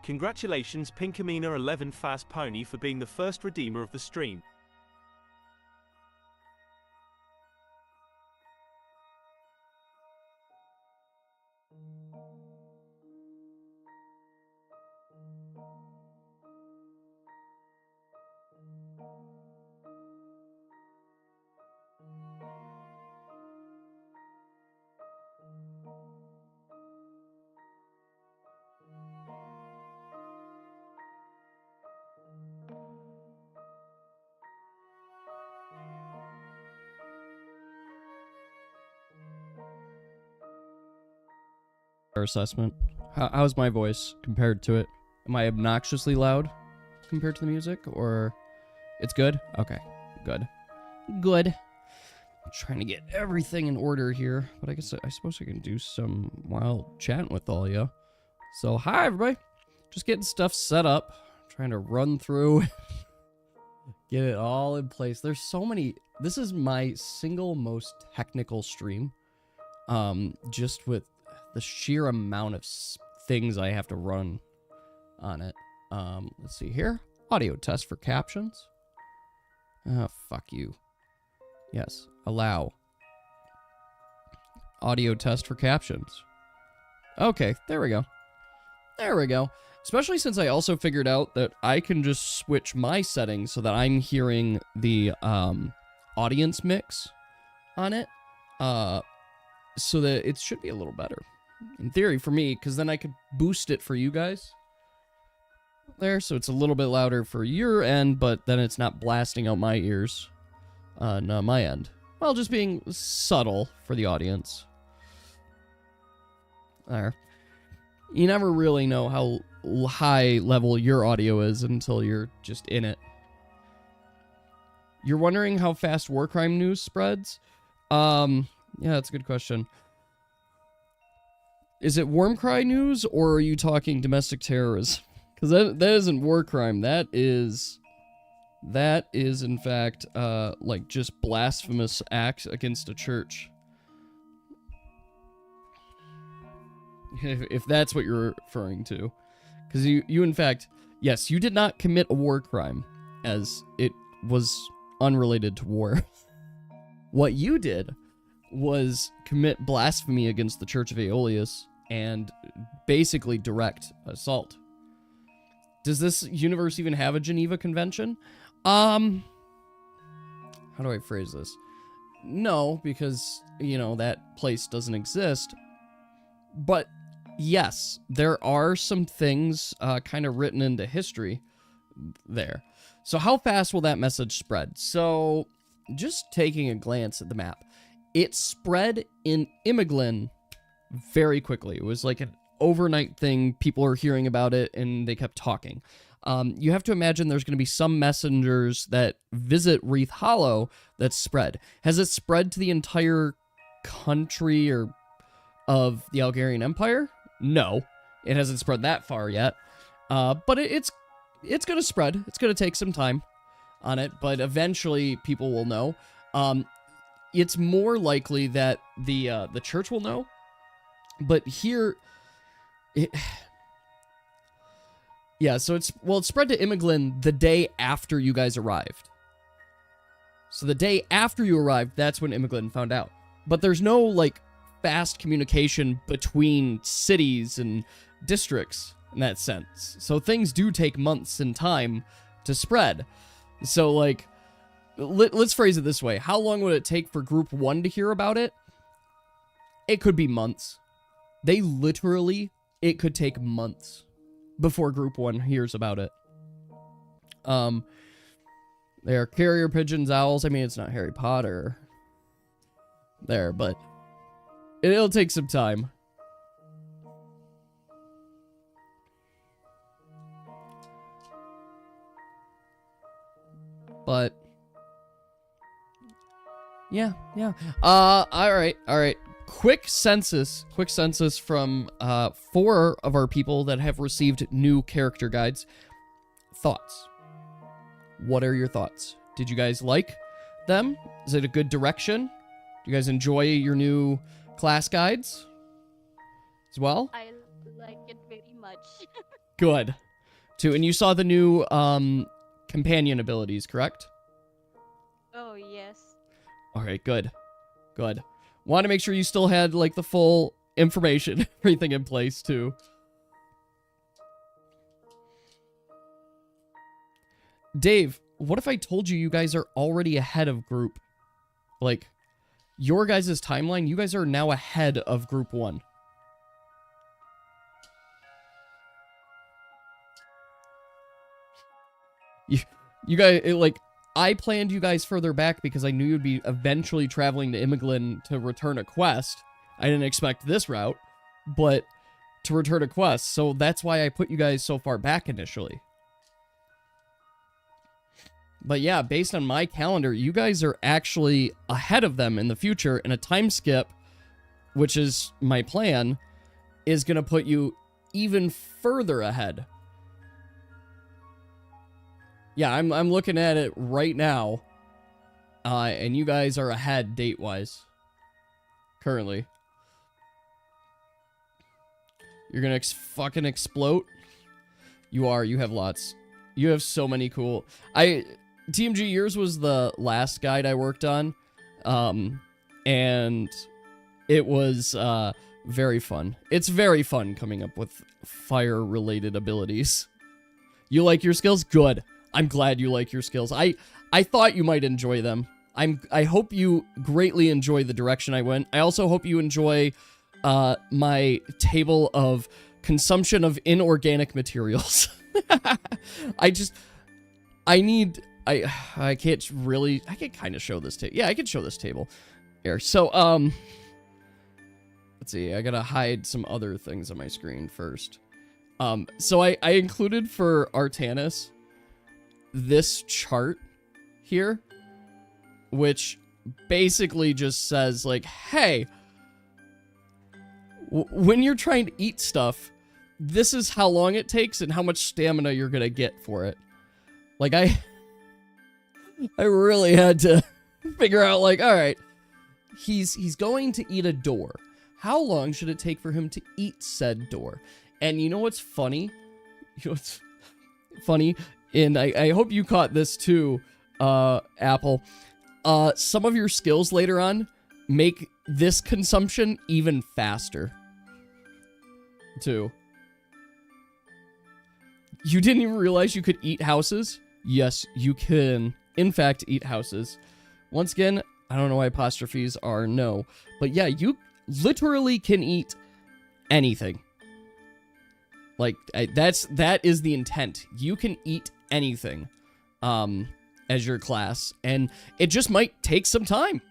Congratulations Pinkamina 11 Fast Pony for being the first redeemer of the stream. Assessment. How's my voice compared to it? Am I obnoxiously loud compared to the music, or it's good? Okay, good. Good. I'm trying to get everything in order here, but I suppose I can do some while chatting with all you. So, hi everybody. Just getting stuff set up, trying to run through, get it all in place. There's so many. This is my single most technical stream. Just with the sheer amount of things I have to run on it. Let's see here. Audio test for captions. Oh, fuck you. Yes, allow. Audio test for captions. Okay, there we go. There we go. Especially since I also figured out that I can just switch my settings so that I'm hearing the audience mix on it. So that it should be a little better. In theory, for me, because then I could boost it for you guys. There, so it's a little bit louder for your end, but then it's not blasting out my ears on my end. Well, just being subtle for the audience. There. You never really know how high level your audio is until you're just in it. You're wondering how fast war crime news spreads? Yeah, that's a good question. Is it Worm Cry news, or are you talking domestic terrorism? Because that isn't war crime. That is in fact, like, just blasphemous acts against a church. If that's what you're referring to. Because you in fact, yes, you did not commit a war crime, as it was unrelated to war. What you did was commit blasphemy against the Church of Aeolus and basically direct assault. Does this universe even have a Geneva Convention? How do I phrase this? No, because, you know, that place doesn't exist. But yes, there are some things kind of written into history there. So how fast will that message spread? So just taking a glance at the map, it spread in Imoglin very quickly. It was like an overnight thing. People are hearing about it, and they kept talking. You have to imagine there's going to be some messengers that visit Wreath Hollow that spread. Has it spread to the entire country or of the Algarian Empire? No, it hasn't spread that far yet. But it's going to spread. It's going to take some time on it, but eventually people will know. It's more likely that the church will know. But here, yeah, so it spread to Imoglin the day after you guys arrived. So the day after you arrived, that's when Imoglin found out. But there's no, like, fast communication between cities and districts in that sense. So things do take months and time to spread. So, like, let's phrase it this way. How long would it take for Group 1 to hear about it? It could be months. It could take months before Group 1 hears about it. They are carrier pigeons, owls. I mean, it's not Harry Potter there, but it'll take some time. But yeah. All right. Quick census from 4 of our people that have received new character guides. Thoughts? What are your thoughts? Did you guys like them? Is it a good direction? Do you guys enjoy your new class guides as well? I like it very much. Good. 2. And you saw the new companion abilities, correct? Oh, yes. Alright, good. Good. Want to make sure you still had, like, the full information, everything in place, too. Dave, what if I told you you guys are already ahead of group? Like, your guys' timeline, you guys are now ahead of group 1. You guys, I planned you guys further back because I knew you'd be eventually traveling to Imoglin to return a quest. I didn't expect this route, but to return a quest, so that's why I put you guys so far back initially. But yeah, based on my calendar, you guys are actually ahead of them in the future, and a time skip, which is my plan, is going to put you even further ahead. Yeah, I'm looking at it right now, and you guys are ahead date-wise, currently. You're gonna fucking explode? You are, you have lots. You have so many cool... TMG, yours was the last guide I worked on, and it was very fun. It's very fun coming up with fire-related abilities. You like your skills? Good. I'm glad you like your skills. I thought you might enjoy them. I hope you greatly enjoy the direction I went. I also hope you enjoy my table of consumption of inorganic materials. I can't really... I can kind of show this table. Yeah, I can show this table. Here. So, let's see. I gotta hide some other things on my screen first. So I included for Artanis this chart here, which basically just says, like, hey, when you're trying to eat stuff, this is how long it takes and how much stamina you're gonna get for it. Like, I really had to figure out, like, all right, he's going to eat a door. How long should it take for him to eat said door? And you know what's funny? You know what's funny? And I hope you caught this too, Apple. Some of your skills later on make this consumption even faster, too. You didn't even realize you could eat houses? Yes, you can, in fact, eat houses. Once again, I don't know why apostrophes are no. But yeah, you literally can eat anything. Like, that is the intent. You can eat anything as your class, and it just might take some time.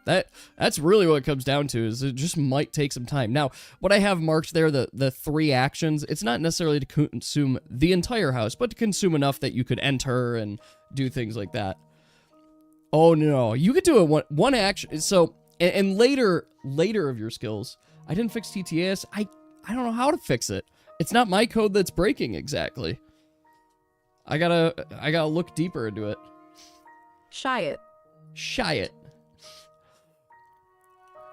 That's really what it comes down to, is it just might take some time. Now, what I have marked there, the 3 actions, it's not necessarily to consume the entire house, but to consume enough that you could enter and do things like that. Oh, no. You could do it one action. So, and later of your skills, I didn't fix TTAS. I don't know how to fix it. It's not my code that's breaking exactly. I gotta look deeper into it. Shy it.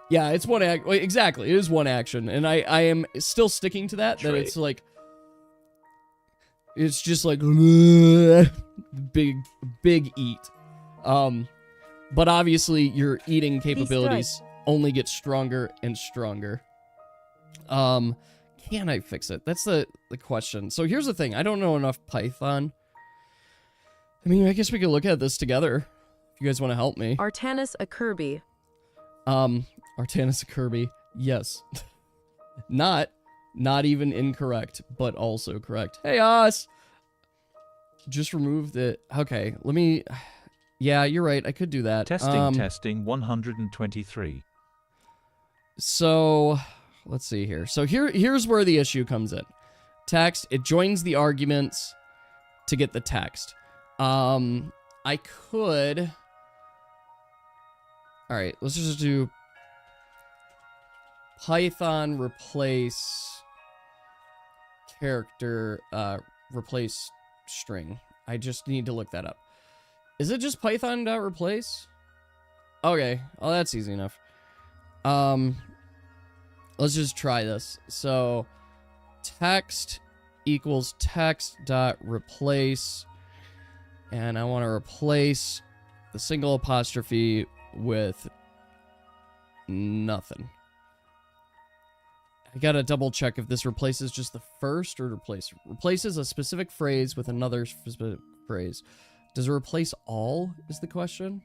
Yeah, it's one act. Exactly, it is one action, and I am still sticking to that. That it's like, it's just like big eat. But obviously your eating capabilities only get stronger and stronger. Can I fix it? That's the question. So here's the thing. I don't know enough Python. I mean, I guess we could look at this together if you guys want to help me. Artanis a Kirby. Artanis a Kirby. Yes. Not even incorrect, but also correct. Hey, Oz! Just removed it. Okay, let me... Yeah, you're right. I could do that. Testing 123. So... Let's see here. So here's where the issue comes in. Text, it joins the arguments to get the text. I could... Alright, let's just do Python replace character, replace string. I just need to look that up. Is it just python.replace? Okay, oh, that's easy enough. Let's just try this. So, text equals text dot replace, and I want to replace the single apostrophe with nothing. I gotta double check if this replaces just the first or replaces a specific phrase with another specific phrase. Does it replace all is the question?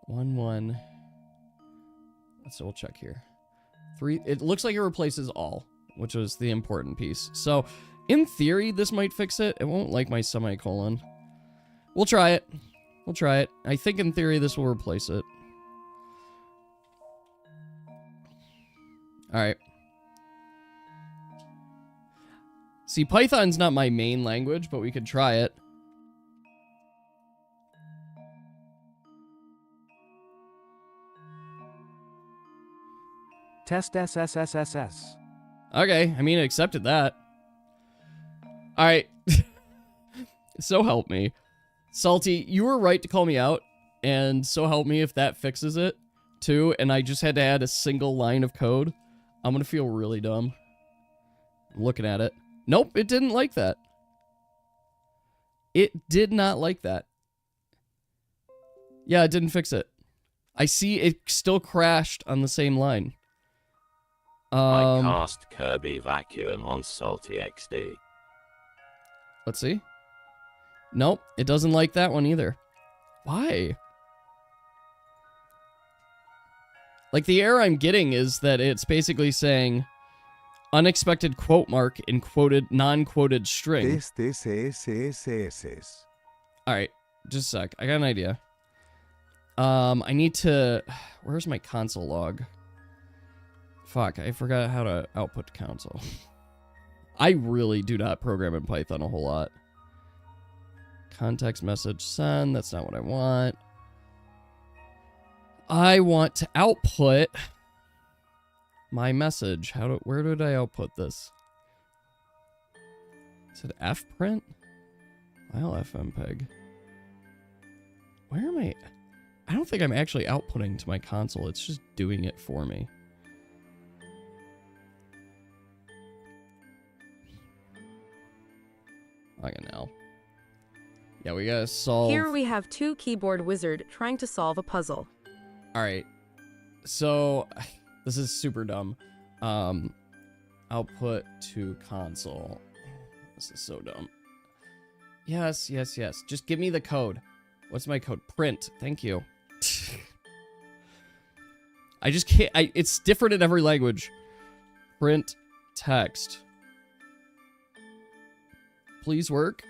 1 let's double check here. 3, it looks like it replaces all, which was the important piece. So in theory this might fix it. It won't like my semicolon. We'll try it. I think in theory this will replace it. Alright. See, Python's not my main language, but we could try it. Test SSSSS. Okay, I mean, it accepted that. Alright. So help me. Salty, you were right to call me out, and so help me if that fixes it, too, and I just had to add a single line of code. I'm gonna feel really dumb. I'm looking at it. Nope, it didn't like that. It did not like that. Yeah, it didn't fix it. I see it still crashed on the same line. I cast Kirby Vacuum on Salty XD. Let's see. Nope, it doesn't like that one either. Why? Like, the error I'm getting is that it's basically saying unexpected quote mark in quoted, non-quoted string. Alright, just a sec. I got an idea. I need to... Where's my console log? Fuck, I forgot how to output console. I really do not program in Python a whole lot. Context message send, that's not what I want. I want to output my message. Where did I output this? Is it F print? I'll Fmpeg. Where am I? I don't think I'm actually outputting to my console. It's just doing it for me. Fucking hell. Yeah, we gotta solve... Here we have two keyboard wizard trying to solve a puzzle. Alright. So, this is super dumb. Output to console. This is so dumb. Yes. Just give me the code. What's my code? Print. Thank you. I just can't... it's different in every language. Print text. Please work.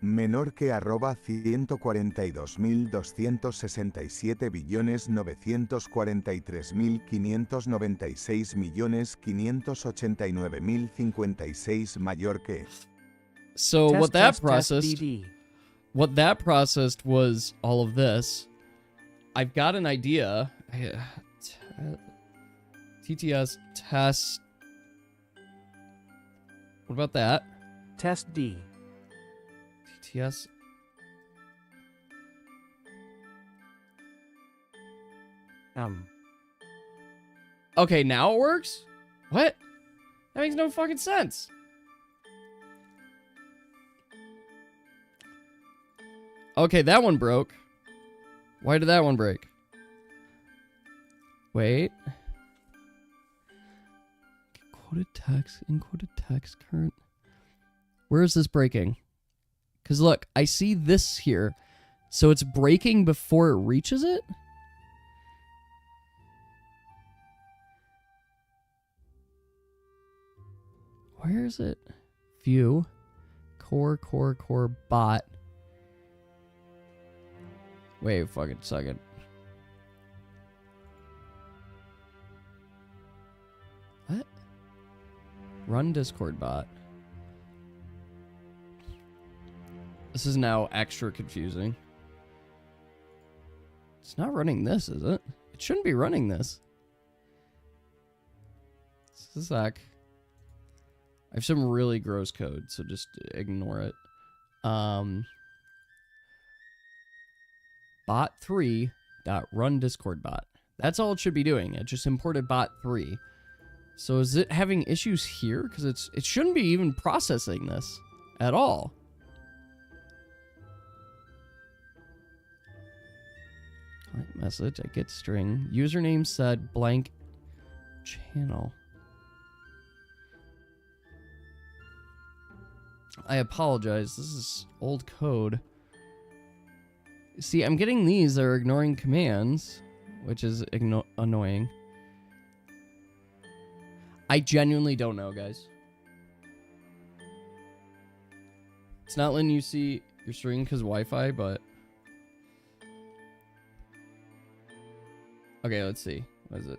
Menor que @142.267.996.589.056 mayor que. So what that processed was all of this. I've got an idea. TTS test. What about that? Test D. TTS. Okay, now it works? What? That makes no fucking sense. Okay, that one broke. Why did that one break? Wait. Quoted text, encoded text, current. Where is this breaking? Because look, I see this here. So it's breaking before it reaches it? Where is it? View. Core, bot. Wait a fucking second. What? Run Discord bot. This is now extra confusing. It's not running this, is it? It shouldn't be running this. Just a sec. I have some really gross code, so just ignore it. Bot3.run Discord bot. That's all it should be doing. It just imported bot3. So is it having issues here? Because it shouldn't be even processing this at all. Client message, I get string. Username said blank channel. I apologize. This is old code. See, I'm getting these that are ignoring commands, which is annoying. I genuinely don't know, guys. It's not letting you see your string because Wi-Fi, but... Okay, let's see. What is it?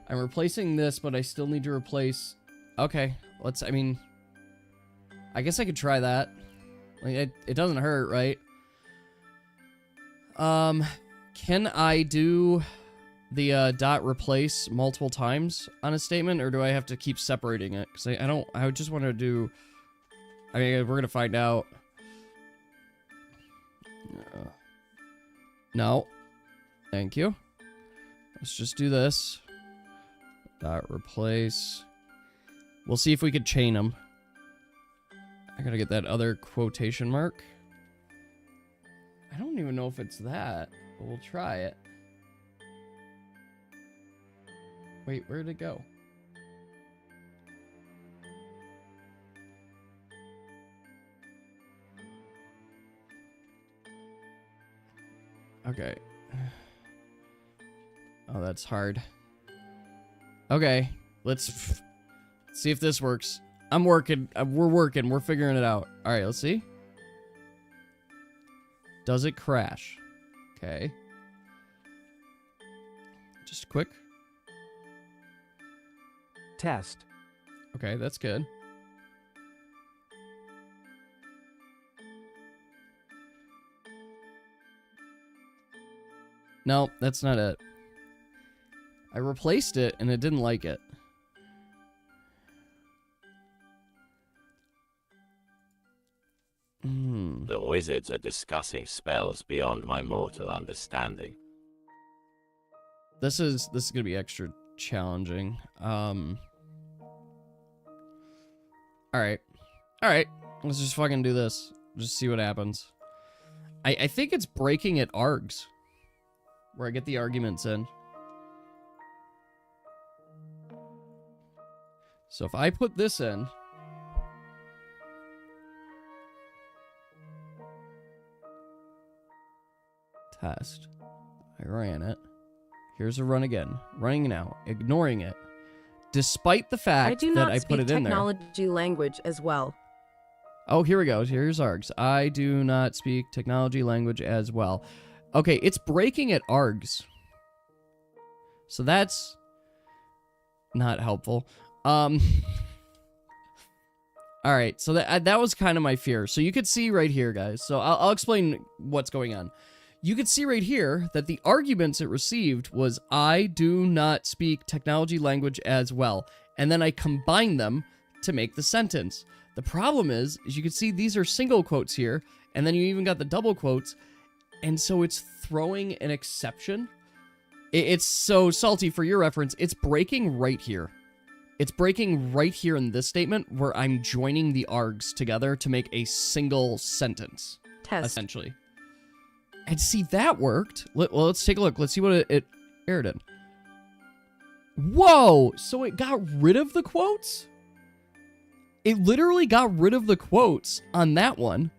I'm replacing this, but I still need to replace... Okay, let's... I mean... I guess I could try that. Like, it doesn't hurt, right? Can I do the dot replace multiple times on a statement, or do I have to keep separating it? Because I just want to do... I mean, we're gonna find out. No. Thank you. Let's just do this. Dot replace. We'll see if we could chain them. I gotta get that other quotation mark. I don't even know if it's that, but we'll try it. Wait, where'd it go? Okay. Oh, that's hard. Okay, let's see if this works. I'm working. We're working. We're figuring it out. All right, let's see. Does it crash? Okay. Just quick. Test. Okay, that's good. No, that's not it. I replaced it and it didn't like it. The wizards are discussing spells beyond my mortal understanding. This is gonna be extra challenging. Alright. Alright. Let's just fucking do this. Just see what happens. I think it's breaking at args. Where I get the arguments in. So if I put this in. Test. I ran it. Here's a run again. Running now. Ignoring it. Despite the fact that I put it in there. I do not speak technology language as well. Oh, here we go. Here's args. I do not speak technology language as well. Okay, it's breaking at args. So that's not helpful. Alright, so that was kind of my fear. So you could see right here, guys. So I'll explain what's going on. You could see right here that the arguments it received was, I do not speak technology language as well. And then I combined them to make the sentence. The problem is you can see these are single quotes here, and then you even got the double quotes, and so it's throwing an exception. It's so salty. For your reference, it's breaking right here. It's breaking right here in this statement where I'm joining the args together to make a single sentence. Test. Essentially. And see, that worked. Well, let's take a look. Let's see what it errored in. Whoa! So it got rid of the quotes? It literally got rid of the quotes on that one.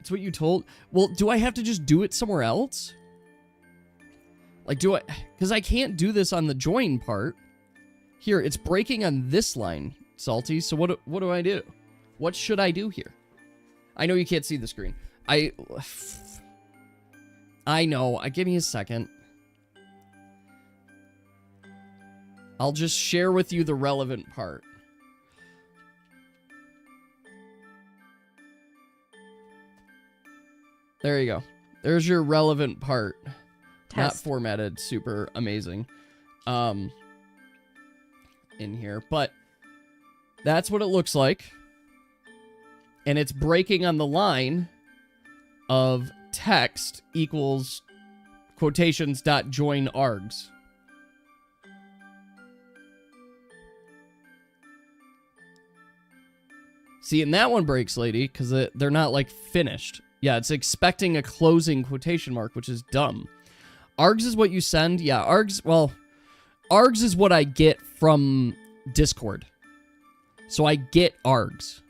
It's what you told. Well, do I have to just do it somewhere else? Like, do I... Because I can't do this on the join part. Here, it's breaking on this line, Salty. So what do I do? What should I do here? I know you can't see the screen. I know. Give me a second. I'll just share with you the relevant part. There you go. There's your relevant part. Test. Not formatted. Super amazing. in here, but that's what it looks like. And it's breaking on the line of text equals quotations dot join args. See, and that one breaks, lady, because they're not, like, finished. Yeah, it's expecting a closing quotation mark, which is dumb. Args is what you send. Yeah, args, well, args is what I get from Discord. So I get args.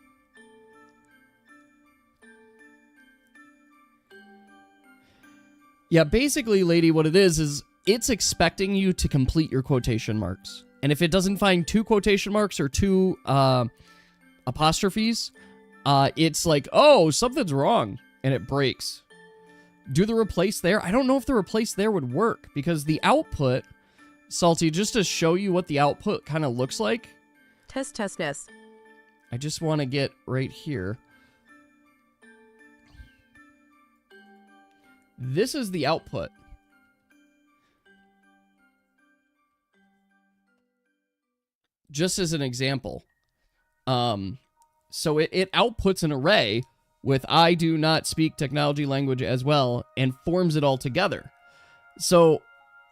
Yeah, basically, lady, what it is it's expecting you to complete your quotation marks. And if it doesn't find 2 quotation marks or 2 apostrophes, it's like, oh, something's wrong, and it breaks. Do the replace there? I don't know if the replace there would work, because the output, Salty, just to show you what the output kind of looks like. Test. I just want to get right here. This is the output. Just as an example. So it outputs an array with I do not speak technology language as well and forms it all together. So,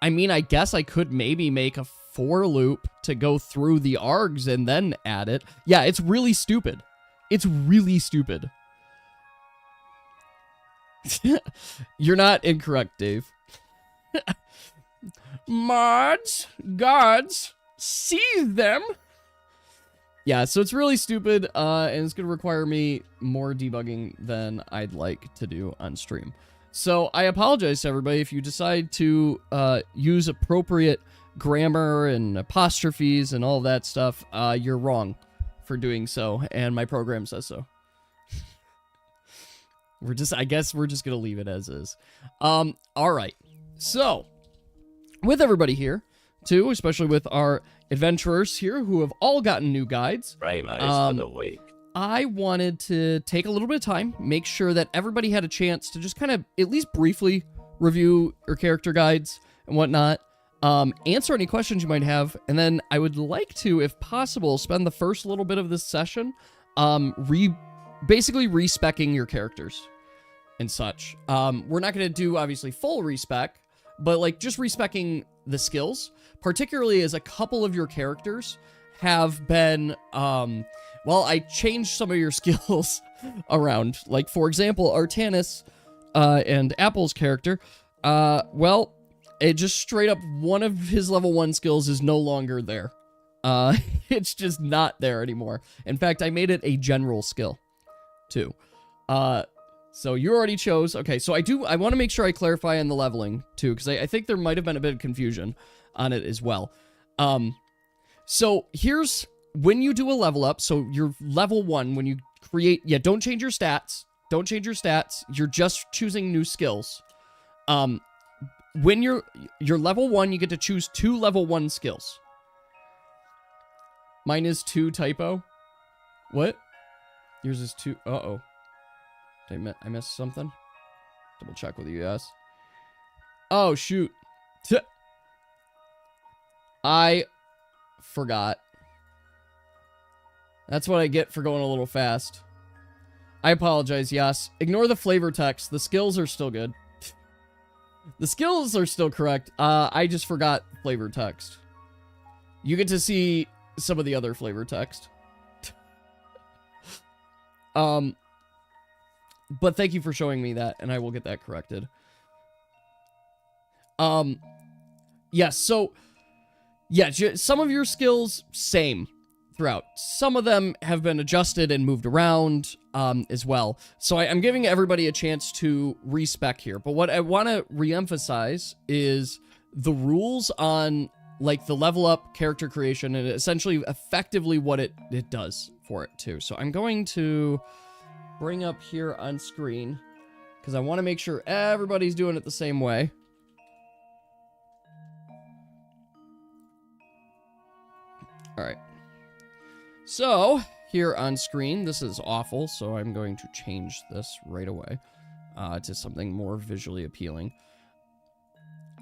I mean, I guess I could maybe make a for loop to go through the args and then add it. Yeah, it's really stupid. It's really stupid. You're not incorrect, Dave. Mods, gods, seize them. Yeah, so it's really stupid, and it's going to require me more debugging than I'd like to do on stream. So I apologize to everybody if you decide to use appropriate grammar and apostrophes and all that stuff. You're wrong for doing so, and my program says so. I guess we're just going to leave it as is. All right. So, with everybody here, too, especially with our adventurers here who have all gotten new guides. Pramos for the week. I wanted to take a little bit of time, make sure that everybody had a chance to just kind of at least briefly review your character guides and whatnot, answer any questions you might have, and then I would like to, if possible, spend the first little bit of this session basically respecking your characters and such. We're not going to do, obviously, full respec, but like just respecking the skills, particularly as a couple of your characters have been, well, I changed some of your skills around. Like, for example, Artanis and Apple's character, well, it just straight up, one of his level 1 skills is no longer there. It's just not there anymore. In fact, I made it a general skill, too. So you already chose. Okay, so I want to make sure I clarify on the leveling, too, because I think there might have been a bit of confusion on it as well. So here's when you do a level up. So you're level 1 when you create. Yeah, don't change your stats. Don't change your stats. You're just choosing new skills. When you're level 1, you get to choose 2 level 1 skills. Mine is 2 typo. What? Yours is 2. Uh-oh. Did I miss something? Double check with you guys. Oh, shoot. I forgot. That's what I get for going a little fast. I apologize, yes. Ignore the flavor text. The skills are still good. The skills are still correct. I just forgot flavor text. You get to see some of the other flavor text. But thank you for showing me that, and I will get that corrected. Yeah, so, yeah, some of your skills, same throughout. Some of them have been adjusted and moved around, as well. So I'm giving everybody a chance to respec here. But what I want to reemphasize is the rules on, like, the level up character creation, and essentially effectively what it does for it, too. So I'm going to bring up here on screen, because I want to make sure everybody's doing it the same way. All right. So, here on screen, this is awful, so I'm going to change this right away to something more visually appealing.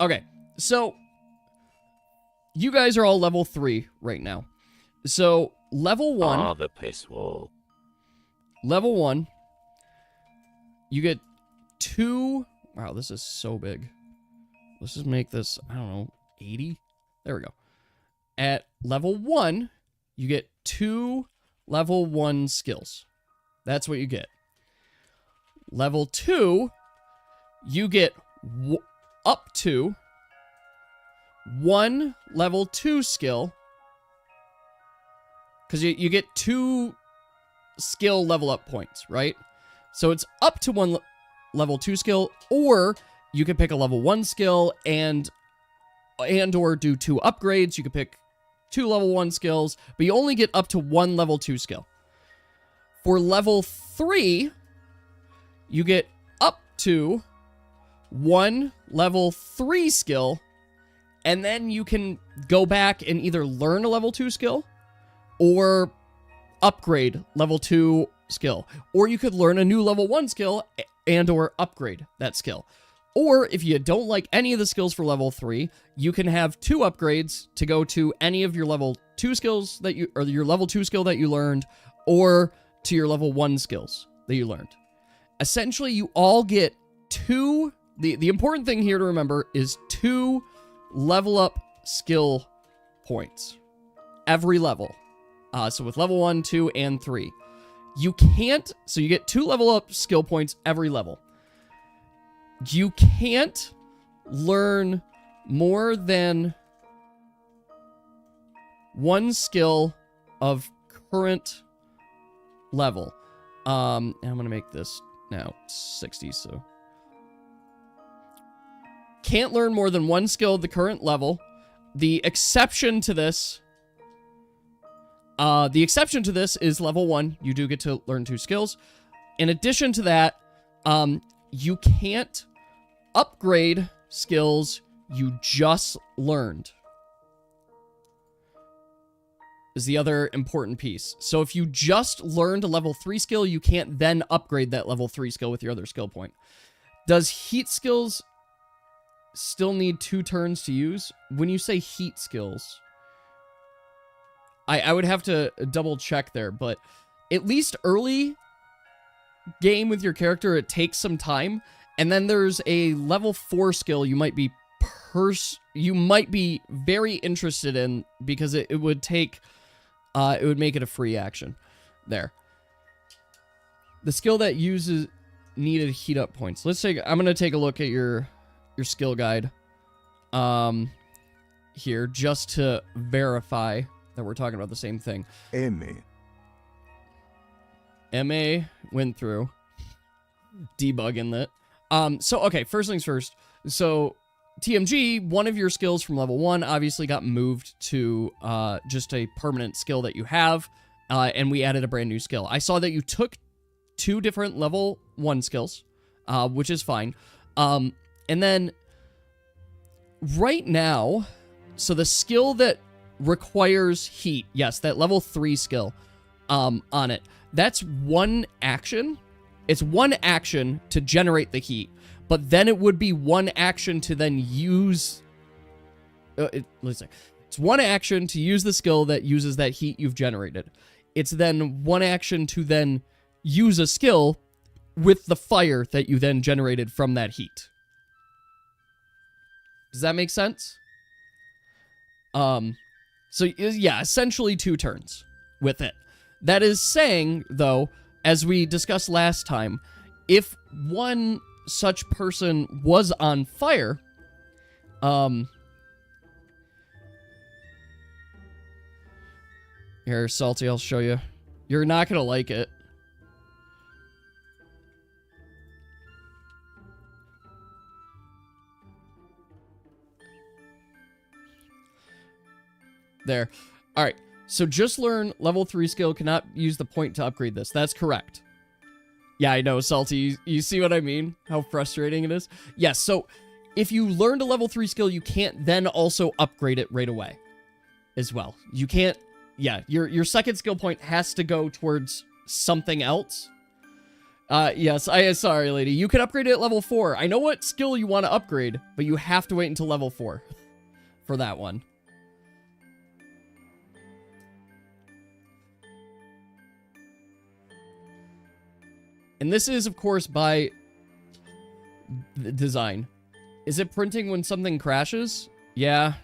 Okay, so you guys are all level 3 right now. So, level 1. Ah, the piss wall. Level 1, you get 2... Wow, this is so big. Let's just make this, I don't know, 80? There we go. At level 1, you get 2 level 1 skills. That's what you get. Level 2, you get up to 1 level 2 skill. Because you get 2 skill level up points, right? So it's up to 1 level 2 skill, or you could pick a level 1 skill and or do 2 upgrades. You could pick 2 level 1 skills, but you only get up to 1 level 2 skill. For level 3, you get up to 1 level 3 skill, and then you can go back and either learn a level 2 skill or upgrade level 2 skill. Or you could learn a new level 1 skill and or upgrade that skill. Or if you don't like any of the skills for level 3, you can have 2 upgrades to go to any of your level 2 skills that you, or your level 2 skill that you learned, or to your level 1 skills that you learned. Essentially, you all get 2, the important thing here to remember is 2 level up skill points every level. So with level 1, 2, and 3. You can't, so you get 2 level up skill points every level. You can't learn more than 1 skill of current level. And I'm going to make this now 60, so. Can't learn more than 1 skill of the current level. The exception to this is level 1. You do get to learn 2 skills. In addition to that, you can't upgrade skills you just learned. Is the other important piece. So if you just learned a level 3 skill, you can't then upgrade that level 3 skill with your other skill point. Does heat skills still need 2 turns to use? When you say heat skills, I would have to double check there, but at least early game with your character, it takes some time. And then there's a level 4 skill you might be very interested in, because it would take it would make it a free action there. The skill that uses needed heat up points. I'm gonna take a look at your skill guide here just to verify that we're talking about the same thing. MA went through debugging that. So, okay, first things first. So, TMG, one of your skills from level 1 obviously got moved to just a permanent skill that you have, and we added a brand new skill. I saw that you took 2 different level 1 skills, which is fine. And then, right now, so the skill that requires heat, yes, that level 3 skill on it, that's 1 action. It's 1 action to generate the heat, but then it would be 1 action to then use let's say it's 1 action to use the skill that uses that heat you've generated. It's then 1 action to then use a skill with the fire that you then generated from that heat. Does that make sense? So, yeah, essentially 2 turns with it. That is saying, though, as we discussed last time, if one such person was on fire, here, Salty, I'll show you. You're not gonna like it. There. All right. So just learn level 3 skill, cannot use the point to upgrade this. That's correct. Yeah, I know, Salty. You see what I mean? How frustrating it is? Yes, so if you learned a level 3 skill, you can't then also upgrade it right away as well. You can't, yeah, your second skill point has to go towards something else. Yes, sorry, lady. You can upgrade it at level 4. I know what skill you want to upgrade, but you have to wait until level 4 for that one. And this is, of course, by design. Is it printing when something crashes? Yeah.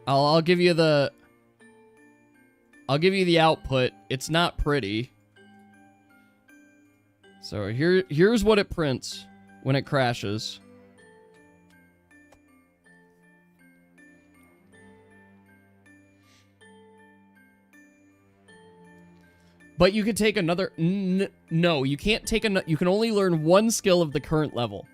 I'll give you the output. It's not pretty. So here's what it prints when it crashes. But you could take another... No, you can't take another... You can only learn one skill of the current level.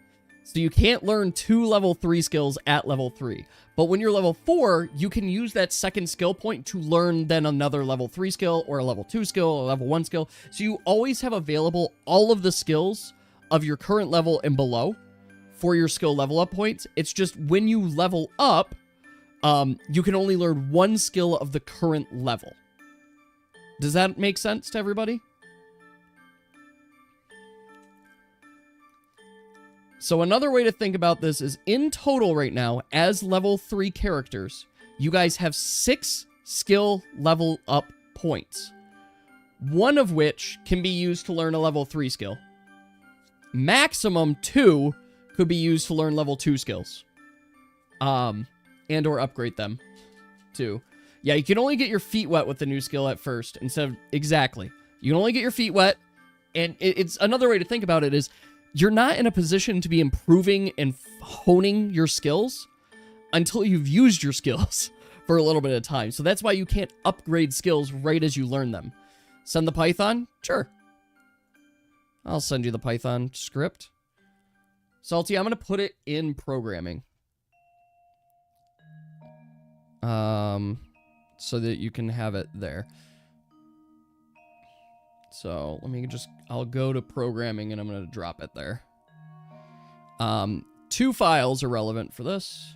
So you can't learn 2 level 3 skills at level 3. But when you're level 4, you can use that second skill point to learn then another level 3 skill, or a level 2 skill, or a level 1 skill. So you always have available all of the skills of your current level and below for your skill level up points. It's just when you level up, you can only learn one skill of the current level. Does that make sense to everybody? So another way to think about this is in total right now, as level 3 characters, you guys have 6 skill level up points. One of which can be used to learn a level 3 skill. Maximum 2 could be used to learn level 2 skills. And or upgrade them too. Yeah, you can only get your feet wet with the new skill at first instead of... Exactly. You can only get your feet wet. And it's another way to think about it is you're not in a position to be improving and honing your skills until you've used your skills for a little bit of time. So that's why you can't upgrade skills right as you learn them. Send the Python? Sure. I'll send you the Python script. Salty, I'm going to put it in programming. So that you can have it there. So let me just, I'll go to programming and I'm going to drop it there. 2 files are relevant for this.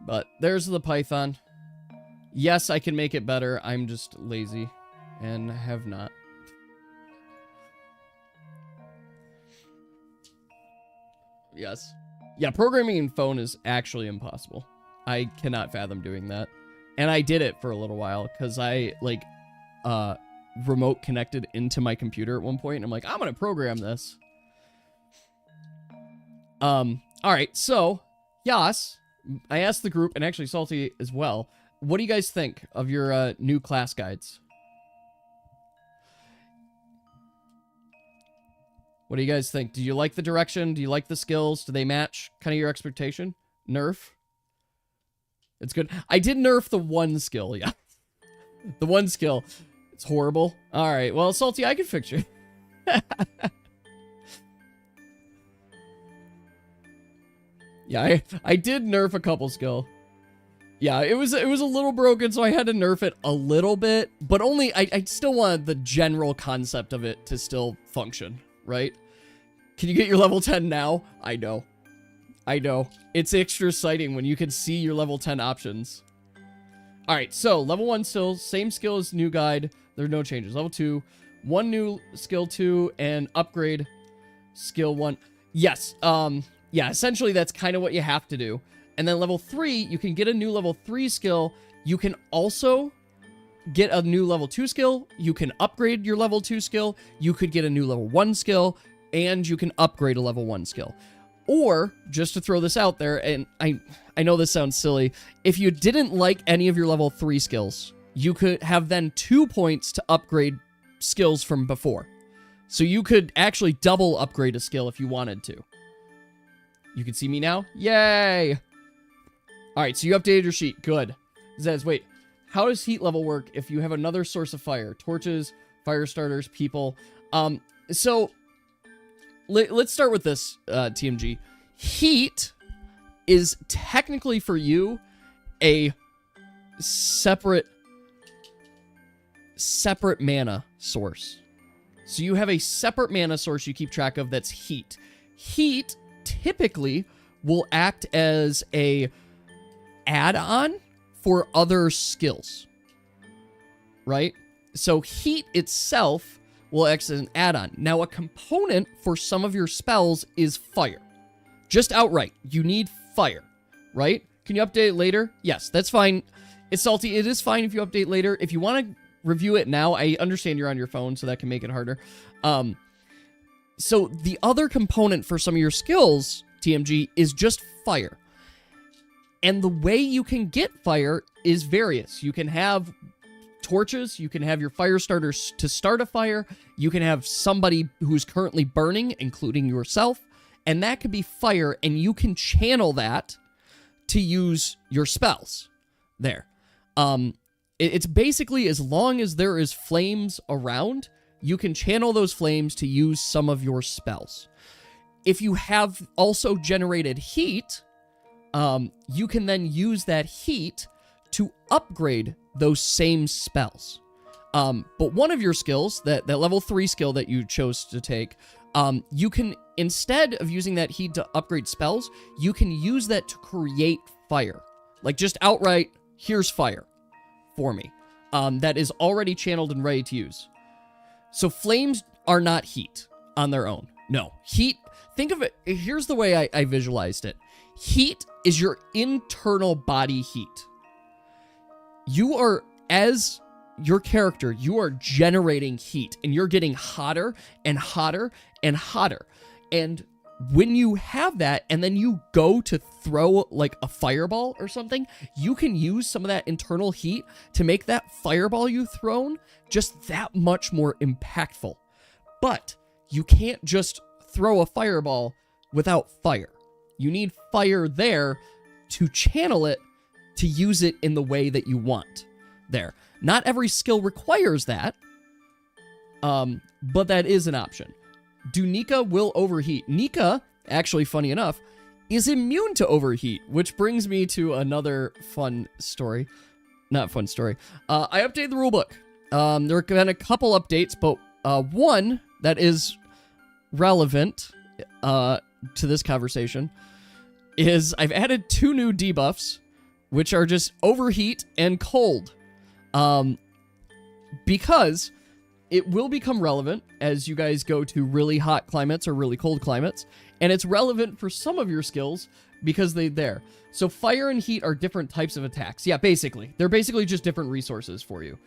But there's the Python. Yes, I can make it better. I'm just lazy and have not. Yes. Yeah, programming in phone is actually impossible. I cannot fathom doing that. And I did it for a little while because I, like, remote connected into my computer at one point. And I'm like, I'm going to program this. All right, so, Yas, I asked the group, and actually Salty as well, what do you guys think of your new class guides? What do you guys think? Do you like the direction? Do you like the skills? Do they match kind of your expectation? Nerf? It's good. I did nerf the one skill, yeah. The one skill. It's horrible. All right, well, Salty, I can fix you. Yeah, I did nerf a couple skill. Yeah, it was a little broken, so I had to nerf it a little bit, but only I still wanted the general concept of it to still function, right? Can you get your level 10 now? I know. I know. It's extra exciting when you can see your level 10 options. All right, so level 1 still, same skill as new guide. There are no changes. Level 2, 1 new skill 2, and upgrade skill 1. Yes, yeah, essentially that's kind of what you have to do. And then level 3, you can get a new level 3 skill. You can also get a new level 2 skill. You can upgrade your level 2 skill. You could get a new level 1 skill. And you can upgrade a level 1 skill. Or, just to throw this out there, and I know this sounds silly, if you didn't like any of your level 3 skills, you could have then 2 points to upgrade skills from before. So you could actually double upgrade a skill if you wanted to. You can see me now? Yay! Alright, so you updated your sheet. Good. Zez, wait. How does heat level work if you have another source of fire? Torches, fire starters, people. So... Let's start with this, TMG. Heat is technically for you a separate mana source. So you have a separate mana source you keep track of that's heat. Heat typically will act as a add-on for other skills, right? So heat itself will act as an add-on. Now, a component for some of your spells is fire. Just outright, you need fire, right? Can you update it later? Yes, that's fine. It's Salty. It is fine if you update later. If you want to review it now, I understand you're on your phone, so that can make it harder. So the other component for some of your skills, TMG, is just fire. And the way you can get fire is various. You can have torches, you can have your fire starters to start a fire, you can have somebody who's currently burning, including yourself, and that could be fire, and you can channel that to use your spells there. It's basically, as long as there is flames around, you can channel those flames to use some of your spells. If you have also generated heat, you can then use that heat to upgrade those same spells. But one of your skills, that level 3 skill that you chose to take, you can, instead of using that heat to upgrade spells, you can use that to create fire. Like, just outright, here's fire for me. That is already channeled and ready to use. So flames are not heat on their own. No. Heat, think of it, here's the way I visualized it. Heat is your internal body heat. You are, as your character, you are generating heat, and you're getting hotter and hotter and hotter. And when you have that, and then you go to throw like a fireball or something, you can use some of that internal heat to make that fireball you've thrown just that much more impactful. But you can't just throw a fireball without fire. You need fire there to channel it, to use it in the way that you want there. Not every skill requires that, but that is an option. Do Nika will overheat? Nika, actually, funny enough, is immune to overheat, which brings me to another fun story. Not fun story. I updated the rulebook. There have been a couple updates, but one that is relevant to this conversation is I've added 2 new debuffs, which are just overheat and cold. Because it will become relevant as you guys go to really hot climates or really cold climates, and it's relevant for some of your skills because they're there. So fire and heat are different types of attacks. Yeah, basically. They're basically just different resources for you.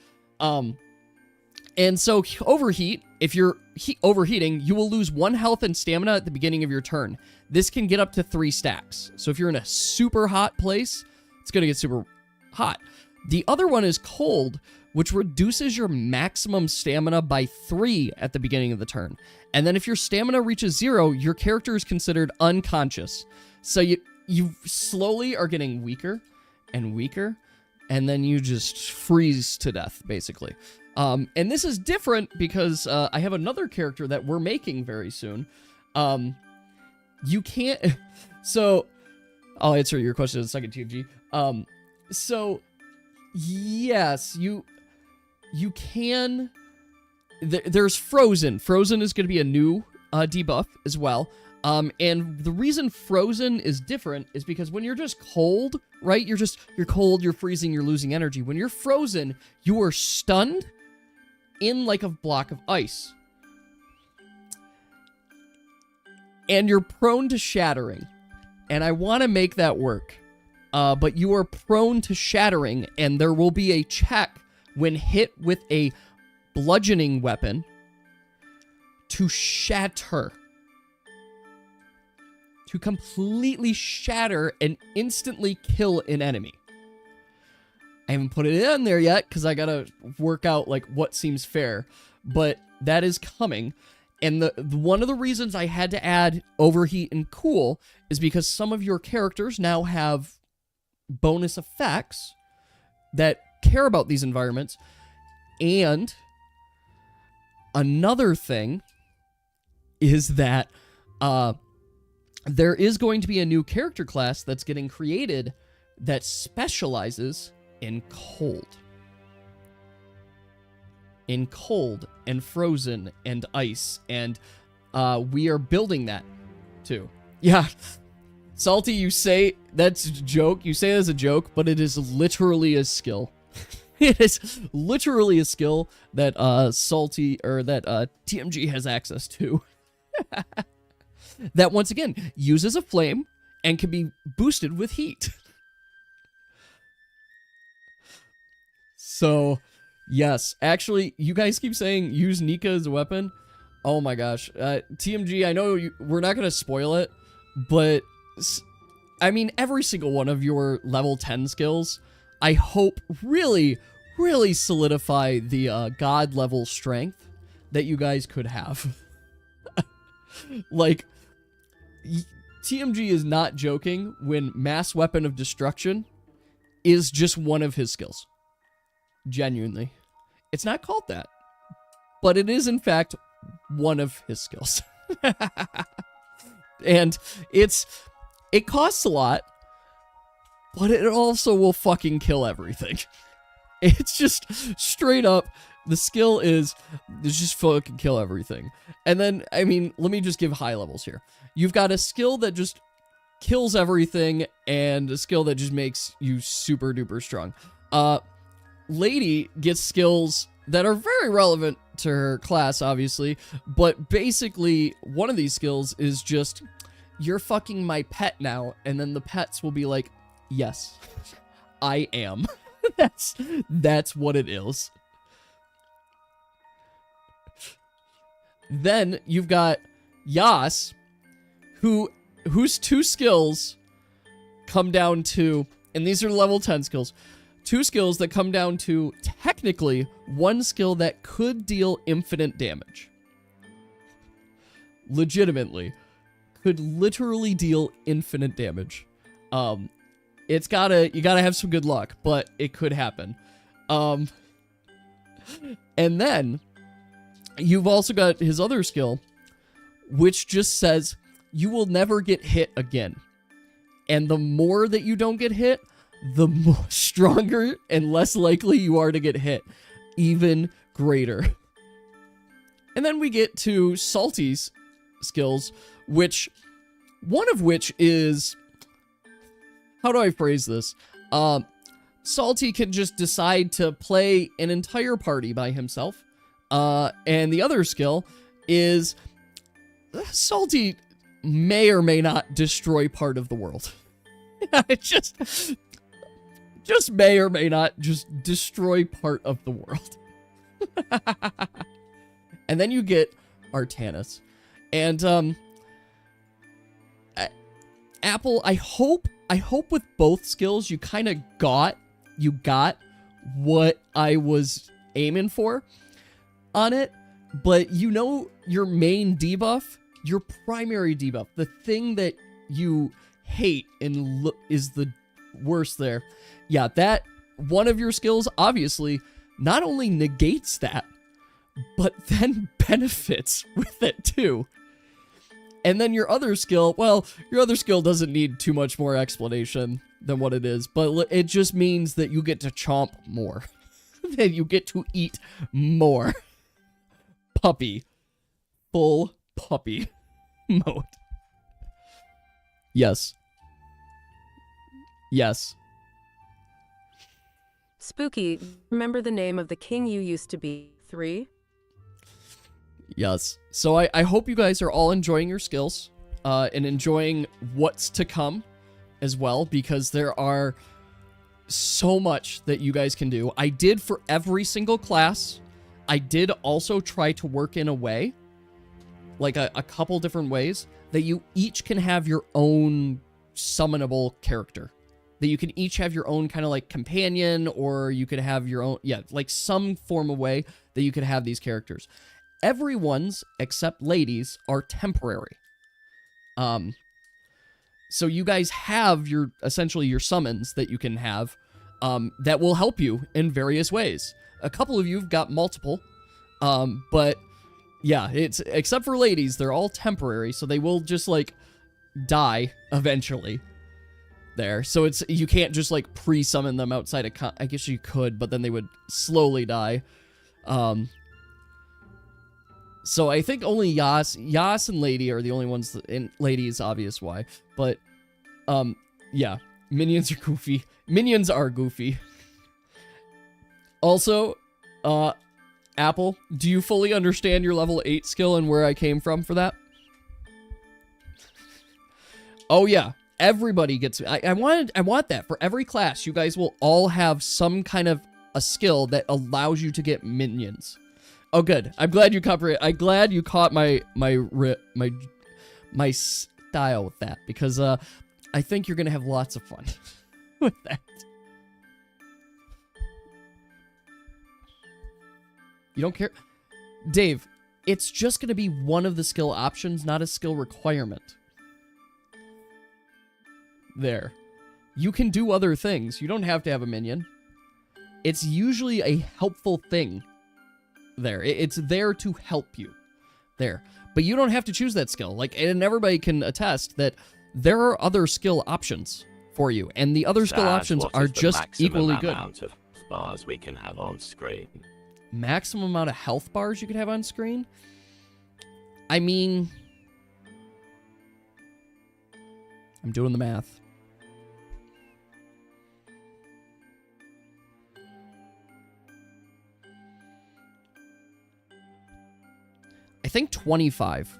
And so overheat, if you're overheating, you will lose 1 health and stamina at the beginning of your turn. This can get up to 3 stacks. So if you're in a super hot place, it's going to get super hot. The other one is cold, which reduces your maximum stamina by 3 at the beginning of the turn. And then if your stamina reaches 0, your character is considered unconscious. So you slowly are getting weaker and weaker, and then you just freeze to death, basically. And this is different because I have another character that we're making very soon. You can't... So, I'll answer your question in a second, TFG. So, yes, you can... There's Frozen. Frozen is going to be a new debuff as well. And the reason Frozen is different is because when you're just cold, right? You're cold, you're freezing, you're losing energy. When you're frozen, you are stunned in like a block of ice. And you're prone to shattering. And I want to make that work. But you are prone to shattering, and there will be a check when hit with a bludgeoning weapon to shatter. To completely shatter and instantly kill an enemy. I haven't put it in there yet because I gotta work out like what seems fair, but that is coming. And the one of the reasons I had to add overheat and cool is because some of your characters now have bonus effects that care about these environments. And another thing is that there is going to be a new character class that's getting created that specializes in cold. In cold and frozen and ice. And we are building that too. Yeah. Salty, you say that's a joke. You say it as a joke, but it is literally a skill. It is literally a skill that Salty or that TMG has access to. That once again uses a flame and can be boosted with heat. So, yes. Actually, you guys keep saying use Nika as a weapon. Oh my gosh. TMG, I know we're not going to spoil it, but I mean, every single one of your level 10 skills, I hope really, really solidify the god level strength that you guys could have. Like, TMG is not joking when Mass Weapon of Destruction is just one of his skills. Genuinely. It's not called that, but it is in fact one of his skills. And it costs a lot, but it also will fucking kill everything. It's just straight up, the skill is just fucking kill everything. And then, I mean, let me just give high levels here. You've got a skill that just kills everything, and a skill that just makes you super duper strong. Lady gets skills that are very relevant to her class, obviously, but basically, one of these skills is just, you're fucking my pet now, and then the pets will be like, yes, I am. That's what it is. Then you've got Yas, whose two skills come down to, and these are level 10 skills, two skills that come down to technically one skill that could deal infinite damage. Legitimately. Could literally deal infinite damage. You gotta have some good luck, but it could happen. And then you've also got his other skill, which just says you will never get hit again. And the more that you don't get hit, the more stronger and less likely you are to get hit. Even greater. And then we get to Salty's skills, one of which is, how do I phrase this? Salty can just decide to play an entire party by himself. And the other skill is Salty may or may not destroy part of the world. It just may or may not just destroy part of the world. And then you get Artanis. And Apple, I hope with both skills you kind of got what I was aiming for on it, but you know your main debuff, your primary debuff, the thing that you hate and is the worst there. Yeah, that one of your skills obviously not only negates that, but then benefits with it too. And then your other skill, well, your other skill doesn't need too much more explanation than what it is, but it just means that you get to chomp more. That you get to eat more. Puppy. Full puppy mode. Yes. Yes. Spooky, remember the name of the king you used to be? 3? Yes. So I hope you guys are all enjoying your skills and enjoying what's to come as well, because there are so much that you guys can do. I did for every single class. I did also try to work in a way, like a couple different ways, that you each can have your own summonable character. That you can each have your own kind of like companion, or you could have your own, like some form of way that you could have these characters. Everyone's, except ladies, are temporary. So you guys have essentially your summons that you can have, that will help you in various ways. A couple of you've got multiple, but yeah, except for ladies, they're all temporary, so they will just like die eventually. There, so you can't just like pre-summon them outside of I guess you could, but then they would slowly die. So I think only Yas and Lady are the only ones and Lady is obvious why, but yeah, minions are goofy. Minions are goofy. Also, Apple, do you fully understand your level 8 skill and where I came from for that? Oh yeah. Everybody gets, I want that for every class. You guys will all have some kind of a skill that allows you to get minions. Oh, good. I'm glad you caught my style with that, because I think you're gonna have lots of fun with that. You don't care, Dave? It's just gonna be one of the skill options, not a skill requirement. There. You can do other things. You don't have to have a minion. It's usually a helpful thing. There. It's there to help you. There. But you don't have to choose that skill. Like, and everybody can attest that there are other skill options for you, and the other skill options are just equally good. Amount of bars we can have on screen. Maximum amount of health bars you could have on screen? I mean, I'm doing the math. I think 25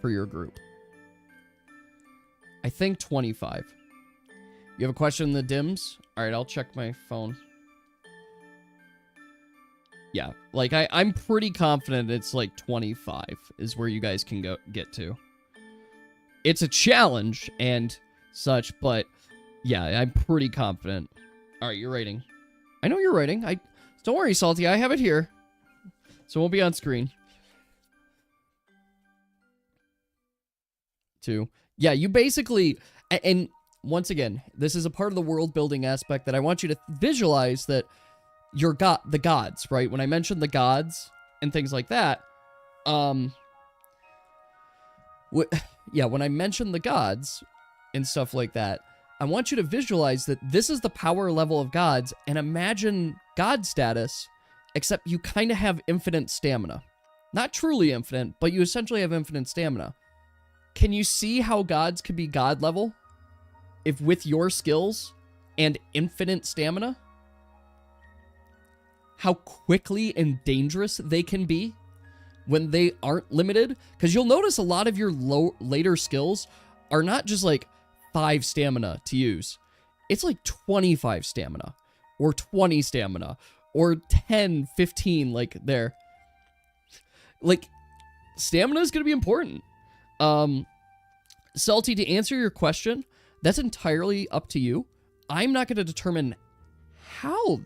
for your group. I think 25. You have a question in the dims? All right, I'll check my phone. Yeah, like I'm pretty confident it's like 25 is where you guys can get to. It's a challenge and such, but yeah, I'm pretty confident. All right, you're writing. I know you're writing. Don't worry, Salty. I have it here, so it won't be on screen. 2. Yeah, you basically, and once again, this is a part of the world building aspect that I want you to visualize, that you're the gods, right? When I mentioned the gods and things like that, when I mentioned the gods and stuff like that, I want you to visualize that this is the power level of gods, and imagine god status, except you kind of have infinite stamina. Not truly infinite, but you essentially have infinite stamina. Can you see how gods could be god level if with your skills and infinite stamina? How quickly and dangerous they can be when they aren't limited? Because you'll notice a lot of your later skills are not just like 5 stamina to use. It's like 25 stamina or 20 stamina or 10, 15, like there. Like, stamina is going to be important. Salty, to answer your question, that's entirely up to you. I'm not going to determine how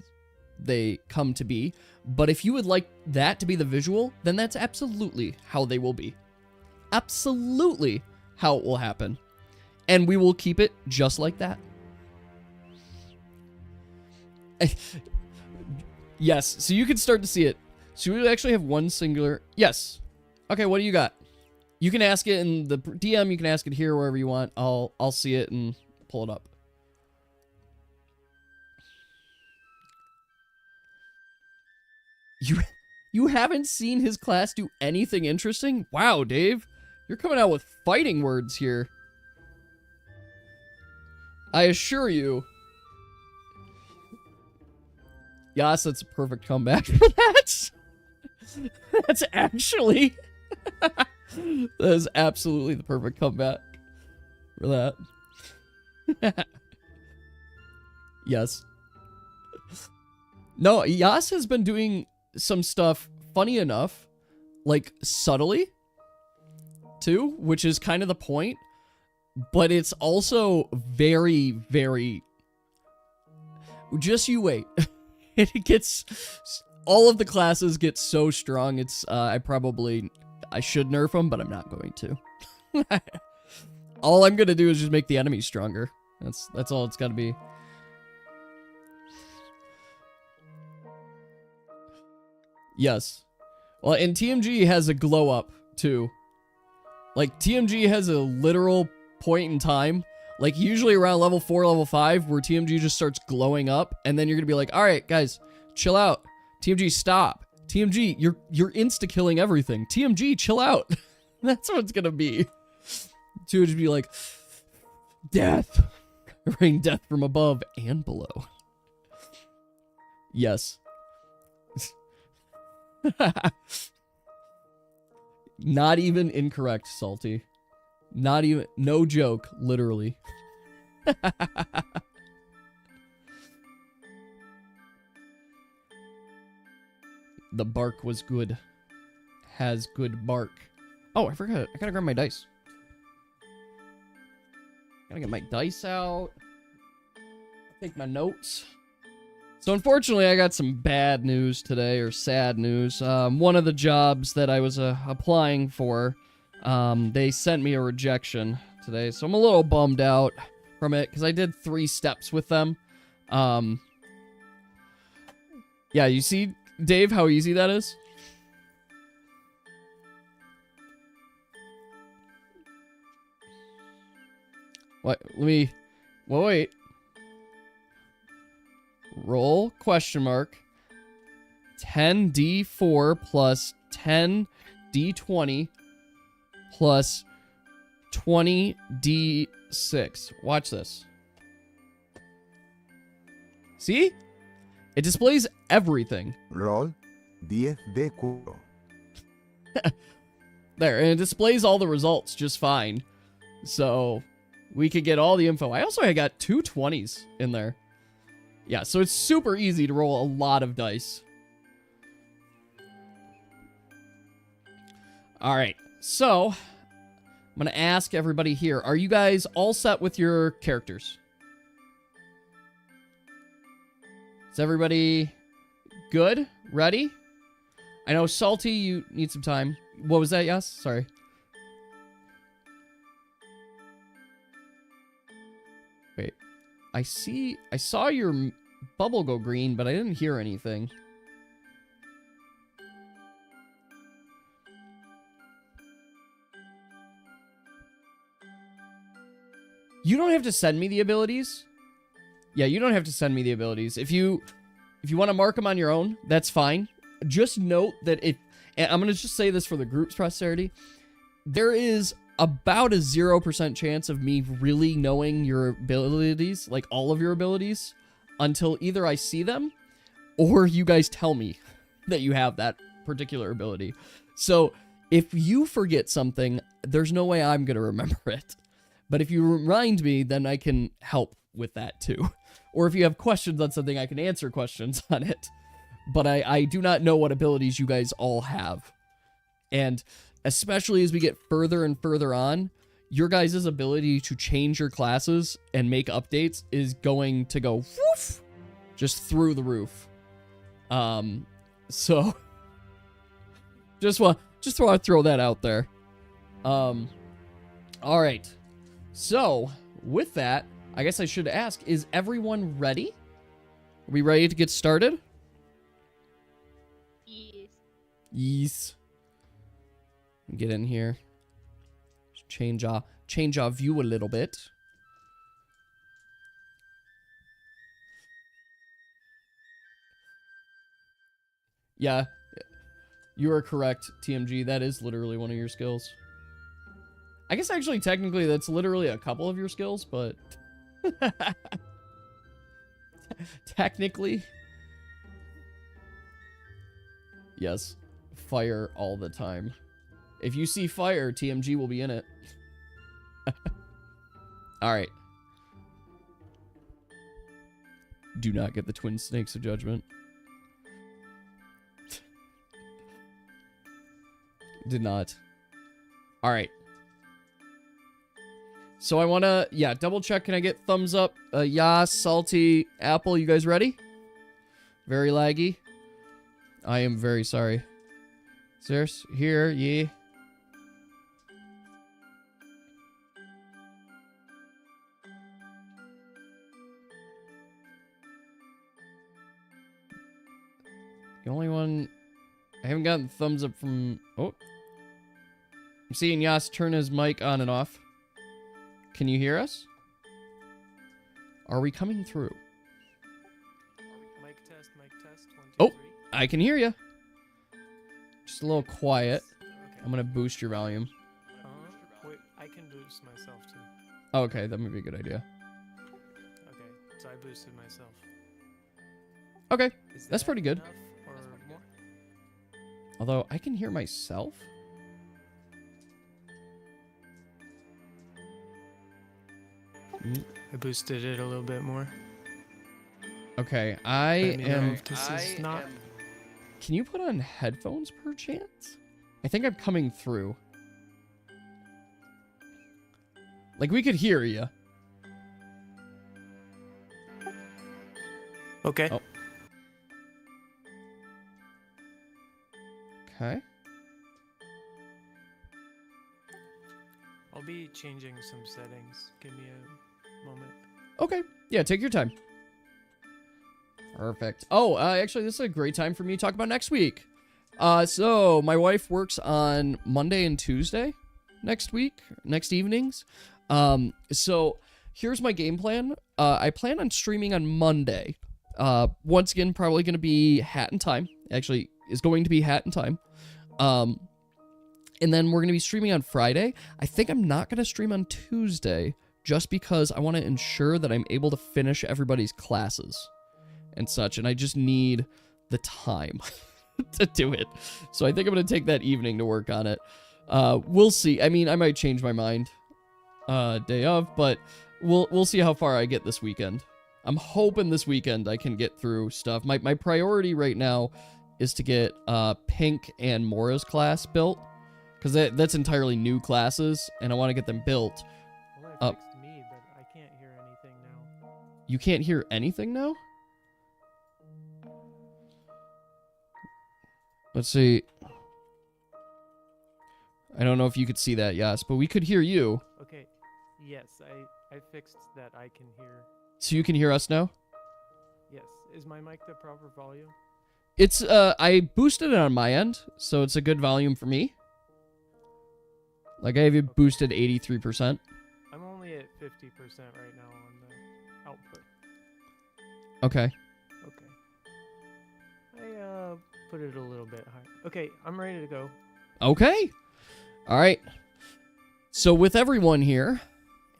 they come to be, but if you would like that to be the visual, then that's absolutely how they will be. Absolutely how it will happen. And we will keep it just like that. Yes, so you can start to see it. So we actually have one singular. Yes. Okay, what do you got? You can ask it in the DM, you can ask it here, wherever you want. I'll see it and pull it up. You haven't seen his class do anything interesting? Wow, Dave. You're coming out with fighting words here. I assure you. Yas, that's a perfect comeback for that. That's actually... that is absolutely the perfect comeback for that. Yes. No, Yas has been doing some stuff, funny enough, like subtly, too, which is kind of the point. But it's also very, very... Just you wait. It gets... All of the classes get so strong, it's... I should nerf them, but I'm not going to. All I'm going to do is just make the enemy stronger. That's all it's got to be. Yes. Well, and TMG has a glow up, too. Like, TMG has a literal point in time, like usually around level 4, level 5, where TMG just starts glowing up, and then you're gonna be like, all right, guys, chill out. TMG, stop. TMG, you're insta-killing everything. TMG, chill out. That's what it's gonna be. To just be like, death. Rain death from above and below. Yes. Not even incorrect, Salty. Not even, no joke, literally. The bark was good. Has good bark. Oh, I forgot. I gotta grab my dice. Gotta get my dice out. Take my notes. So unfortunately, I got some bad news today, or sad news. One of the jobs that I was applying for, they sent me a rejection today. So I'm a little bummed out from it, because I did 3 steps with them. Yeah, you see, Dave, how easy that is? What? Let me... Well, wait. Roll, question mark. 10d4 plus 10d20 plus 20d6. Watch this. See? It displays everything. Roll 10 de culo. There, and it displays all the results just fine. So, we could get all the info. I also got 2 20s in there. Yeah, so it's super easy to roll a lot of dice. Alright, so, I'm going to ask everybody here, are you guys all set with your characters? Is everybody good? Ready? I know, Salty, you need some time. What was that, Yes? Sorry. Wait. I saw your bubble go green, but I didn't hear anything. You don't have to send me the abilities. Yeah, you don't have to send me the abilities. If you want to mark them on your own, that's fine. Just note that and I'm going to just say this for the group's posterity, there is about a 0% chance of me really knowing your abilities, like all of your abilities, until either I see them or you guys tell me that you have that particular ability. So if you forget something, there's no way I'm going to remember it. But if you remind me, then I can help with that too. Or if you have questions on something, I can answer questions on it. But I do not know what abilities you guys all have. And especially as we get further and further on, your guys' ability to change your classes and make updates is going to go woof, just through the roof. So just want to throw that out there. All right. So with that, I guess I should ask, is everyone ready? Are we ready to get started? Yes. Yes. Get in here. Just change our view a little bit. Yeah, you are correct, TMG. That is literally one of your skills. I guess actually technically that's literally a couple of your skills, but technically, yes, fire all the time. If you see fire, TMG will be in it. Alright. Do not get the twin snakes of judgment. Did not. Alright. So I want to, yeah, double check. Can I get thumbs up? Yas, Salty, Apple, you guys ready? Very laggy. I am very sorry. Serious? Here, yeah. The only one... I haven't gotten thumbs up from... Oh. I'm seeing Yas turn his mic on and off. Can you hear us? Are we coming through? Mic test, mic test. 1, 2, Oh, 3. I can hear you. Just a little quiet. Okay. I'm going to boost your volume. Wait, I can boost myself too. Oh, okay, that might be a good idea. Okay, so I boosted myself. Okay, Is that's that pretty good. enough or more? Although, I can hear myself. I boosted it a little bit more. Okay, I Let me know am... if this is not. Can you put on headphones per chance? I think I'm coming through. Like, we could hear you. Okay. Oh. Okay. I'll be changing some settings. Give me a moment. Okay. Yeah, take your time. Perfect. Oh, actually, this is a great time for me to talk about next week. So my wife works on Monday and Tuesday next evenings. So here's my game plan. I plan on streaming on Monday. Once again, probably going to be Hat in Time. Actually, is going to be Hat in Time. And then we're going to be streaming on Friday. I think I'm not going to stream on Tuesday just because I want to ensure that I'm able to finish everybody's classes and such. And I just need the time to do it. So I think I'm going to take that evening to work on it. We'll see. I mean, I might change my mind day of, but we'll see how far I get this weekend. I'm hoping this weekend I can get through stuff. My priority right now is to get Pink and Mora's class built. Because that's entirely new classes, and I want to get them built. Well, it fixed me, but I can't hear anything now. You can't hear anything now? Let's see. I don't know if you could see that, yes, but we could hear you. Okay. Yes, I fixed that. I can hear. So you can hear us now? Yes. Is my mic the proper volume? It's, I boosted it on my end, so it's a good volume for me. Like, I have it boosted 83%. I'm only at 50% right now on the output. Okay. Okay. I put it a little bit high. Okay, I'm ready to go. Okay. All right. So with everyone here,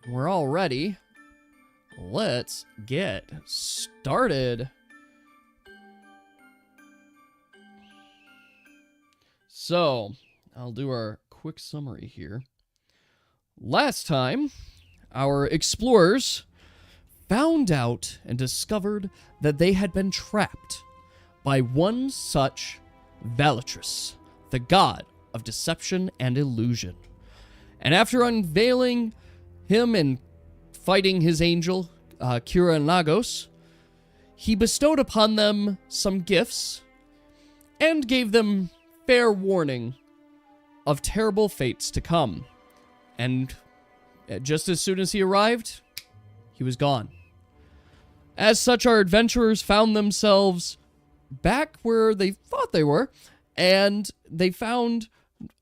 we're all ready. Let's get started. So, I'll do our quick summary here. Last time, our explorers found out and discovered that they had been trapped by one such Valatrus, the god of deception and illusion. And after unveiling him and fighting his angel, Kira Nagos, he bestowed upon them some gifts and gave them fair warning of terrible fates to come. And just as soon as he arrived, he was gone. As such, our adventurers found themselves back where they thought they were, and they found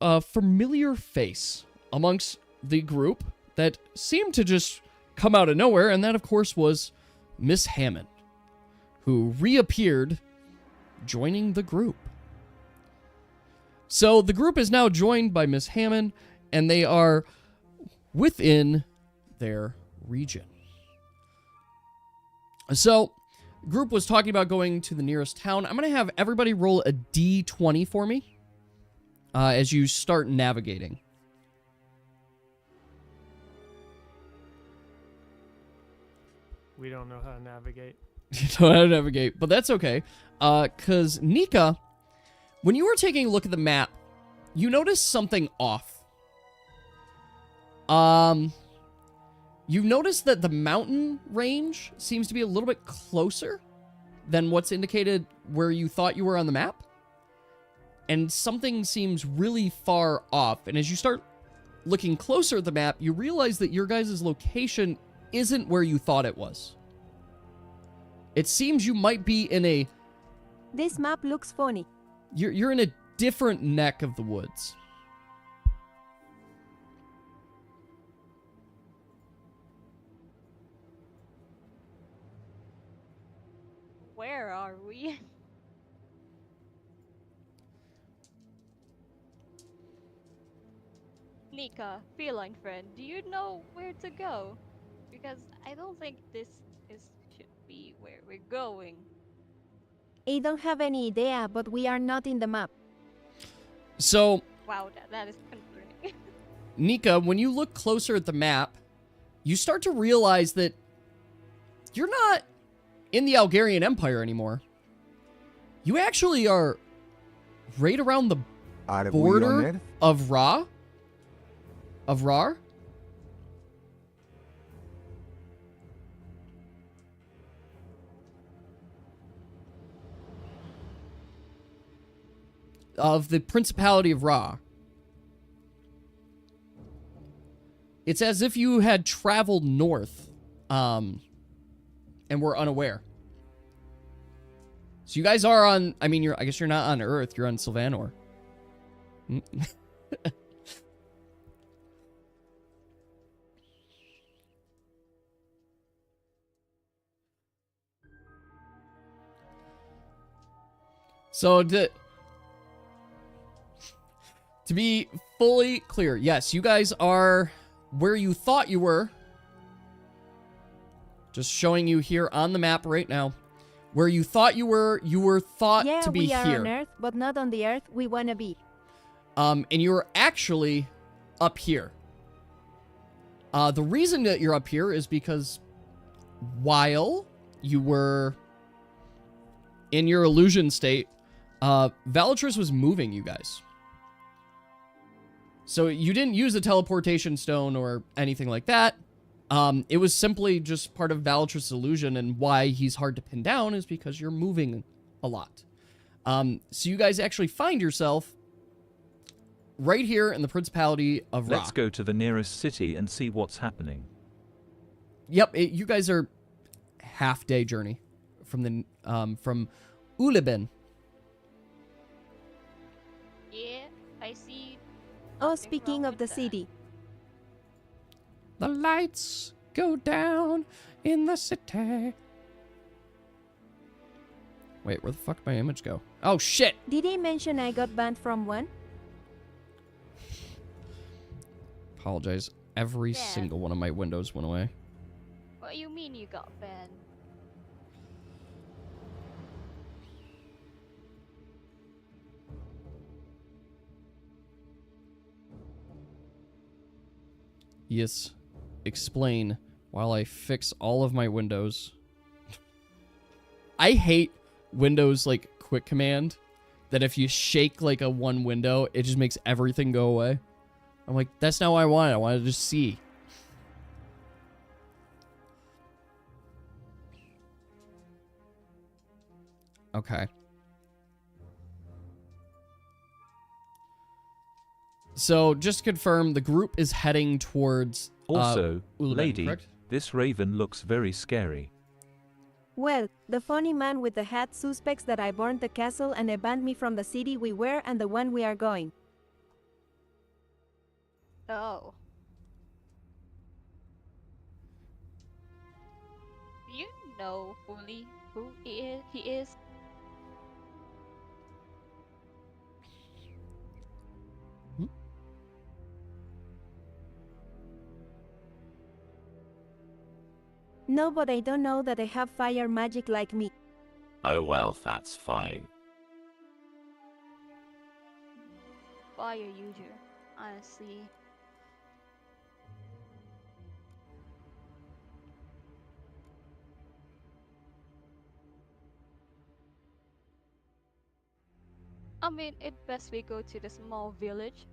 a familiar face amongst the group that seemed to just come out of nowhere, and that, of course, was Miss Hammond, who reappeared, joining the group. So the group is now joined by Miss Hammond, and they are within their region. So, the group was talking about going to the nearest town. I'm going to have everybody roll a D20 for me as you start navigating. We don't know how to navigate. You don't know how to navigate, but that's okay. Because Nika, when you were taking a look at the map, you noticed something off. You've noticed that the mountain range seems to be a little bit closer than what's indicated where you thought you were on the map. And something seems really far off. And as you start looking closer at the map, you realize that your guys' location isn't where you thought it was. It seems you might be in a... This map looks funny. You're in a different neck of the woods. Where are we? Nika, feline friend, do you know where to go? Because I don't think this should be where we're going. I don't have any idea, but we are not in the map. So... Wow, that is concerning. Nika, when you look closer at the map, you start to realize that you're not in the Algarian Empire anymore. You actually are right around the Are we on border Earth? of Rhar? Of Rhar? Of the Principality of Rhar. It's as if you had traveled north, and were unaware. So you guys are on, I mean, I guess you're not on Earth, you're on Sylvanor. So to be fully clear, yes, you guys are where you thought you were. Just showing you here on the map right now. Where you thought you were thought Yeah, to be we are here. on Earth, but not on the Earth we wanna be. And you're actually up here. The reason that you're up here is because while you were in your illusion state, Valatrice was moving you guys. So you didn't use a teleportation stone or anything like that. It was simply just part of Valatrice's illusion, and why he's hard to pin down is because you're moving a lot. So you guys actually find yourself right here in the Principality of Rhar. Let's go to the nearest city and see what's happening. Yep, you guys are half-day journey from Uleben. Yeah, I see. Oh, nothing speaking wrong of the with that. city. The lights go down in the city. Wait, where the fuck did my image go? Oh, shit! Did he mention I got banned from one? Apologize. Every Yeah. single one of my windows went away. What do you mean you got banned? Yes. Explain while I fix all of my windows. I hate Windows, like, quick command. That if you shake, like, a one window, it just makes everything go away. I'm like, that's not what I wanted. I wanted to just see. Okay. So, just to confirm, the group is heading towards... Also, Uleben, lady, correct? this raven looks very scary. Well, the funny man with the hat suspects that I burned the castle and they banned me from the city we were and the one we are going. Oh. Do you know fully who he is? No, but I don't know that they have fire magic like me. Oh well, that's fine. Fire user, honestly. I mean, it best we go to the small village.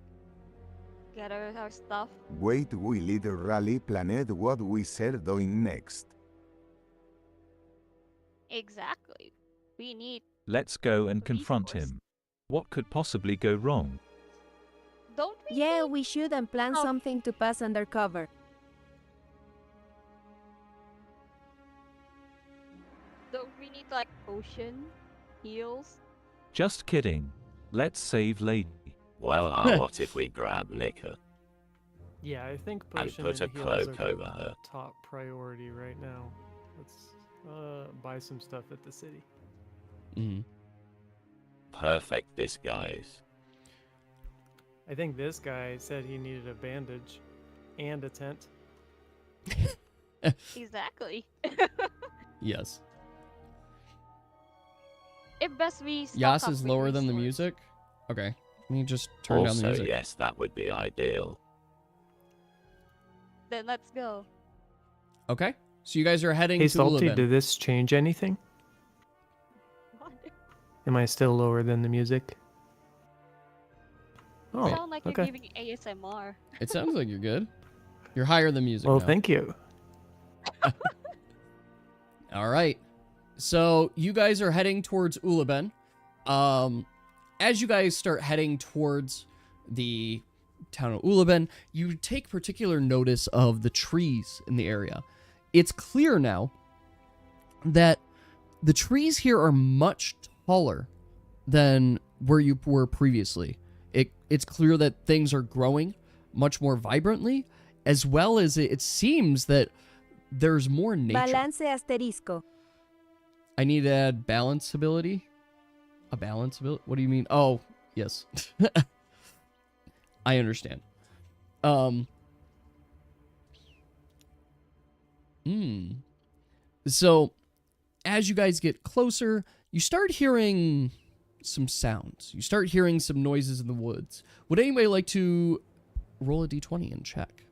Gather our stuff. Wait, we little rally planned what we said doing next. Exactly. We need. Let's go and confront Resource. him. What could possibly go wrong? Don't we? Yeah, need- we should and plan Oh. something to pass undercover. Don't we need like potion, heals? Just kidding. Let's save lady. Well, what if we grab Nika? Yeah, I think And potion put a and heals cloak are over the her. top priority right now. Let's buy some stuff at the city. Mm-hmm. Perfect disguise. I think this guy said he needed a bandage and a tent. Exactly. Yes. It best we. stock Yas up is with lower than the resource. music? Okay. Let me just turn down the Also, music. yes, that would be ideal. Then let's go. Okay. So you guys are heading Hey, to Salty, Uleben. did this change anything? Am I still lower than the music? Oh, sound like okay. you're giving ASMR. It sounds like you're good. You're higher than music. Well, now. thank you. All right. So you guys are heading towards Ulaben. As you guys start heading towards the town of Ulaben, you take particular notice of the trees in the area. It's clear now that the trees here are much taller than where you were previously. It's clear that things are growing much more vibrantly, as well as it seems that there's more nature. Balance asterisco. I need to add balance ability. A balance ability? What do you mean? Oh, yes. I understand. So, as you guys get closer, you start hearing some sounds. You start hearing some noises in the woods. Would anybody like to roll a d20 and check?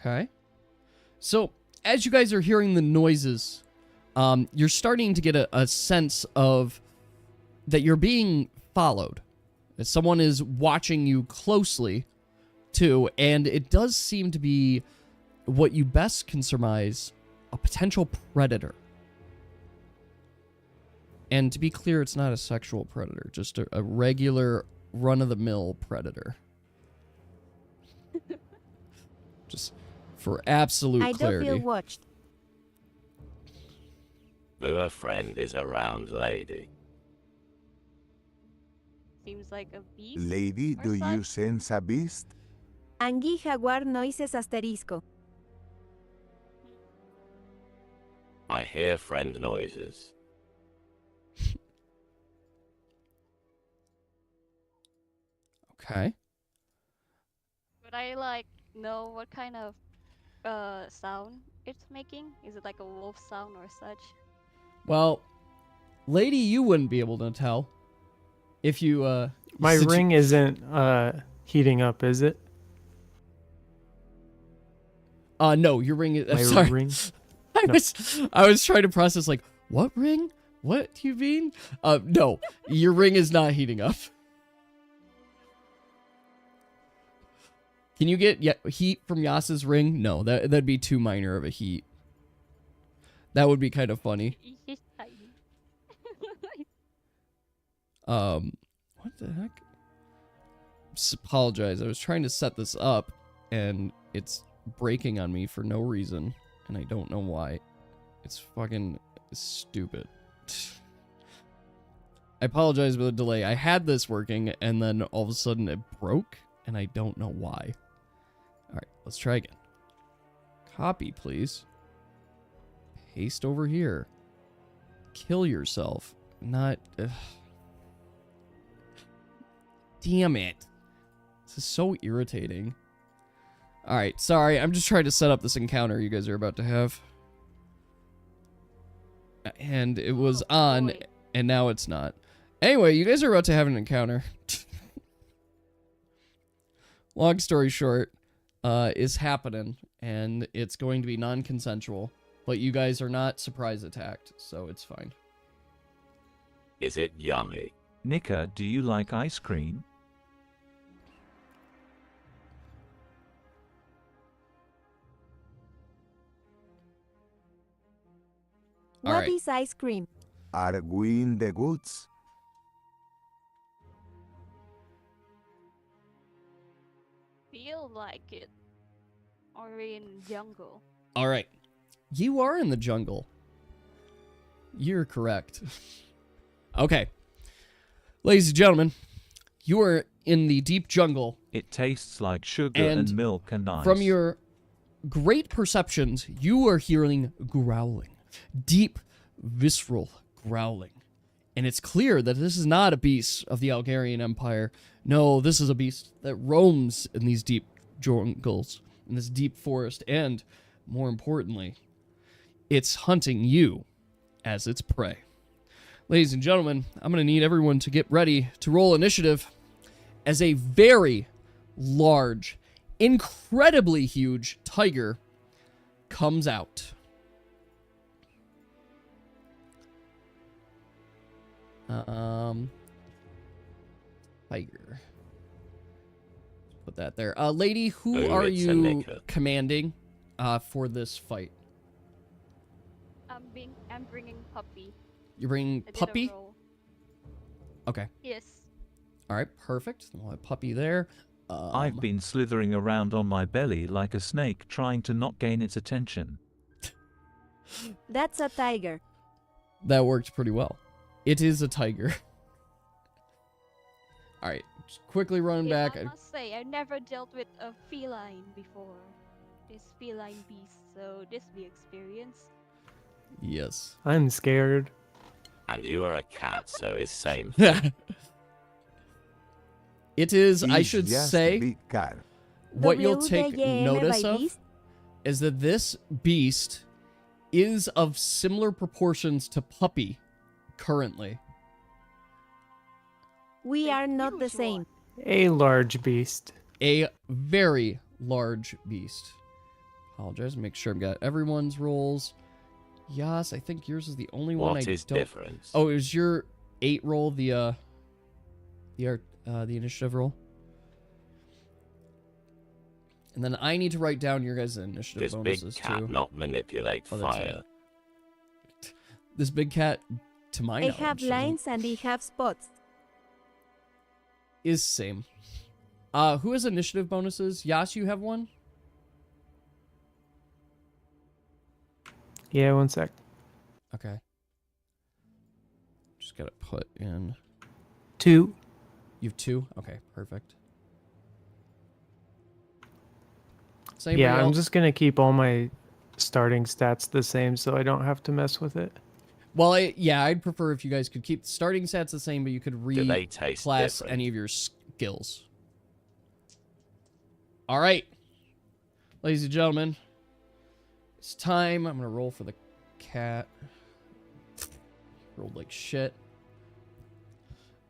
Okay. So, as you guys are hearing the noises, you're starting to get a sense of that you're being followed. That someone is watching you closely, too, and it does seem to be what you best can surmise, a potential predator. And to be clear, it's not a sexual predator, just a regular run-of-the-mill predator. Just for absolute I clarity. don't feel watched. Her friend is around, lady. Seems like a beast. Lady, or do you such. sense a beast? Angui jaguar noises asterisco. I hear friend noises. Okay. Would I know what kind of sound it's making? Is it like a wolf sound or such? Well, lady, you wouldn't be able to tell if you My since you- ring isn't heating up, is it? No, your ring is. I'm My sorry. ring? I was trying to process like what ring? What do you mean? No, your ring is not heating up. Can you get heat from Yas's ring? No, that'd be too minor of a heat. That would be kind of funny. What the heck? Apologize. I was trying to set this up, and it's breaking on me for no reason, and I don't know why. It's fucking stupid. I apologize for the delay. I had this working, and then all of a sudden it broke, and I don't know why. Alright, let's try again. Copy, please. Paste over here. Kill yourself. Not... Damn it. This is so irritating. Alright, sorry. I'm just trying to set up this encounter you guys are about to have. And it was on, and now it's not. Anyway, you guys are about to have an encounter. Long story short, is happening, and it's going to be non-consensual. But you guys are not surprise attacked, so it's fine. Is it yummy? Nika, do you like ice cream? What is ice cream? Are we in the woods? Feel like it. Or in jungle. Alright. You are in the jungle. You're correct. Okay. Ladies and gentlemen, you are in the deep jungle. It tastes like sugar and milk and ice. From your great perceptions, you are hearing growling. Deep, visceral growling. And it's clear that this is not a beast of the Algarian Empire. No, this is a beast that roams in these deep jungles, in this deep forest, and, more importantly, it's hunting you as its prey. Ladies and gentlemen, I'm going to need everyone to get ready to roll initiative. as a very large, incredibly huge tiger comes out. Tiger. Put that there. Lady, who are you commanding for this fight? I'm bringing Puppy. You're bringing Puppy? Okay. Yes. All right, perfect. We'll have Puppy there. I've been slithering around on my belly like a snake trying to not gain its attention. That's a tiger. That worked pretty well. It is a tiger. All right, just quickly running back. I must say, I've never dealt with a feline before. This feline beast, so this be experience. Yes. I'm scared. And you are a cat, so it's same. It is, I He's should just say, big cat. what you'll take notice of is that this beast is of similar proportions to Puppy currently. We are not the same. A large beast. A very large beast. Apologize, make sure I've got everyone's rolls. Yes, I think yours is the only one I don't... What is difference? Oh, it was your 8 roll, the initiative roll. And then I need to write down your guys' initiative This bonuses big cat too. not manipulate fire. Right. This big cat, to my They knowledge, have lines and they have spots. is same. Who has initiative bonuses? Yas, you have one? Yeah, 1 sec. Okay. Just gotta put in... 2. You have 2? Okay, perfect. Yeah, I'm just gonna keep all my starting stats the same so I don't have to mess with it. Well, I'd prefer if you guys could keep the starting stats the same, but you could class any of your skills. All right, ladies and gentlemen, it's time. I'm gonna roll for the cat. Rolled like shit.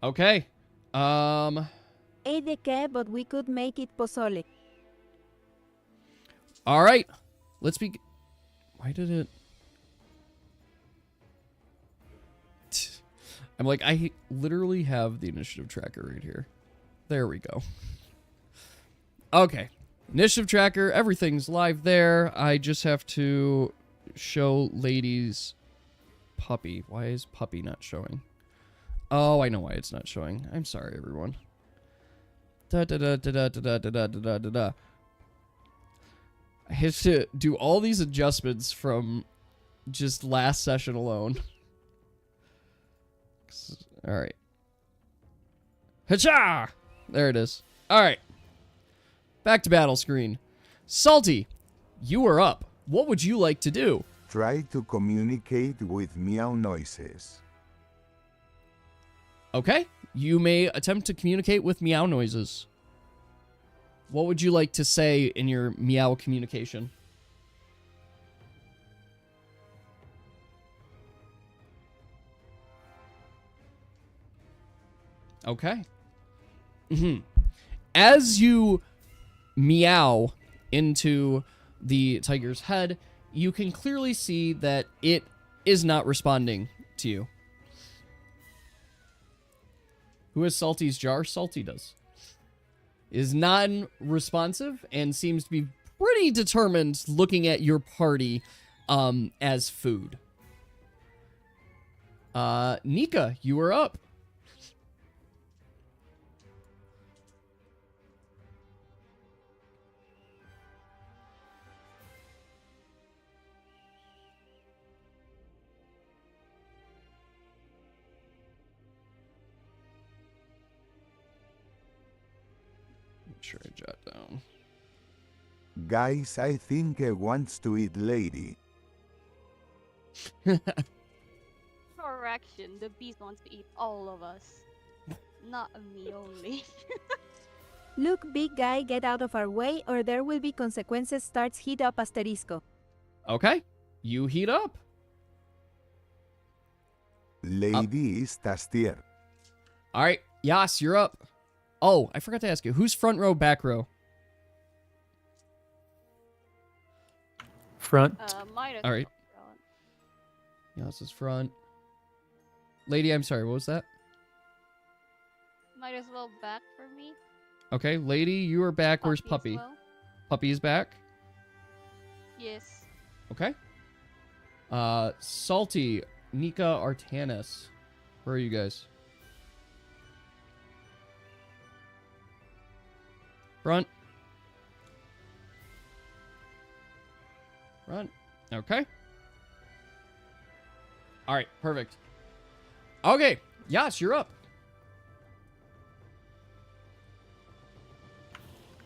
Okay. Ate the cat, but we could make it pozole. All right. Let's be. Why did it? I'm like, I literally have the initiative tracker right here. There we go. Okay. Initiative tracker. Everything's live there. I just have to show ladies Puppy. Why is Puppy not showing? Oh, I know why it's not showing. I'm sorry, everyone. Da da da da da da da da da da da. I have to do all these adjustments from just last session alone. All right. Hacha! There it is. All right. Back to battle screen. Salty, you are up. What would you like to do? Try to communicate with meow noises. Okay. You may attempt to communicate with meow noises. What would you like to say in your meow communication? Okay. As you meow into the tiger's head, you can clearly see that it is not responding to you. Who has Salty's jar? Salty does. Is non-responsive and seems to be pretty determined looking at your party as food. Nika, you are up. Sure I jot down. Guys, I think I wants to eat lady. Correction, the beast wants to eat all of us. Not me only. Look, big guy, get out of our way or there will be consequences. Starts heat up asterisco. Okay, you heat up. Lady is tastier. All right, Yas, you're up. Oh, I forgot to ask you. Who's front row, back row? Front. Mine is All right. front. Yeah, this is front. Lady, I'm sorry, what was that? Might as well back for me. Okay, lady, you are back. Where's Puppy as Puppy? well. Puppy is back. Yes. Okay. Salty, Nika, Artanis. Where are you guys? Front. Front. Okay. All right, perfect. Okay, Yas, you're up.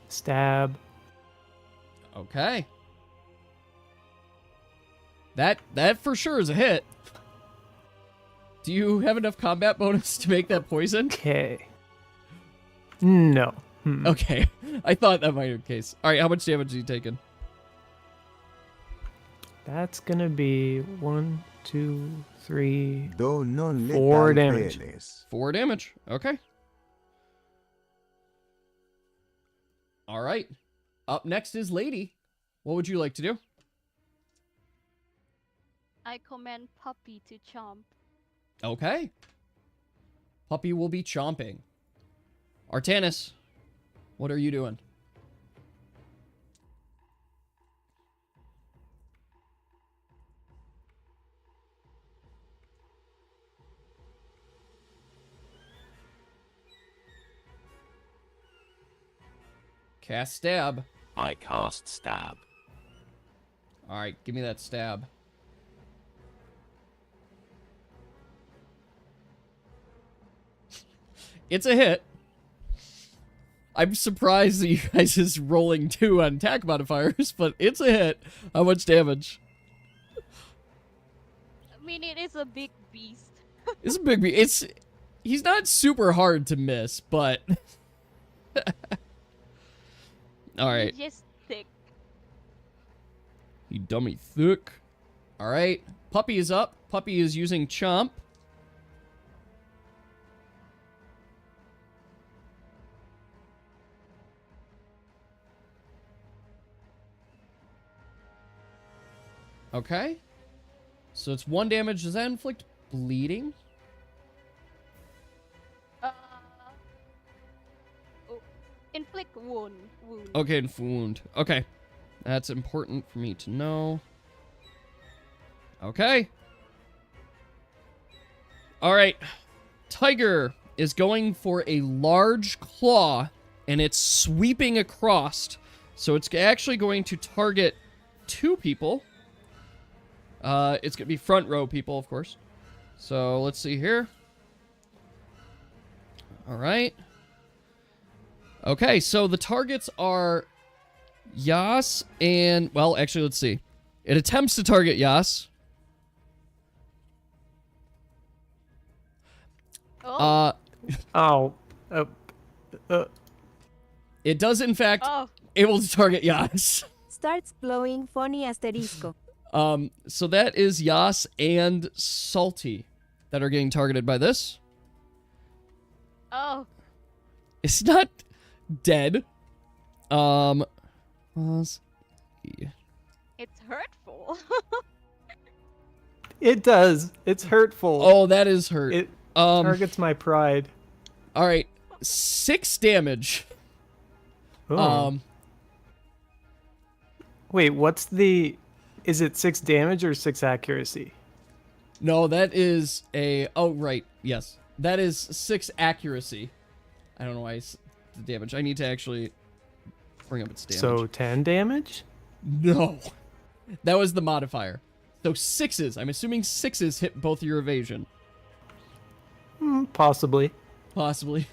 Stab. Okay. That for sure is a hit. Do you have enough combat bonus to make that poison? Okay. No. Okay. I thought that might be the case. All right, how much damage are you taking? That's gonna be 1, 2, 3, Do non 4 lethal damage. penes. 4 damage. Okay. All right. Up next is Lady. What would you like to do? I command Puppy to chomp. Okay. Puppy will be chomping. Artanis, what are you doing? Cast stab. I cast stab. All right, give me that stab. It's a hit. I'm surprised that you guys is rolling 2 on attack modifiers, but it's a hit. How much damage? I mean, it is a big beast. It's a big he's not super hard to miss, but all right. He's just thick. You dummy thick. All right. Puppy is up. Puppy is using Chomp. Okay. So it's 1 damage. Does that inflict bleeding? Oh, inflict wound. Okay, wound. Okay. That's important for me to know. Okay. All right. Tiger is going for a large claw, and it's sweeping across. So it's actually going to target 2 people. It's going to be front row people, of course. So let's see here. All right. Okay, so the targets are Yas and, well, actually, let's see. It attempts to target Yas. It does, in fact, able to target Yas. Starts blowing funny asterisco. So that is Yas and Salty that are getting targeted by this. Oh. It's not dead. It's hurtful. It does. It's hurtful. Oh, that is hurt. It targets my pride. All right, 6 damage. Oh. Wait, what's the... Is it 6 damage or 6 accuracy? No, that is a... Oh, right. Yes. That is 6 accuracy. I don't know why it's the damage. I need to actually bring up its damage. So 10 damage? No. That was the modifier. So 6s. I'm assuming 6s hit both your evasion. Possibly. Possibly.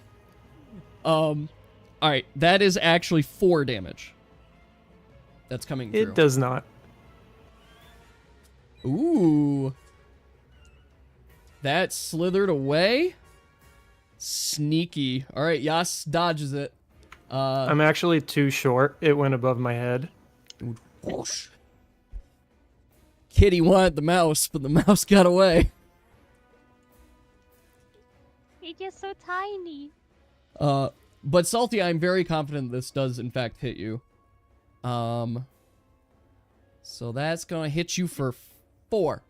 Alright. That is actually 4 damage. That's coming through. It does not. Ooh. That slithered away. Sneaky. All right, Yas dodges it. I'm actually too short. It went above my head. Whoosh. Kitty wanted the mouse, but the mouse got away. He's just so tiny. But Salty, I'm very confident this does in fact hit you. So that's gonna hit you for 4.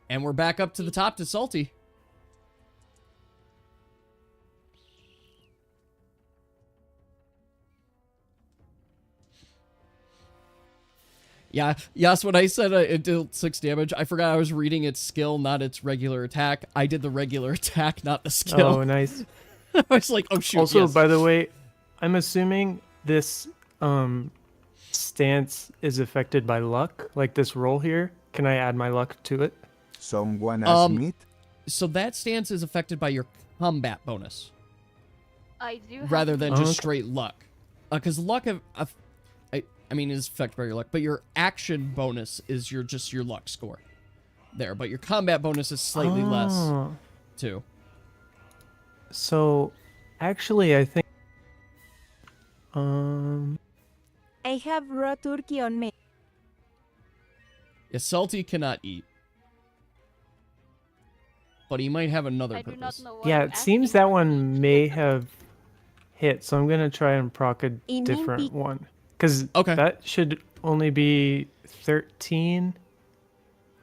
And we're back up to the top to Salty. Yeah, yes, when I said it dealt 6 damage, I forgot I was reading its skill, not its regular attack. I did the regular attack, not the skill. Oh, nice. I was like, oh shoot, Also, yes. by the way, I'm assuming this stance is affected by luck, like this roll here. Can I add my luck to it? Someone asked me. So that stance is affected by your combat bonus. I do. Rather than just straight luck. Because luck, I mean, is affected by your luck, but your action bonus is just your luck score. There, but your combat bonus is slightly less, too. So, actually, I think... I have raw turkey on me. Yeah, Salty cannot eat. But he might have another I purpose. do not know what Yeah, I'm it seems asking that for. one may have hit, so I'm going to try and proc a different one. Because that should only be 13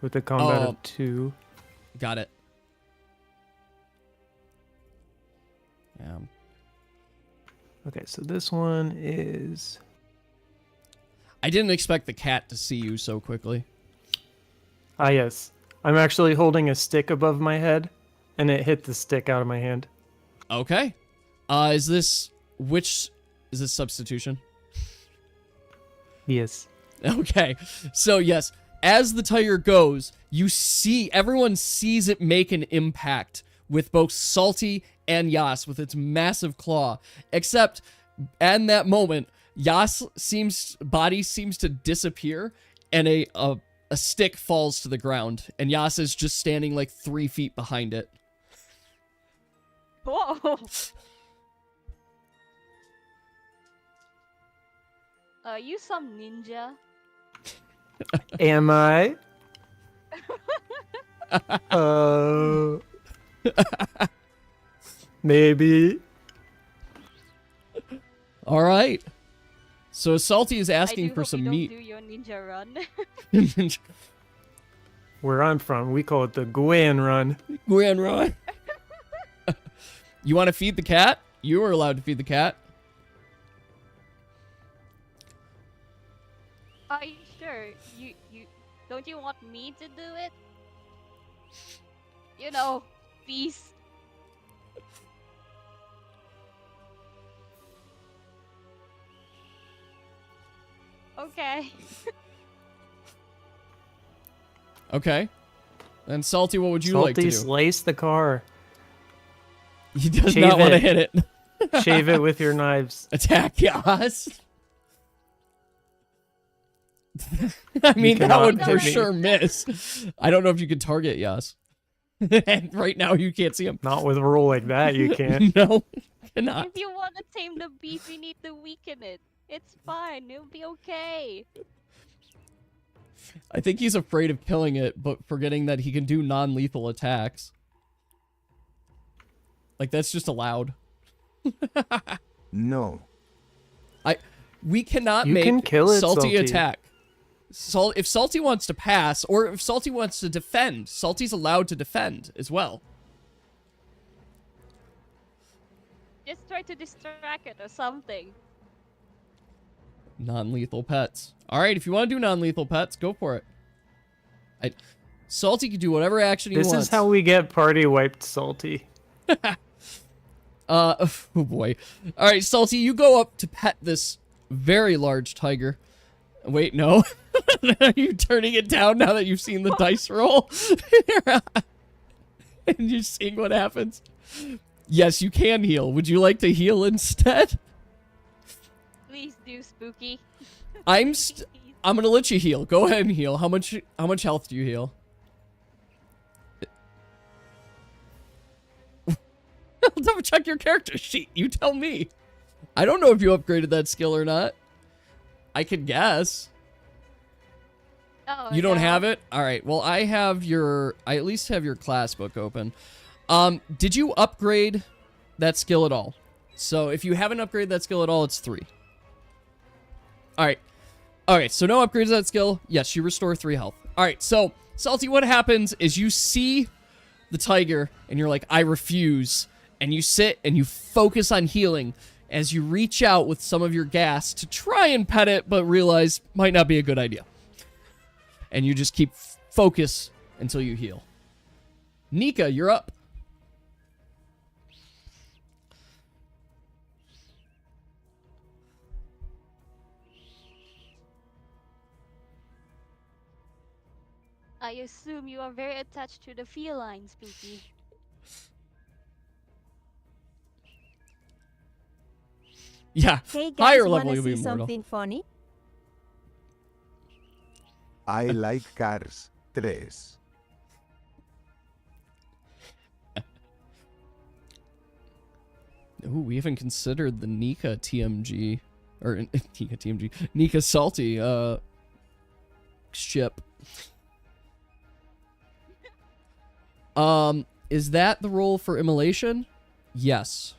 with a combat of 2. Got it. Okay, so this one is... I didn't expect the cat to see you so quickly. Ah, yes. I'm actually holding a stick above my head, and it hit the stick out of my hand. Okay. Is this substitution? Yes. Okay. So, yes, as the tiger goes, everyone sees it make an impact with both Salty and Yas with its massive claw. Except, at that moment, Yas' body seems to disappear, and a stick falls to the ground, and Yas is just standing like 3 feet behind it. Whoa. You some ninja? Am I? Maybe. All right. So Salty is asking for some meat. Do your ninja run. Where I'm from, we call it the Gwen run. Gwen run. You want to feed the cat? You are allowed to feed the cat. Are you sure? You don't you want me to do it? You know, peace. Okay. Okay. Then Salty, what would you like to do? Slice the car. He does not want to hit it. Shave it with your knives. Attack Yas. I mean, that would for sure miss. I don't know if you could target Yas. And right now you can't see him. Not with a roll like that, you can't. No, cannot. If you want to tame the beast, you need to weaken it. It's fine. It'll be okay. I think he's afraid of killing it, but forgetting that he can do non-lethal attacks. Like, that's just allowed. No. We cannot You make can kill it, Salty Salty. attack. If Salty wants to pass, or if Salty wants to defend, Salty's allowed to defend as well. Just try to distract it or something. Non-lethal pets. Alright, if you want to do non-lethal pets, go for it. Salty can do whatever action he wants. This is how we get party wiped, Salty. Oh boy. Alright, Salty, you go up to pet this very large tiger. Wait, no. Are you turning it down now that you've seen the dice roll? And you're seeing what happens? Yes, you can heal. Would you like to heal instead? Please do, Spooky. I'm gonna let you heal. Go ahead and heal. How much health do you heal? I'll double check your character sheet. You tell me. I don't know if you upgraded that skill or not. I could guess. Oh, You don't have it? Alright, well I at least have your class book open. Did you upgrade that skill at all. So if you haven't upgraded that skill at all, it's 3. Alright. Okay, so no upgrades to that skill. Yes, you restore 3 health. Alright, so, Salty, what happens is you see the tiger, and you're like, I refuse. And you sit and you focus on healing as you reach out with some of your gas to try and pet it, but realize might not be a good idea. And you just keep focus until you heal. Nika, you're up. I assume you are very attached to the feline, Spooky. Yeah, Hey guys, higher level wanna you'll be see immortal. something funny? I like cars. 3. Ooh, we haven't considered the Nika TMG. Or, Nika TMG. Nika Salty, ship. Is that the role for immolation? Yes.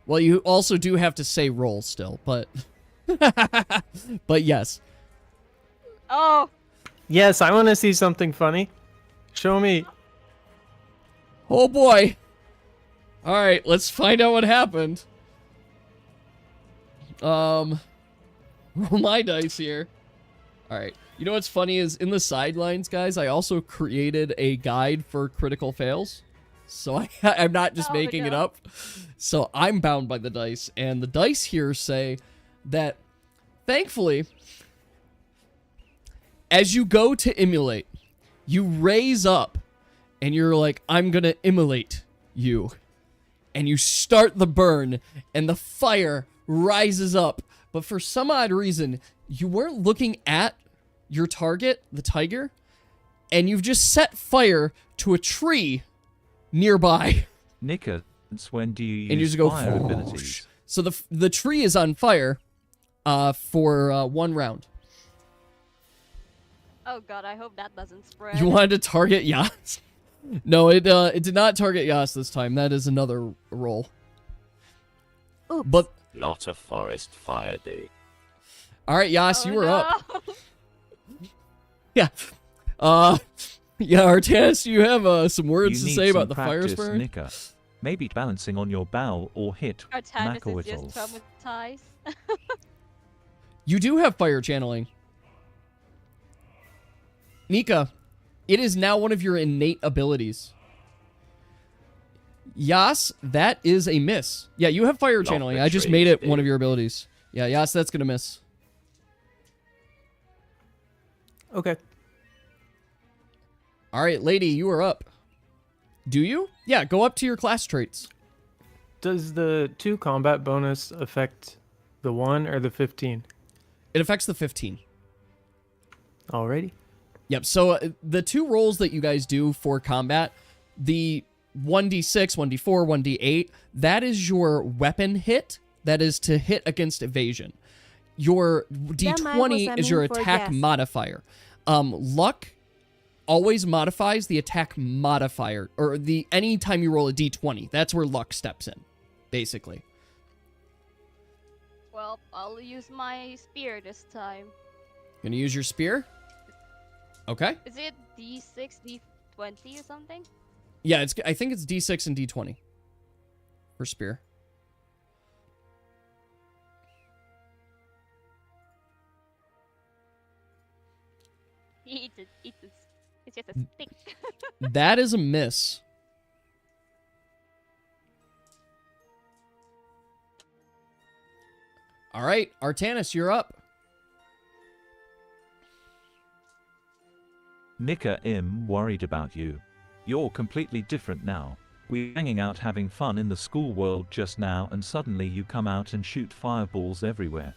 Well, you also do have to say roll still, but... but yes. Oh! Yes, I want to see something funny. Show me. Oh boy. Alright, let's find out what happened. Roll my dice here. Alright. You know what's funny is in the sidelines, guys, I also created a guide for critical fails. So I'm not just making it up. So I'm bound by the dice. And the dice here say that, thankfully, as you go to immolate, you raise up and you're like, I'm going to immolate you. And you start the burn and the fire rises up. But for some odd reason, you weren't looking at your target, the tiger, and you've just set fire to a tree nearby. Nika, since when do you And you use just go fire abilities? So the tree is on fire for 1 round. Oh god, I hope that doesn't spread. You wanted to target Yas? No, it did not target Yas this time. That is another roll. Oops. But Not a forest fire, dude. all right, Yas, Oh, you were no. up. Yeah. Yeah, Artanis, you have some words You to need say some about the fire practice, spirit? Nika. Maybe balancing on your bow or hit Artanis is Macawittle. just traumatized. You do have fire channeling. Nika, it is now one of your innate abilities. Yas, that is a miss. Yeah, you have fire Not channeling. the I just trees, made it dude. one of your abilities. Yeah, Yas, that's gonna miss. Okay. All right, lady, you are up. Do you? Yeah, go up to your class traits. Does the 2 combat bonus affect the 1 or the 15? It affects the 15. Alrighty. Yep, so the 2 rolls that you guys do for combat, the 1d6, 1d4, 1d8, that is your weapon hit. That is to hit against evasion. Your d20 is your aiming for attack gas. modifier. Luck always modifies the attack modifier, or the anytime you roll a d20. That's where luck steps in, basically. Well, I'll use my spear this time. Gonna use your spear? Okay. Is it D6, D20 or something? Yeah, I think it's d6 and d20 for spear. It's just a stick. That is a miss. All right, Artanis, you're up. Nika, I'm worried about you. You're completely different now. We're hanging out having fun in the school world just now and suddenly you come out and shoot fireballs everywhere.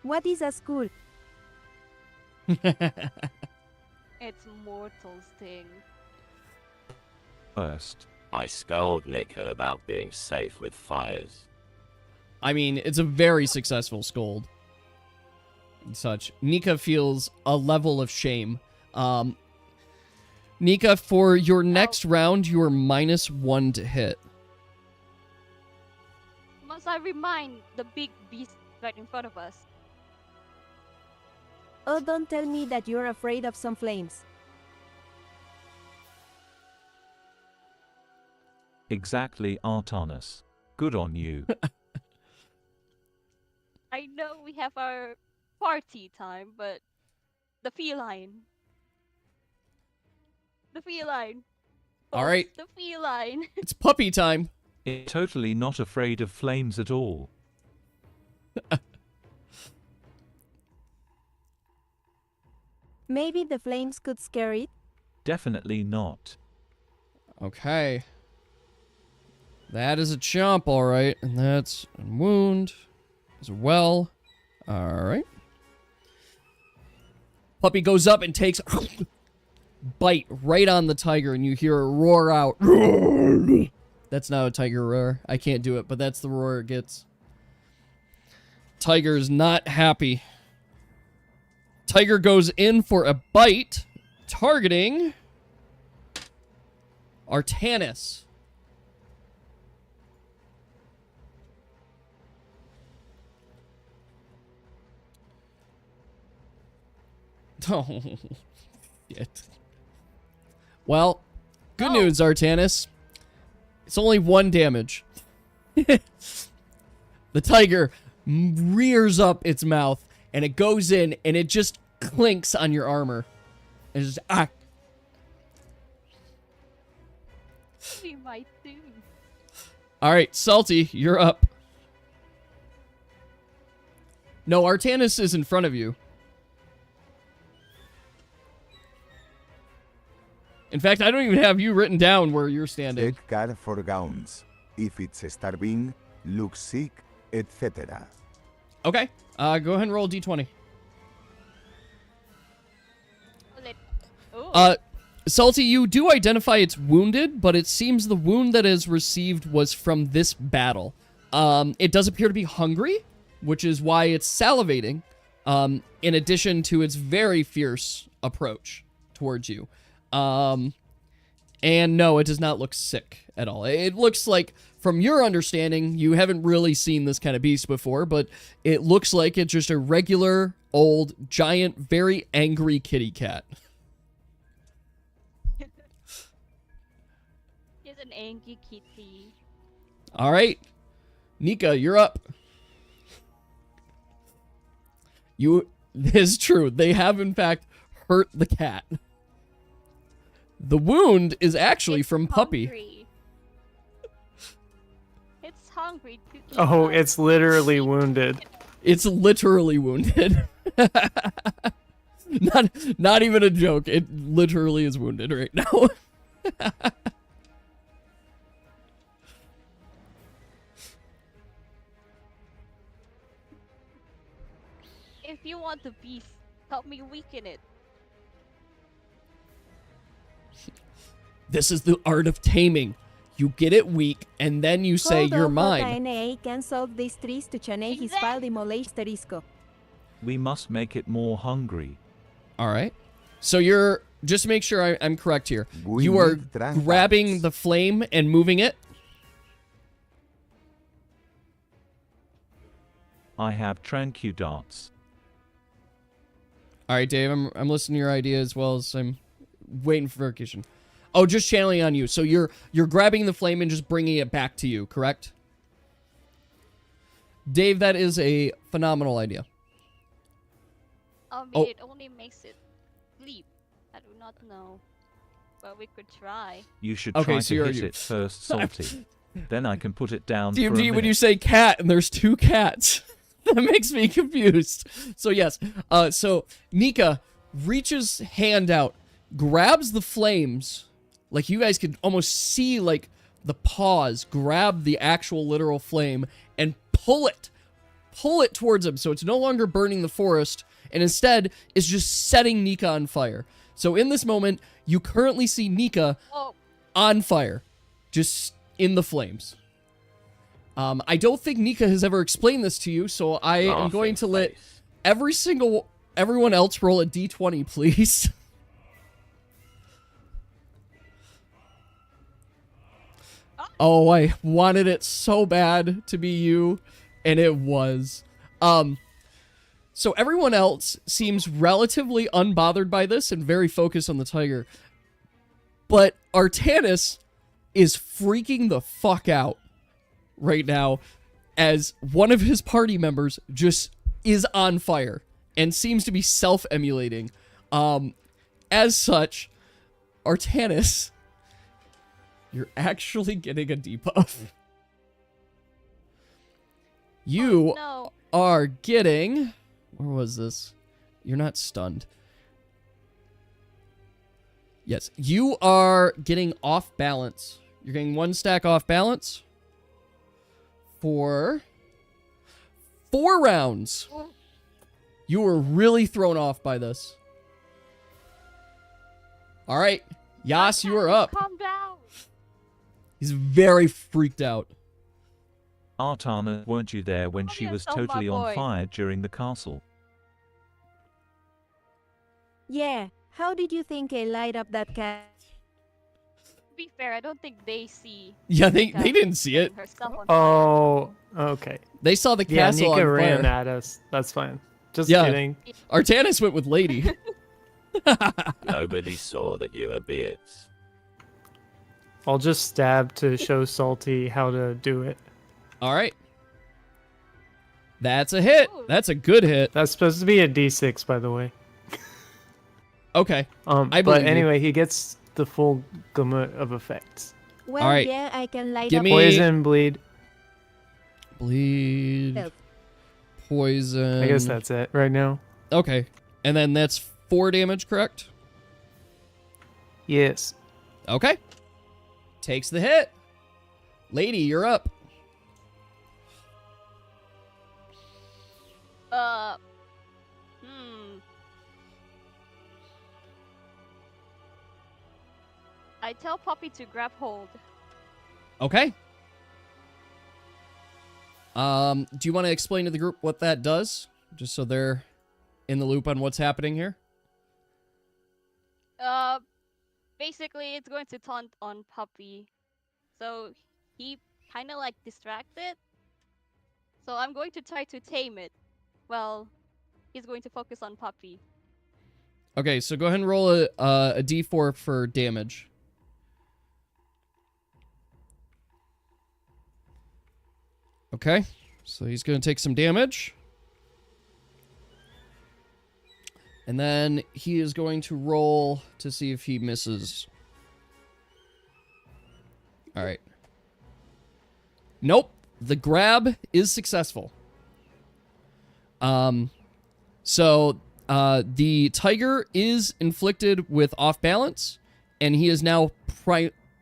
What is a school? It's Mortal's thing. First, I scold Nika about being safe with fires. I mean, it's a very successful scold. and such. Nika feels a level of shame. Nika, for your next round, you are -1 to hit. Must I remind the big beast right in front of us? Oh, don't tell me that you're afraid of some flames. Exactly, Artanis. Good on you. I know we have our party time, but the feline. The feline. All right. The feline. It's puppy time. Totally not afraid of flames at all. Maybe the flames could scare it? Definitely not. Okay. That is a chomp, all right. And that's a wound as well. All right. Puppy goes up and takes a bite right on the tiger, and you hear it roar out. That's not a tiger roar. I can't do it, but that's the roar it gets. Tiger is not happy. Tiger goes in for a bite, targeting Artanis. Oh, shit. Well, good news, Artanis. It's only 1 damage. The tiger rears up its mouth, and it goes in, and it just clinks on your armor. And it's just, We might do. All right, Salty, you're up. No, Artanis is in front of you. In fact, I don't even have you written down where you're standing. Take care for gowns. If it's starving, looks sick, etc. Okay, go ahead and roll a d20. Salty, you do identify it's wounded, but it seems the wound that is received was from this battle. It does appear to be hungry, which is why it's salivating, in addition to its very fierce approach towards you. And no, it does not look sick at all. It looks like, from your understanding, you haven't really seen this kind of beast before, but it looks like it's just a regular, old, giant, very angry kitty cat. He's an angry kitty. All right. Nika, you're up. This is true. They have, in fact, hurt the cat. The wound is actually from Puppy. Hungry. It's hungry to eat. Oh, it's literally wounded. It's literally wounded. Not even a joke. It literally is wounded right now. If you want the beast, help me weaken it. This is the art of taming. You get it weak, and then you say, you're mine. JNA can solve these trees to chane his file demolishterisco. We must make it more hungry. All right. So you're, just to make sure I'm correct here, We you are need tramp grabbing bats. the flame and moving it. I have tranq darts. All right, Dave, I'm listening to your idea as well as I'm waiting for verification. Oh, just channeling on you. So you're grabbing the flame and just bringing it back to you, correct? Dave, that is a phenomenal idea. It only makes it sleep. I do not know. But we could try. You should Okay, try so to hit it first, Salty. Then I can put it down for a DMD, minute. when you say cat and there's 2 cats, that makes me confused. So yes, so Nika reaches hand out, grabs the flames, like you guys could almost see like the paws grab the actual literal flame and pull it towards him, so it's no longer burning the forest, and instead is just setting Nika on fire. So in this moment, you currently see Nika on fire, just in the flames. I don't think Nika has ever explained this to you, so I am going to let everyone else roll a d20, please. Oh, I wanted it so bad to be you, and it was. So everyone else seems relatively unbothered by this and very focused on the tiger. But Artanis is freaking the fuck out right now as one of his party members just is on fire and seems to be self-emulating. As such, Artanis, you're actually getting a debuff. You are getting... Where was this? You're not stunned. Yes, you are getting off balance. You're getting 1 stack off balance for 4 rounds. You were really thrown off by this. All right, Yas, you are up. Calm down. He's very freaked out. Artana, weren't you there when she was totally on fire during the castle? Yeah, how did you think I light up that cat? To be fair, I don't think they see. Yeah, they didn't see it. Oh, okay. They saw the castle Nika on ran fire. at us. That's fine. Just kidding. Artanis went with Lady. Nobody saw that you were beards. I'll just stab to show Salty how to do it. All right. That's a hit. That's a good hit. That's supposed to be a D6, by the way. Okay. But anyway, he gets the full gamut of effects. Well, all right. yeah, I can light Give up. me Poison, bleed. Bleed. Poison. I guess that's it right now. Okay. And then that's 4 damage, correct? Yes. Okay. Takes the hit. Lady, you're up. I tell Poppy to grab hold. Okay. Do you want to explain to the group what that does? Just so they're in the loop on what's happening here? Basically, it's going to taunt on Puppy. So, he kind of like distracted. So, I'm going to try to tame it. Well, he's going to focus on Puppy. Okay, so go ahead and roll a d4 for damage. Okay, so he's going to take some damage. And then he is going to roll to see if he misses. All right. Nope. The grab is successful. So the tiger is inflicted with off balance, and he is now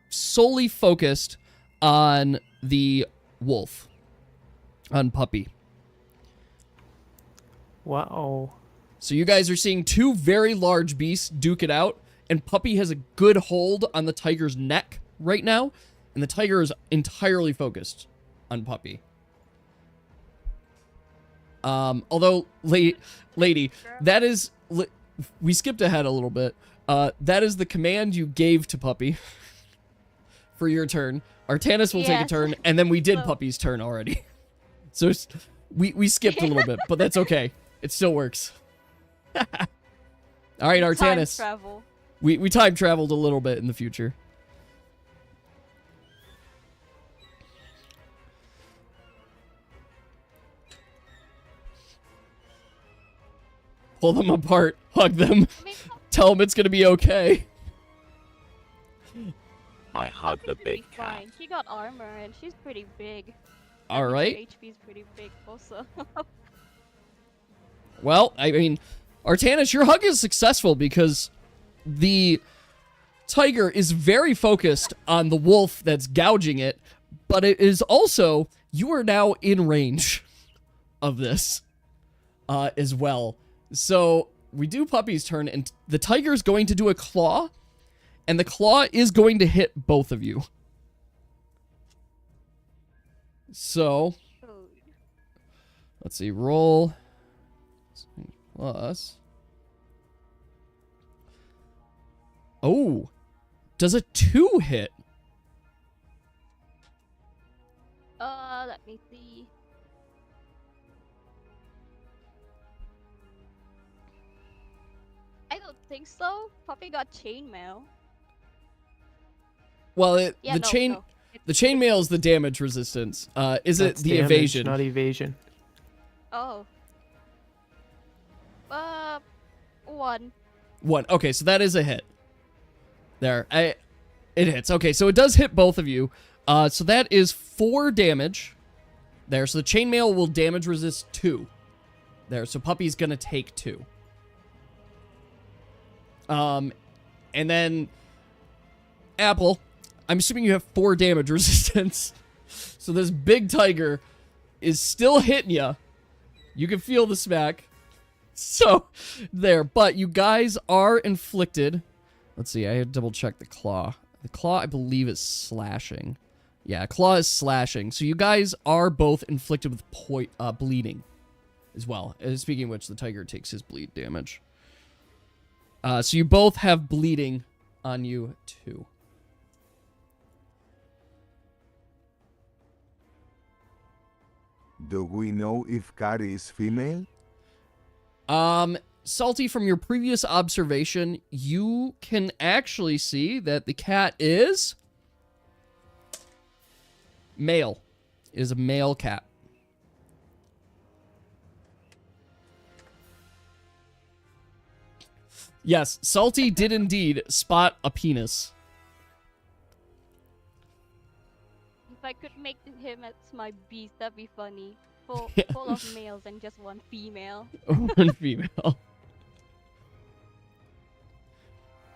solely focused on the wolf, on Puppy. Wow. So you guys are seeing 2 very large beasts duke it out, and Puppy has a good hold on the tiger's neck right now, and the tiger is entirely focused on Puppy. Although, lady, that is... we skipped ahead a little bit. That is the command you gave to Puppy for your turn. Artanis will take a turn, and then we did Puppy's turn already. So we skipped a little bit, but that's okay. It still works. All right, Artanis. Time travel. We time traveled a little bit in the future. Pull them apart, hug them, tell them it's gonna be okay. I hug the big cat. Fine. She got armor and she's pretty big. All right. Her HP is pretty big also. Well, I mean, Artanis, your hug is successful because the tiger is very focused on the wolf that's gouging it, but it is also, you are now in range of this as well. So we do Puppy's turn, and the tiger is going to do a claw, and the claw is going to hit both of you. So, let's see, roll Plus. Oh, does a 2 hit? Let me see. I don't think so. Puppy got chainmail. Well, Yeah, the no, chain, no. the chainmail is the damage resistance. Is That's it the damage, evasion? not evasion. Oh. 1. 1. Okay, so that is a hit. There, it hits. Okay, so it does hit both of you. So that is 4 damage. There, so the chainmail will damage resist 2. There, so Puppy's gonna take 2. And then Apple, I'm assuming you have 4 damage resistance. So this big tiger is still hitting you. You can feel the smack. So, there. But you guys are inflicted. Let's see, I had to double check the claw. The claw, I believe, is slashing. Yeah, claw is slashing. So you guys are both inflicted with bleeding as well. Speaking of which, the tiger takes his bleed damage. So you both have bleeding on you, too. Do we know if cat is female? Salty, from your previous observation, you can actually see that the cat is male. It is a male cat. Yes, Salty did indeed spot a penis. If I could make him as my beast, that'd be funny. Full of males and just one female. One female.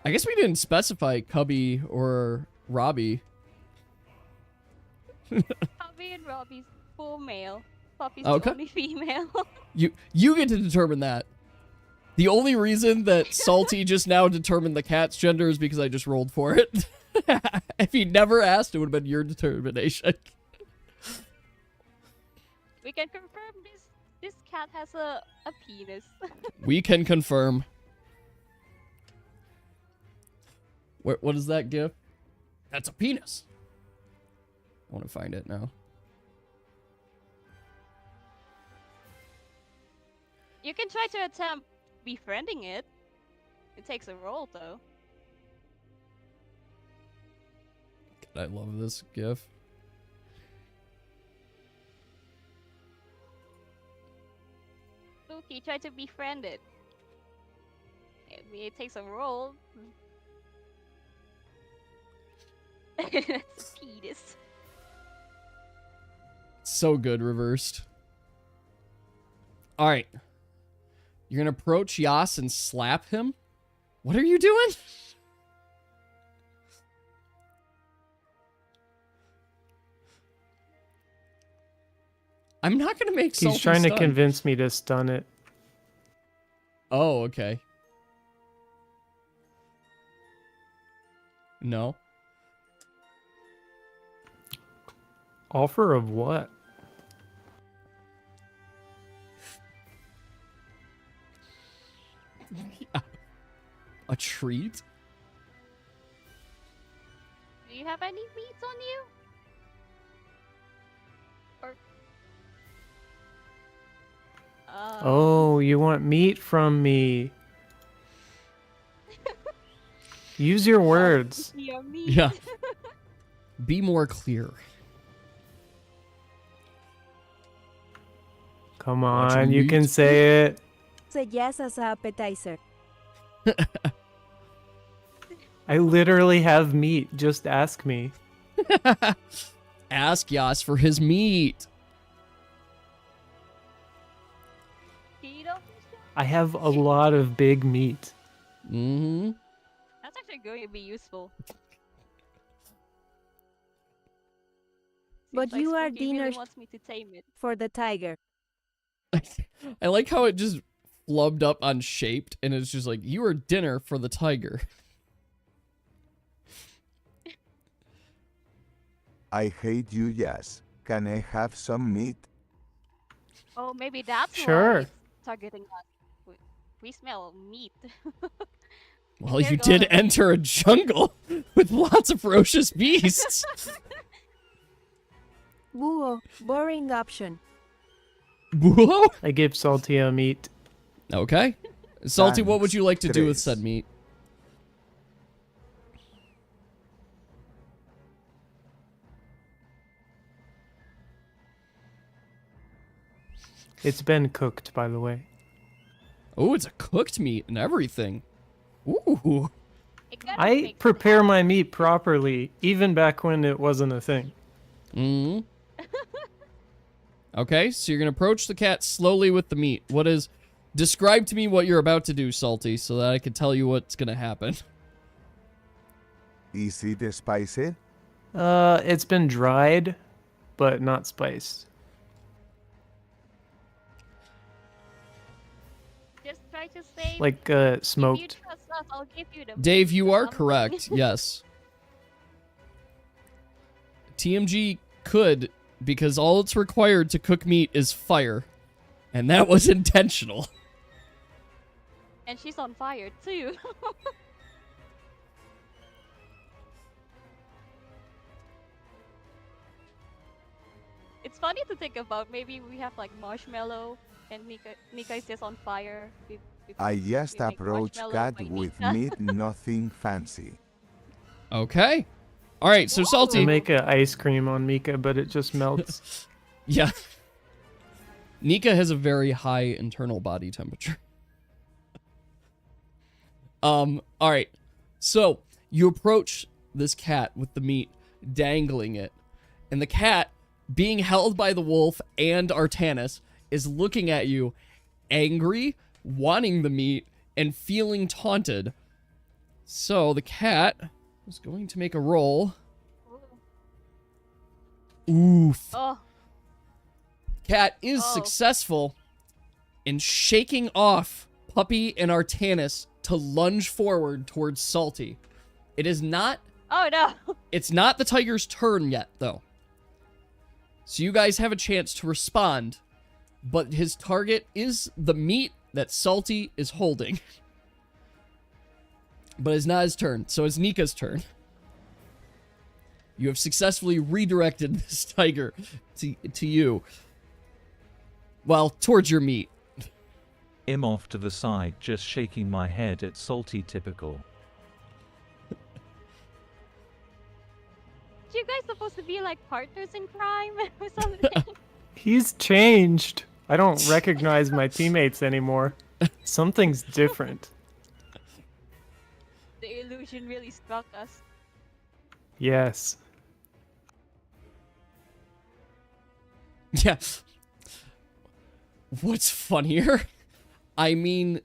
I guess we didn't specify Cubby or Robbie. Puppy and Robbie's full male. Puppy's Okay. only female. You get to determine that. The only reason that Salty just now determined the cat's gender is because I just rolled for it. If he never asked, it would have been your determination. We can confirm this cat has a penis. We can confirm. What is that gif? That's a penis. I want to find it now. You can try to attempt befriending it. It takes a roll, though. I love this gif. Spooky, try to befriend it. Maybe it takes a roll. That's penis. So good reversed. All right. You're going to approach Yas and slap him? What are you doing? I'm not going to make Salty He's trying to stun. convince me to stun it. Oh, okay. No. Offer of what? A treat? Do you have any meats on you? Or... Oh, you want meat from me. Use your words. Your meat. Yeah. Be more clear. Come Want on, your you can meat? say it. Say yes as an appetizer. I literally have meat. Just ask me. Ask Yas for his meat. I have a lot of big meat. Mm-hmm. That's actually going to be useful. But Seems you like are Spooky really dinner wants me to tame it. for the tiger. I like how it just flubbed up on shaped and it's just like, you are dinner for the tiger. I hate you, Yas. Can I have some meat? Oh, maybe that's Sure. why. targeting us. We smell meat. Well, you did enter a jungle with lots of ferocious beasts. Buo, boring option. Whoa. I give Salty a meat. Okay. Salty, what would you like to do with Tres. said meat? It's been cooked, by the way. Oh, it's a cooked meat and everything. Ooh. I prepare my meat properly, even back when it wasn't a thing. Mm. Okay, so you're gonna approach the cat slowly with the meat. Describe to me what you're about to do, Salty, so that I can tell you what's gonna happen. Is it spicy? It's been dried, but not spiced. Just try to say. Like, If you smoked. trust us, I'll give you the. Dave, you are something. correct. Yes. TMG could, because all it's required to cook meat is fire. And that was intentional. And she's on fire too. It's funny to think about. Maybe we have like marshmallow, and Nika is just on fire. I just we make approach marshmallow cat by with Nika. meat, nothing fancy. Okay. All right, so I Salty. make a ice cream on Mika, but it just melts. Yeah. Nika has a very high internal body temperature. All right. So, you approach this cat with the meat, dangling it. And the cat, being held by the wolf and Artanis, is looking at you, angry, wanting the meat, and feeling taunted. So, the cat is going to make a roll. Oof. Oh. Cat is successful in shaking off Puppy and Artanis to lunge forward towards Salty. It is not... Oh, no. It's not the tiger's turn yet, though. So you guys have a chance to respond, but his target is the meat that Salty is holding. But it's not his turn, so it's Nika's turn. You have successfully redirected this tiger to you. Well, towards your meat. I'm off to the side, just shaking my head at Salty typical. You guys supposed to be like partners in crime or something? He's changed. I don't recognize my teammates anymore. Something's different. The illusion really struck us. Yes. Yeah. What's funnier? I mean,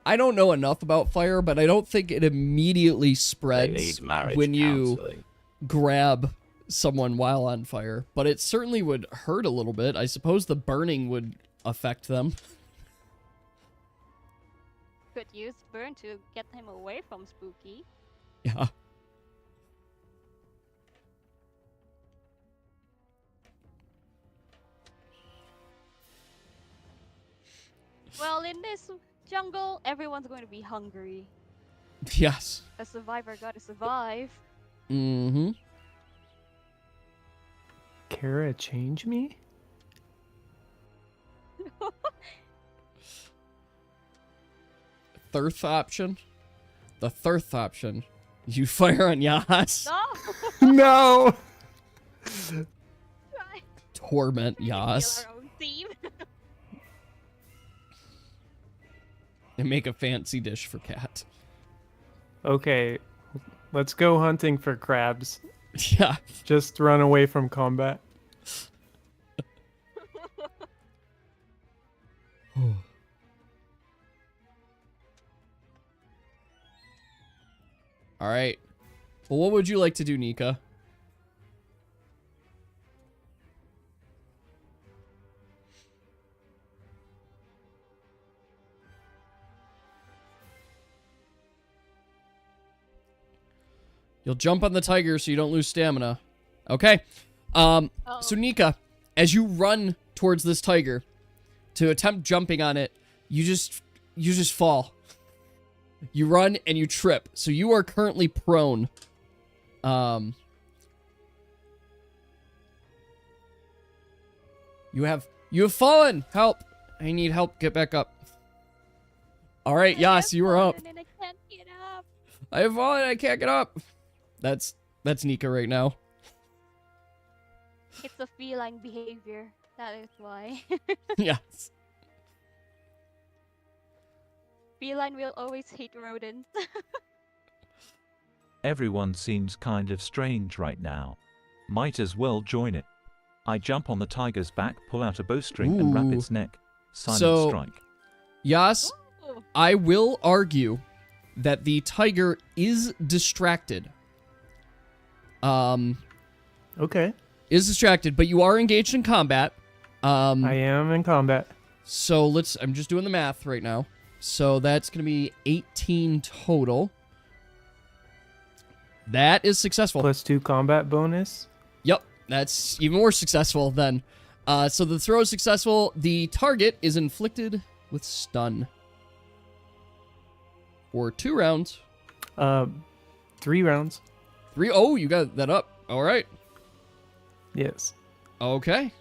I don't know enough about fire, but I don't think it immediately spreads when you grab someone while on fire. But it certainly would hurt a little bit. I suppose the burning would affect them. Could use burn to get him away from Spooky. Yeah. Well, in this jungle, everyone's going to be hungry. Yes. A survivor gotta survive. Mm-hmm. Kara, change me? Thirth option. The third option. You fire on Yas. No! No! Torment Yas. Kill our own team. And make a fancy dish for Cat. Okay, let's go hunting for crabs. Yeah. Just run away from combat. All right. Well, what would you like to do, Nika? You'll jump on the tiger so you don't lose stamina. Okay. So Nika, as you run towards this tiger, to attempt jumping on it, you just fall. You run and you trip. So you are currently prone. You have fallen. Help. I need help. Get back up. All right, Yas, you are up. And I can't get up. I have fallen. I can't get up. That's Nika right now. It's a feline behavior. That is why. Yes. Feline will always hate rodents. Everyone seems kind of strange right now. Might as well join it. I jump on the tiger's back, pull out a bowstring, and wrap its neck. Silent strike. Yas, Ooh. I will argue that the tiger is distracted. Okay. Is distracted, but you are engaged in combat. I am in combat. So I'm just doing the math right now. So that's going to be 18 total. That is successful. +2 combat bonus. Yep, that's even more successful then. So the throw is successful. The target is inflicted with stun. For 2 rounds. 3 rounds. 3. Oh, you got that up. All right. Yes. Okay.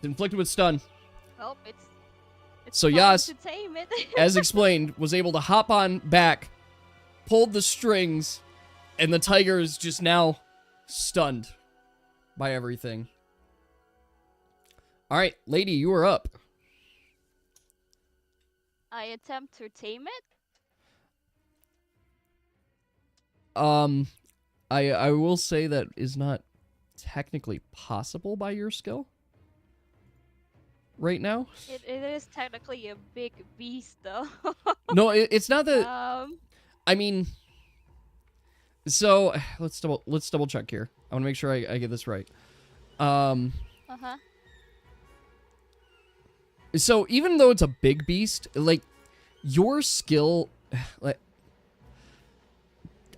Inflicted with stun. Well, it's So time Yas, to tame it. as explained, was able to hop on back, pulled the strings, and the tiger is just now stunned by everything. All right, lady, you are up. I attempt to tame it. I will say that is not technically possible by your skill right now. It is technically a big beast, though. No, it's not that. I mean, so let's double check here. I want to make sure I get this right. So even though it's a big beast, like your skill, like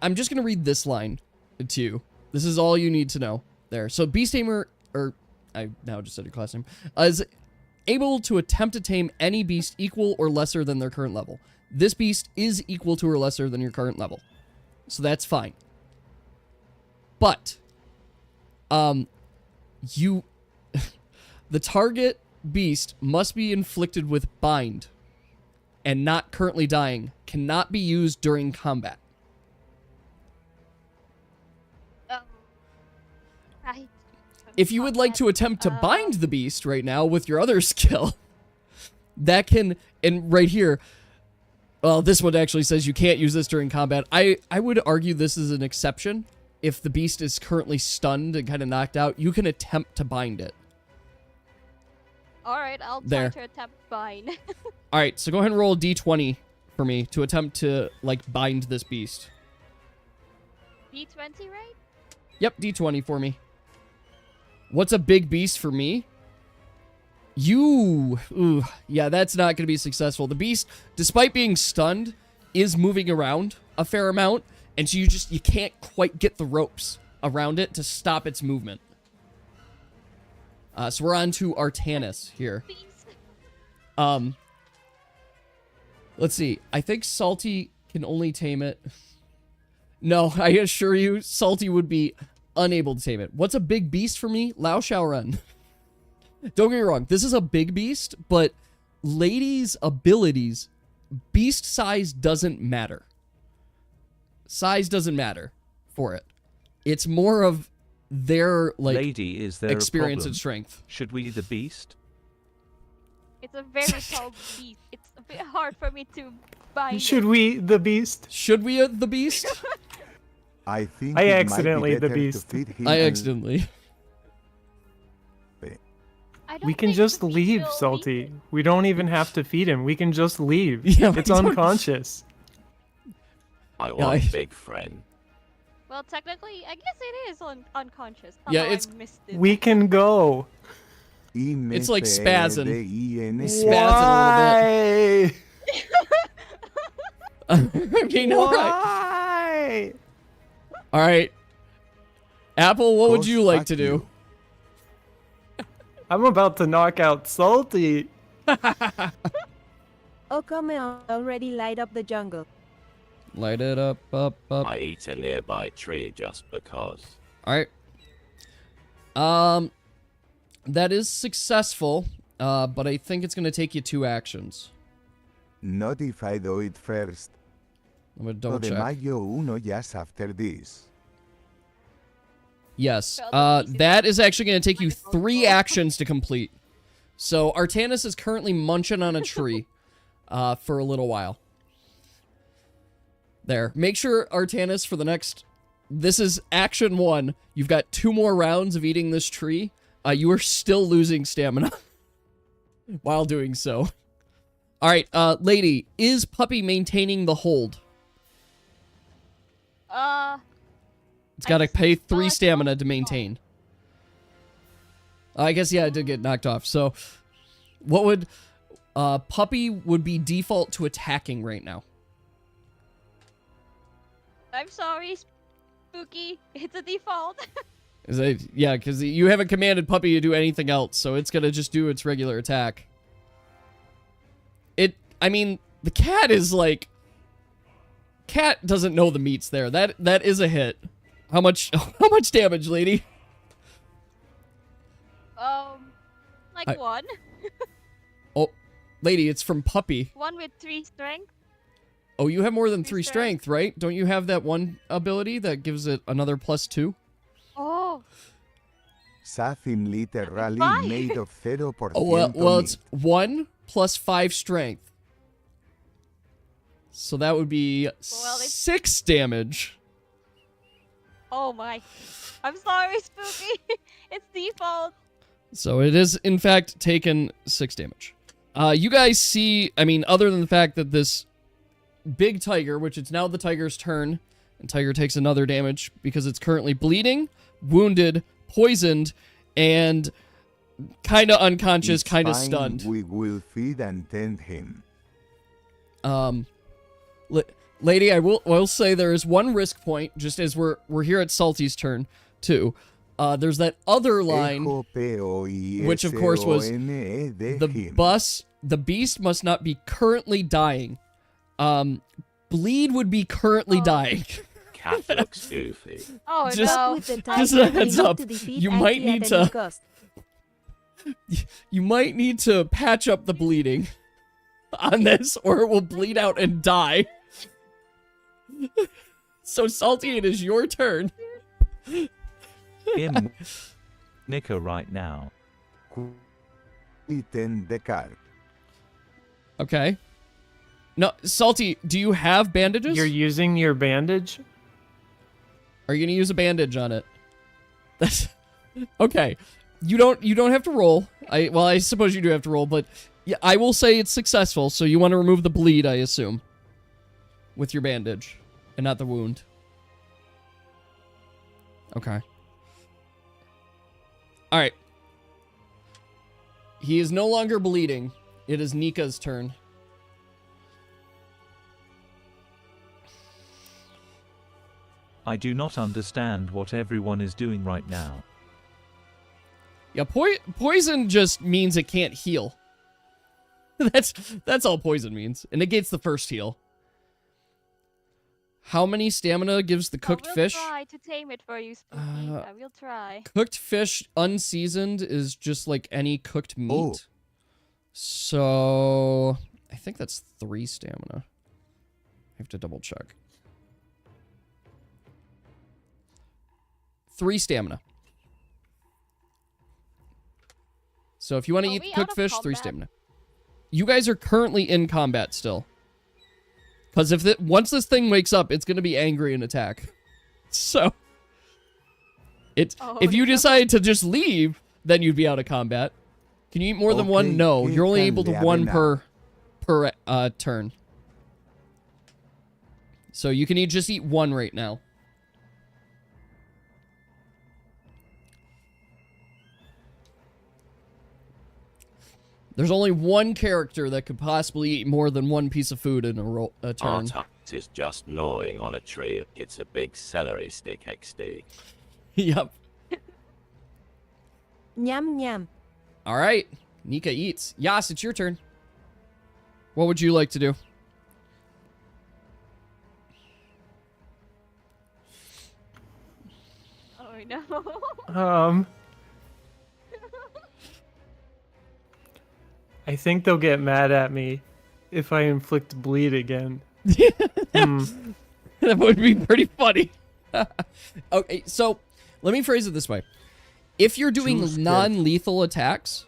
I'm just gonna read this line to you. This is all you need to know there. So Beast Tamer, or I now just said your class name, is able to attempt to tame any beast equal or lesser than their current level. This beast is equal to or lesser than your current level. So that's fine. But, the target beast must be inflicted with bind and not currently dying. Cannot be used during combat. Right. If you would like to attempt to bind the beast right now with your other skill, that can, and right here, well, this one actually says you can't use this during combat. I would argue this is an exception. If the beast is currently stunned and kind of knocked out, you can attempt to bind it. Alright, I'll try There. to attempt bind. Alright, so go ahead and roll a d20 for me to attempt to, like, bind this beast. D20, right? Yep, d20 for me. What's a big beast for me? Ooh, yeah, that's not going to be successful. The beast, despite being stunned, is moving around a fair amount, and so you can't quite get the ropes around it to stop its movement. So we're on to Artanis here. Let's see. I think Salty can only tame it. No, I assure you, Salty would be unable to tame it. What's a big beast for me? Lao Shaoran. Don't get me wrong, this is a big beast, but ladies' abilities, beast size doesn't matter. Size doesn't matter for it. It's more of their, like, Lady, is there experience a problem? and strength. Should we the beast? It's a very tall beast. It's a bit hard for me to bind Should it. we the beast? Should we the beast? I think I it might be accidentally the better to beast. feed him I and- accidentally. I don't We can think just the beast leave, will eat Salty. it. We don't even have to feed him. We can just leave. Yeah, It's we don't- unconscious. I want big friend. Well, technically, I guess it is unconscious. Yeah, Somehow it's- I missed it. We can go. It's like spazzing. INFEDIN. Spazzing a little bit. I mean, alright. Why? Alright. Apple, what would you like to do? I'm about to knock out Salty. Oh, come on, already light up the jungle. Light it up, up. I eat a nearby tree just because. Alright. That is successful, but I think it's going to take you 2 actions. Not if I do it first. I'm going to double check. Mayo uno just after this. Yes, that is actually going to take you 3 actions to complete. So Artanis is currently munching on a tree for a little while. There. Make sure, Artanis, for the next... This is action 1. You've got 2 more rounds of eating this tree. You are still losing stamina while doing so. Alright, lady, is Puppy maintaining the hold? It's got to pay 3 stamina to maintain. I guess, yeah, it did get knocked off. So, what would... Puppy would be default to attacking right now. I'm sorry, Spooky. It's a default. Yeah, because you haven't commanded Puppy to do anything else, so it's gonna just do its regular attack. I mean, the cat is like... Cat doesn't know the meat's there. That is a hit. How much damage, lady? Like 1. Oh, lady, it's from Puppy. 1 with 3 strength. Oh, you have more than 3 strength, right? Don't you have that one ability that gives it another +2? Oh. Something literally made of 0%. Oh, well, it's 1 plus 5 strength. So that would be 6 damage. Oh my. I'm sorry, Spooky. It's default. So it is, in fact, taken 6 damage. You guys see, I mean, other than the fact that this big tiger, which it's now the tiger's turn, and tiger takes another damage because it's currently bleeding, wounded, poisoned, and kind of unconscious, kind of stunned. We will feed and tend him. Lady, I will say there is 1 risk point, just as we're here at Salty's turn, too. There's that other line, which of course was the beast must not be currently dying. Bleed would be currently dying. Cat looks goofy. Oh, just no. a heads up. You might need to... You might need to patch up the bleeding on this, or it will bleed out and die. So, Salty, it is your turn. Him Nicker right now. In the car. Okay. No, Salty, do you have bandages? You're using your bandage? Are you gonna use a bandage on it? That's okay. You don't have to roll. I suppose you do have to roll, but yeah, I will say it's successful. So you want to remove the bleed, I assume, with your bandage, and not the wound. Okay. All right. He is no longer bleeding. It is Nika's turn. I do not understand what everyone is doing right now. Yeah, poison just means it can't heal. That's all poison means. It negates the first heal. How many stamina gives the cooked fish? I will try to tame it for you, Spooky. I will try. Cooked fish unseasoned is just like any cooked meat. Oh. So I think that's 3 stamina. I have to double check. 3 stamina. So if you want to eat cooked fish, 3 stamina. You guys are currently in combat still. Because once this thing wakes up, it's going to be angry and attack. So, if you decide to just leave, then you'd be out of combat. Can you eat more than 1? No, you're only able to 1 per turn. So you can just eat 1 right now. There's only 1 character that could possibly eat more than 1 piece of food in a turn. Artax is just gnawing on a tree. It's a big celery stick XD. Yep. Nyam nyam. All right. Nika eats. Yas, it's your turn. What would you like to do? Oh no. I think they'll get mad at me if I inflict bleed again. That would be pretty funny. Okay, so let me phrase it this way. If you're doing non-lethal attacks,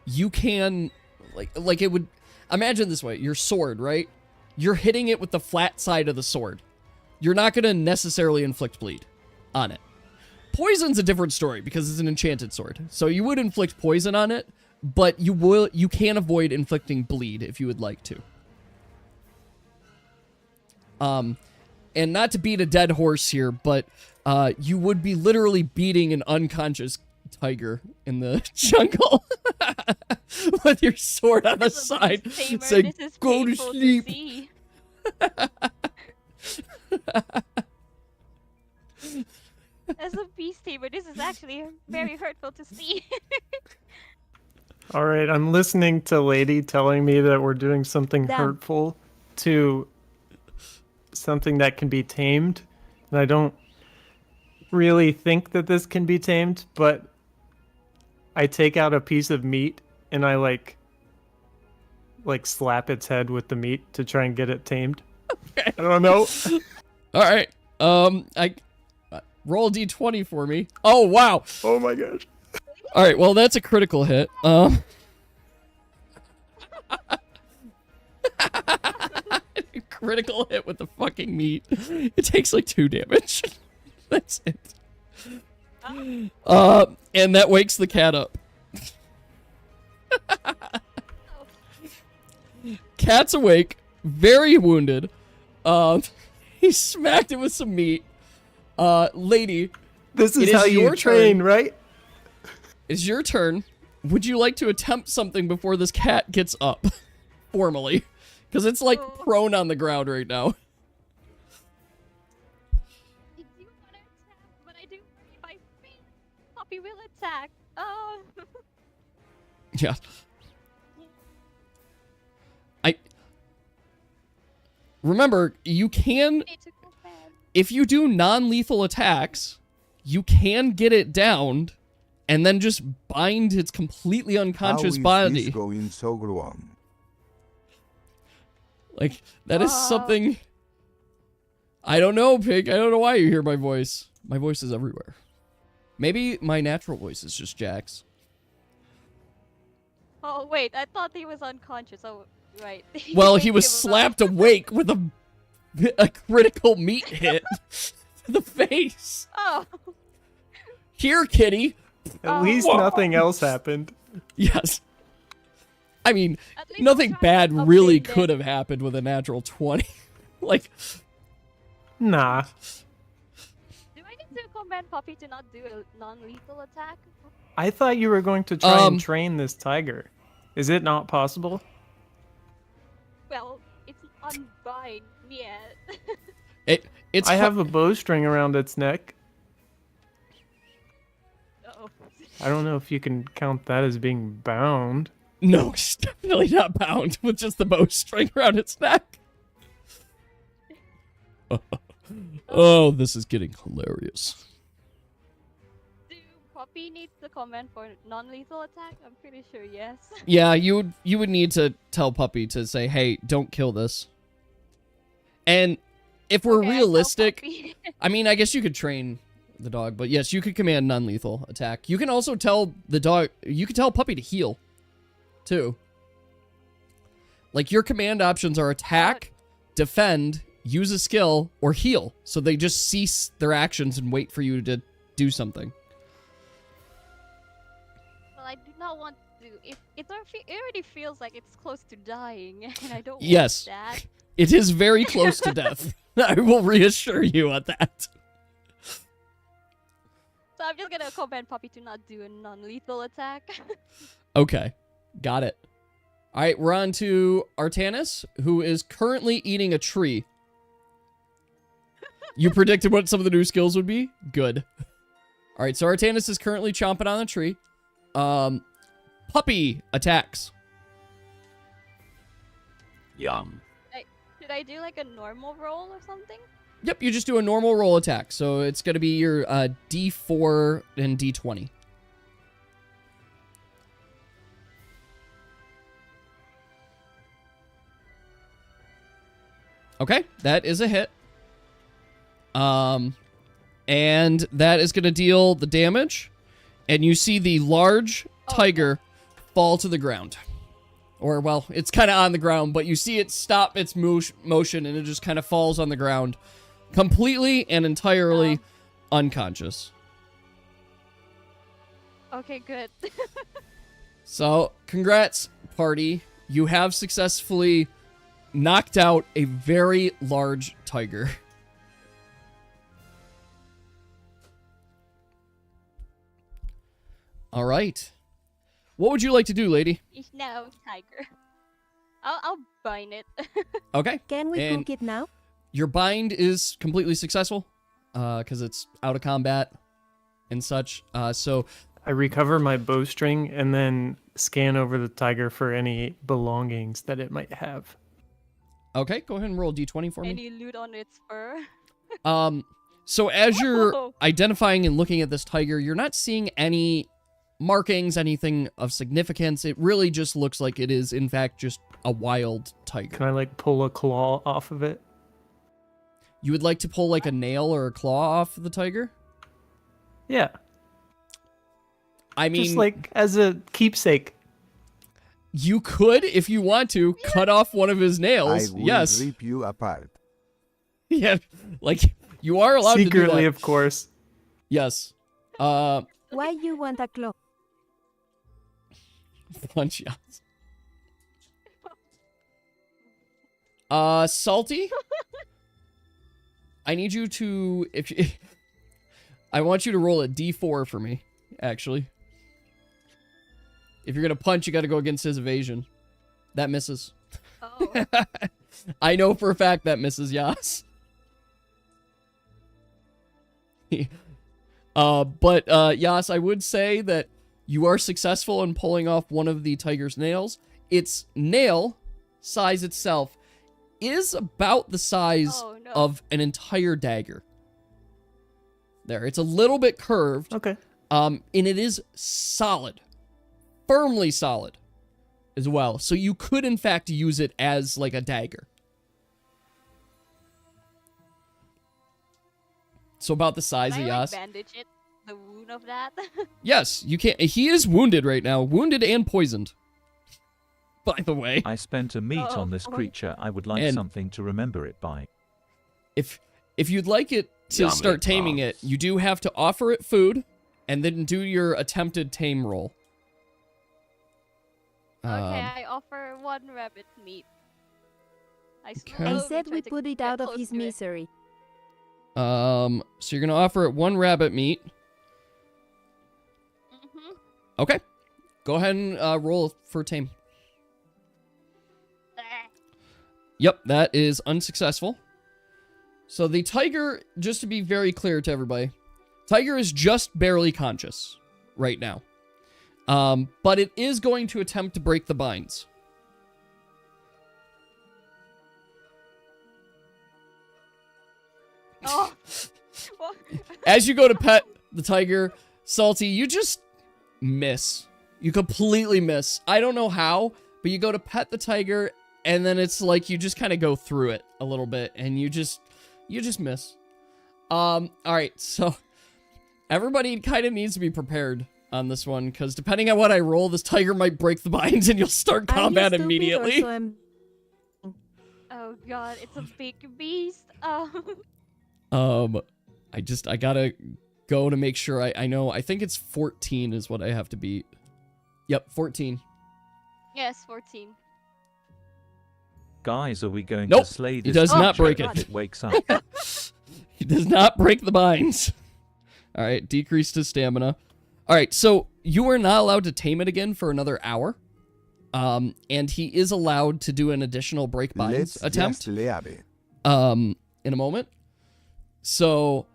you can, like it would, imagine this way, your sword, right? You're hitting it with the flat side of the sword. You're not going to necessarily inflict bleed on it. Poison's a different story because it's an enchanted sword. So you would inflict poison on it, but you can avoid inflicting bleed if you would like to. And not to beat a dead horse here, but you would be literally beating an unconscious tiger in the jungle with your sword on the side. Say, go to sleep. As a beast tamer, this is actually very hurtful to see. All right, I'm listening to Lady telling me that we're doing something Damn. hurtful to something that can be tamed, and I don't really think that this can be tamed, but I take out a piece of meat and I like slap its head with the meat to try and get it tamed. Okay. I don't know. All right. I roll a d20 for me. Oh wow. Oh my gosh. All right. Well, that's a critical hit. Critical hit with the fucking meat. It takes like 2 damage. That's it. And that wakes the cat up. Cat's awake, very wounded. He smacked it with some meat. Lady, this is how you train, right? It's your turn. Would you like to attempt something before this cat gets up? Formally. Because it's like prone on the ground right now. I do want to attack, but I do worry if I fail, Poppy will attack. Oh. Yeah. Remember, you can, if you do non-lethal attacks, you can get it downed and then just bind its completely unconscious body. How is this going so wrong? Like, that is something... I don't know, Pig. I don't know why you hear my voice. My voice is everywhere. Maybe my natural voice is just Jack's. Oh, wait. I thought he was unconscious. Oh, right. Well, he was slapped awake with a critical meat hit to the face. Oh. Here, kitty. At least nothing else happened. Yes. I mean, nothing bad really could have happened with a natural 20. Like, nah. Do I need to command Poppy to not do a non-lethal attack? I thought you were going to try and train this tiger. Is it not possible? Well, it's unbind yet. I have a bowstring around its neck. Uh-oh. I don't know if you can count that as being bound. No, it's definitely not bound with just the bowstring around its neck. Oh, this is getting hilarious. Do Poppy need to command for non-lethal attack? I'm pretty sure yes. Yeah, you would need to tell Puppy to say, hey, don't kill this. And if we're realistic, I mean, I guess you could train the dog, but yes, you could command non-lethal attack. You can also tell the dog, you can tell Puppy to heal, too. Like, your command options are attack, defend, use a skill, or heal. So they just cease their actions and wait for you to do something. Well, I do not want to. It already feels like it's close to dying, and I don't Yes, want that. It is very close to death. I will reassure you on that. So I'm just gonna command Poppy to not do a non-lethal attack. Okay, got it. All right, we're on to Artanis, who is currently eating a tree. You predicted what some of the new skills would be? Good. All right, so Artanis is currently chomping on a tree. puppy attacks. Yum. Should I do like a normal roll or something? Yep, you just do a normal roll attack. So it's going to be your D4 and D20. Okay, that is a hit. And that is going to deal the damage. And you see the large tiger fall to the ground. Or, well, it's kind of on the ground, but you see it stop its motion and it just kind of falls on the ground. Completely and entirely unconscious. Okay, good. So, congrats, party. You have successfully knocked out a very large tiger. All right. What would you like to do, lady? It's now tiger. I'll bind it. Okay. Can we And cook it now? your bind is completely successful because it's out of combat and such. So I recover my bowstring and then scan over the tiger for any belongings that it might have. okay, go ahead and roll a d20 for me. Any loot on its fur? So as you're Whoa. identifying and looking at this tiger, you're not seeing any markings, anything of significance. It really just looks like it is, in fact, just a wild tiger. Can I like pull a claw off of it? You would like to pull like a nail or a claw off the tiger? Yeah, I mean, just like as a keepsake. you could, if you want to, cut off one of his I nails. will Yes. rip you apart. Yeah. Like, you are allowed to do Secretly, that. of course. Yes. Why you want a claw? One shot. Salty? I need you to, I want you to roll a d4 for me, actually. If you're gonna punch, you gotta go against his evasion. That misses. Oh. I know for a fact that misses, Yas. But Yas, I would say that you are successful in pulling off one of the tiger's nails. Its nail size itself is about the size of an entire dagger. There, it's a little bit curved. Okay. And it is solid. Firmly solid as well. So you could, in fact, use it as like a dagger. So about the size Can of I, Yas. bandage it? The wound of that? Yes, you can't. He is wounded right now. Wounded and poisoned. By the way. I spent a meat Oh, on this oh. creature. I would like And- something to remember it by. If you'd like it to Yummy start taming it, balls. you do have to offer it food and then do your attempted tame roll. Okay, I offer one rabbit meat. I Okay. I slowly said try we to put it get out of close his to it. misery. So you're gonna offer it one rabbit meat. Mhm. Okay. Go ahead and roll for tame. Yep, that is unsuccessful. So the tiger, just to be very clear to everybody, tiger is just barely conscious right now. But it is going to attempt to break the binds. Oh. What? As you go to pet the tiger, Salty, you just miss. You completely miss. I don't know how, but you go to pet the tiger, and then it's like you just kind of go through it a little bit, and you just miss. All right, so everybody kind of needs to be prepared on this one, because depending on what I roll, this tiger might break the binds, and you'll start Are you combat stupid or immediately. so am- Oh god, it's a big beast. Oh. I gotta go to make sure I know. I think it's 14 is what I have to beat. Yep, 14. Yes, 14. Guys, are we going Nope, to slay he this does not creature break it. if it wakes up? He does not break the binds. All right, decreased his stamina. All right, so you are not allowed to tame it again for another hour. And he is allowed to do an additional break binds Let's attempt. just leave it. In a moment. So,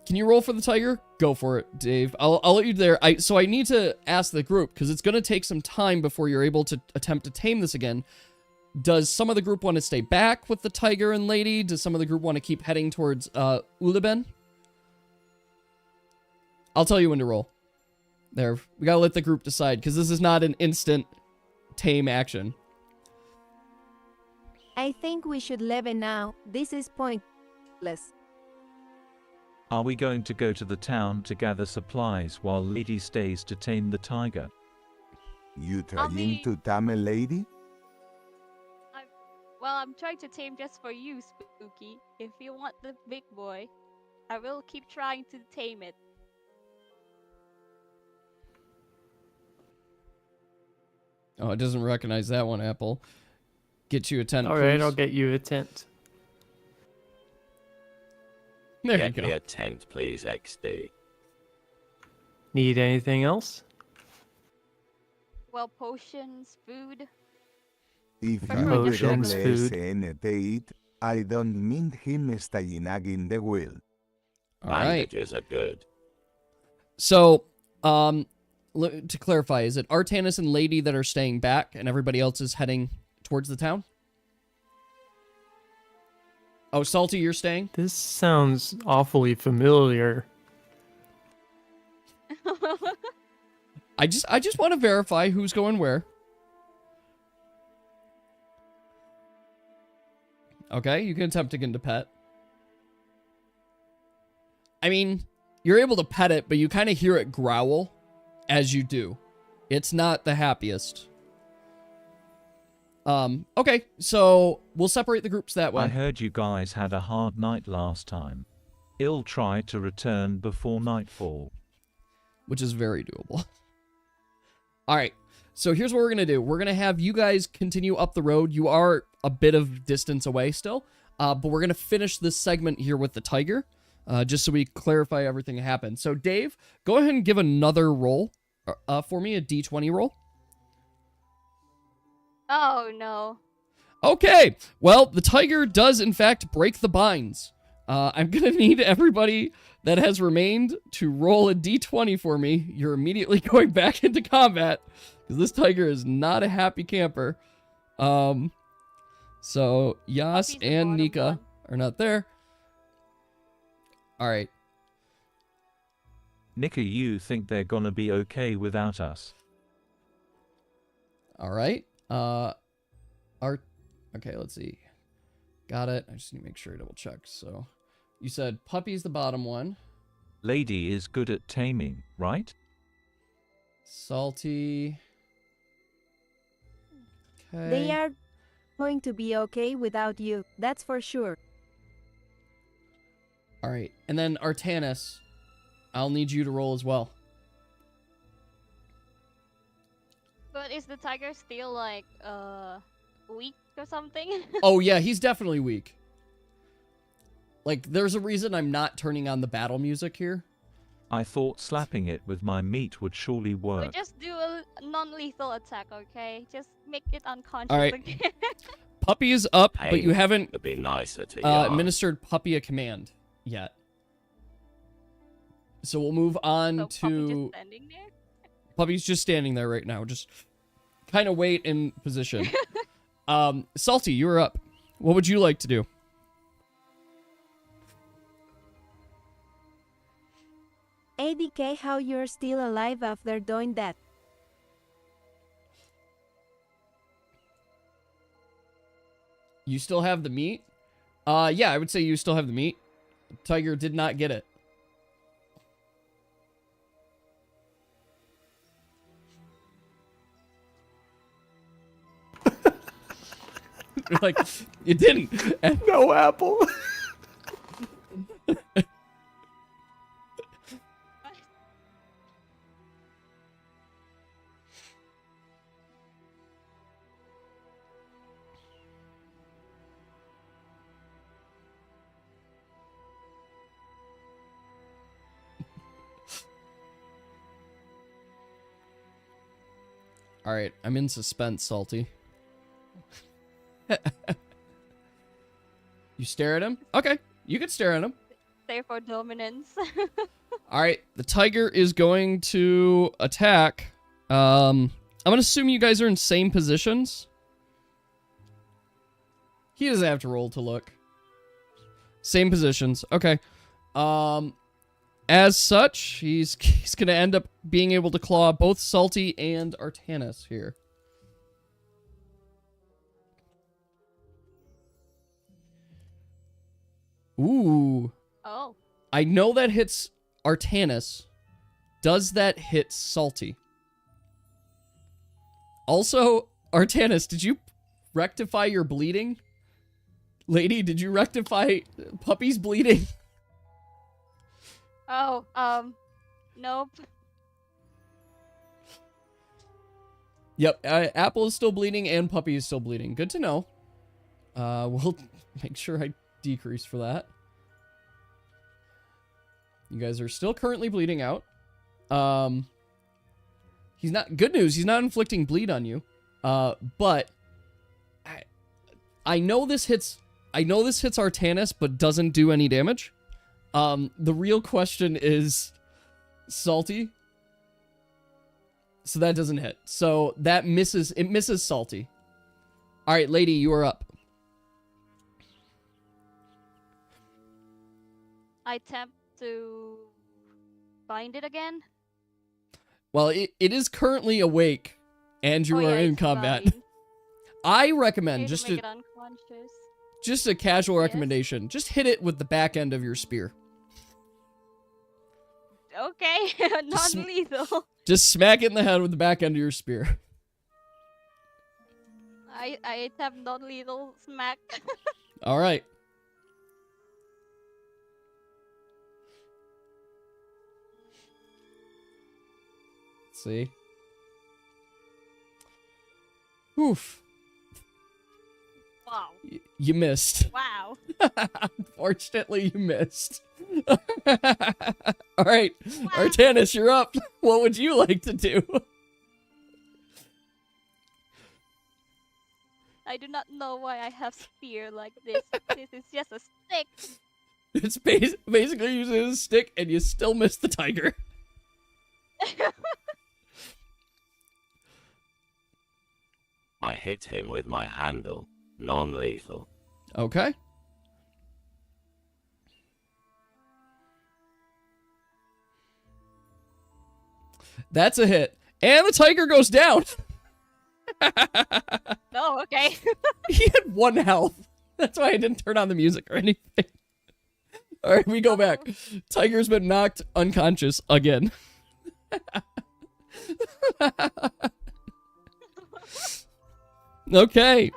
Can you roll for the tiger? Go for it, Dave. I'll let you there. So I need to ask the group, because it's going to take some time before you're able to attempt to tame this again. Does some of the group want to stay back with the tiger and lady? Does some of the group want to keep heading towards Uleben? I'll tell you when to roll. There. We got to let the group decide, because this is not an instant tame action. I think we should leave it now. This is pointless. Are we going to go to the town to gather supplies while Lady stays to tame the tiger? You I'll trying be- to tame a lady? Well, I'm trying to tame just for you, Spooky. If you want the big boy, I will keep trying to tame it. Oh, it doesn't recognize that one, Apple. Get you a tent, All right, please. I'll get you a tent. There Get you me go. a tent, please, XD. Need anything else? Well, potions, food. If you Preferably just Potions, food. it, I don't mean him staying in the wheel. All right. Bandages are good. So, to clarify, is it Artanis and Lady that are staying back, and everybody else is heading towards the town? Oh, Salty, you're staying? This sounds awfully familiar. I just want to verify who's going where. Okay, you can attempt to get into pet. I mean, you're able to pet it, but you kind of hear it growl as you do. It's not the happiest. Okay, so we'll separate the groups that way. I heard you guys had a hard night last time. I'll try to return before nightfall. Which is very doable. All right, so here's what we're going to do. We're going to have you guys continue up the road. You are a bit of distance away still, but we're going to finish this segment here with the tiger, just so we clarify everything that happened. So, Dave, go ahead and give another roll for me, a D20 roll. Oh no. Okay, well, the tiger does, in fact, break the binds. I'm going to need everybody that has remained to roll a d20 for me. You're immediately going back into combat, because this tiger is not a happy camper. So, Yas Puppy's the and bottom Nika one. are not there. All right. Nika, you think they're gonna be okay without us? All right. Okay, let's see. Got it. I just need to make sure I double check. So, you said Puppy's the bottom one. Lady is good at taming, right? Salty. Okay. They are going to be okay without you, that's for sure. All right. And then Artanis, I'll need you to roll as well. But is the tiger still like weak or something? Oh, yeah, he's definitely weak. Like, there's a reason I'm not turning on the battle music here. I thought slapping it with my meat would surely Or work. just do a non-lethal attack, okay? Just make it unconscious All right. again. Puppy is up, but you Hey, haven't It'd be nicer to yarn. administered Puppy a command yet. So we'll move on So Puppy to... just standing there? Puppy's just standing there right now. Just kind of wait in position. Salty, you're up. What would you like to do? ADK, how you're still alive after doing that? You still have the meat? Yeah, I would say you still have the meat. Tiger did not get it. Like, it didn't. And No apple. all right, I'm in suspense, Salty. You stare at him? Okay, you can stare at him. there for dominance. All right, the tiger is going to attack. I'm gonna assume you guys are in same positions. He doesn't have to roll to look. Same positions. Okay. As such, he's gonna end up being able to claw both Salty and Artanis here. Ooh. Oh. I know that hits Artanis. Does that hit Salty? Also, Artanis, did you rectify your bleeding? Lady, did you rectify Puppy's bleeding? Oh, nope. Yep, Apple is still bleeding and Puppy is still bleeding. Good to know. We'll make sure I decrease for that. You guys are still currently bleeding out. He's not, good news, he's not inflicting bleed on you. But I know this hits Artanis, but doesn't do any damage. The real question is Salty. So that doesn't hit. So that misses, it misses Salty. All right, Lady, you are up. I attempt to bind it again. Well, it is currently awake, and you are in it's combat. fine. I recommend Okay, just to make a, it unconscious. just a casual recommendation. Just hit it with the back end of your spear. Okay, non-lethal. Just smack it in the head with the back end of your spear. I attempt non-lethal smack. All right. Let's see. Oof. Wow. You missed. Wow. Unfortunately, you missed. All right, Artanis, you're up. What would you like to do? I do not know why I have spear like this. This is just a stick. It's basically using a stick, and you still miss the tiger. I hit him with my handle, non-lethal. Okay. That's a hit. And the tiger goes down. No, okay. He had 1 health. That's why I didn't turn on the music or anything. All right, we go back. Tiger's been knocked unconscious again. Okay.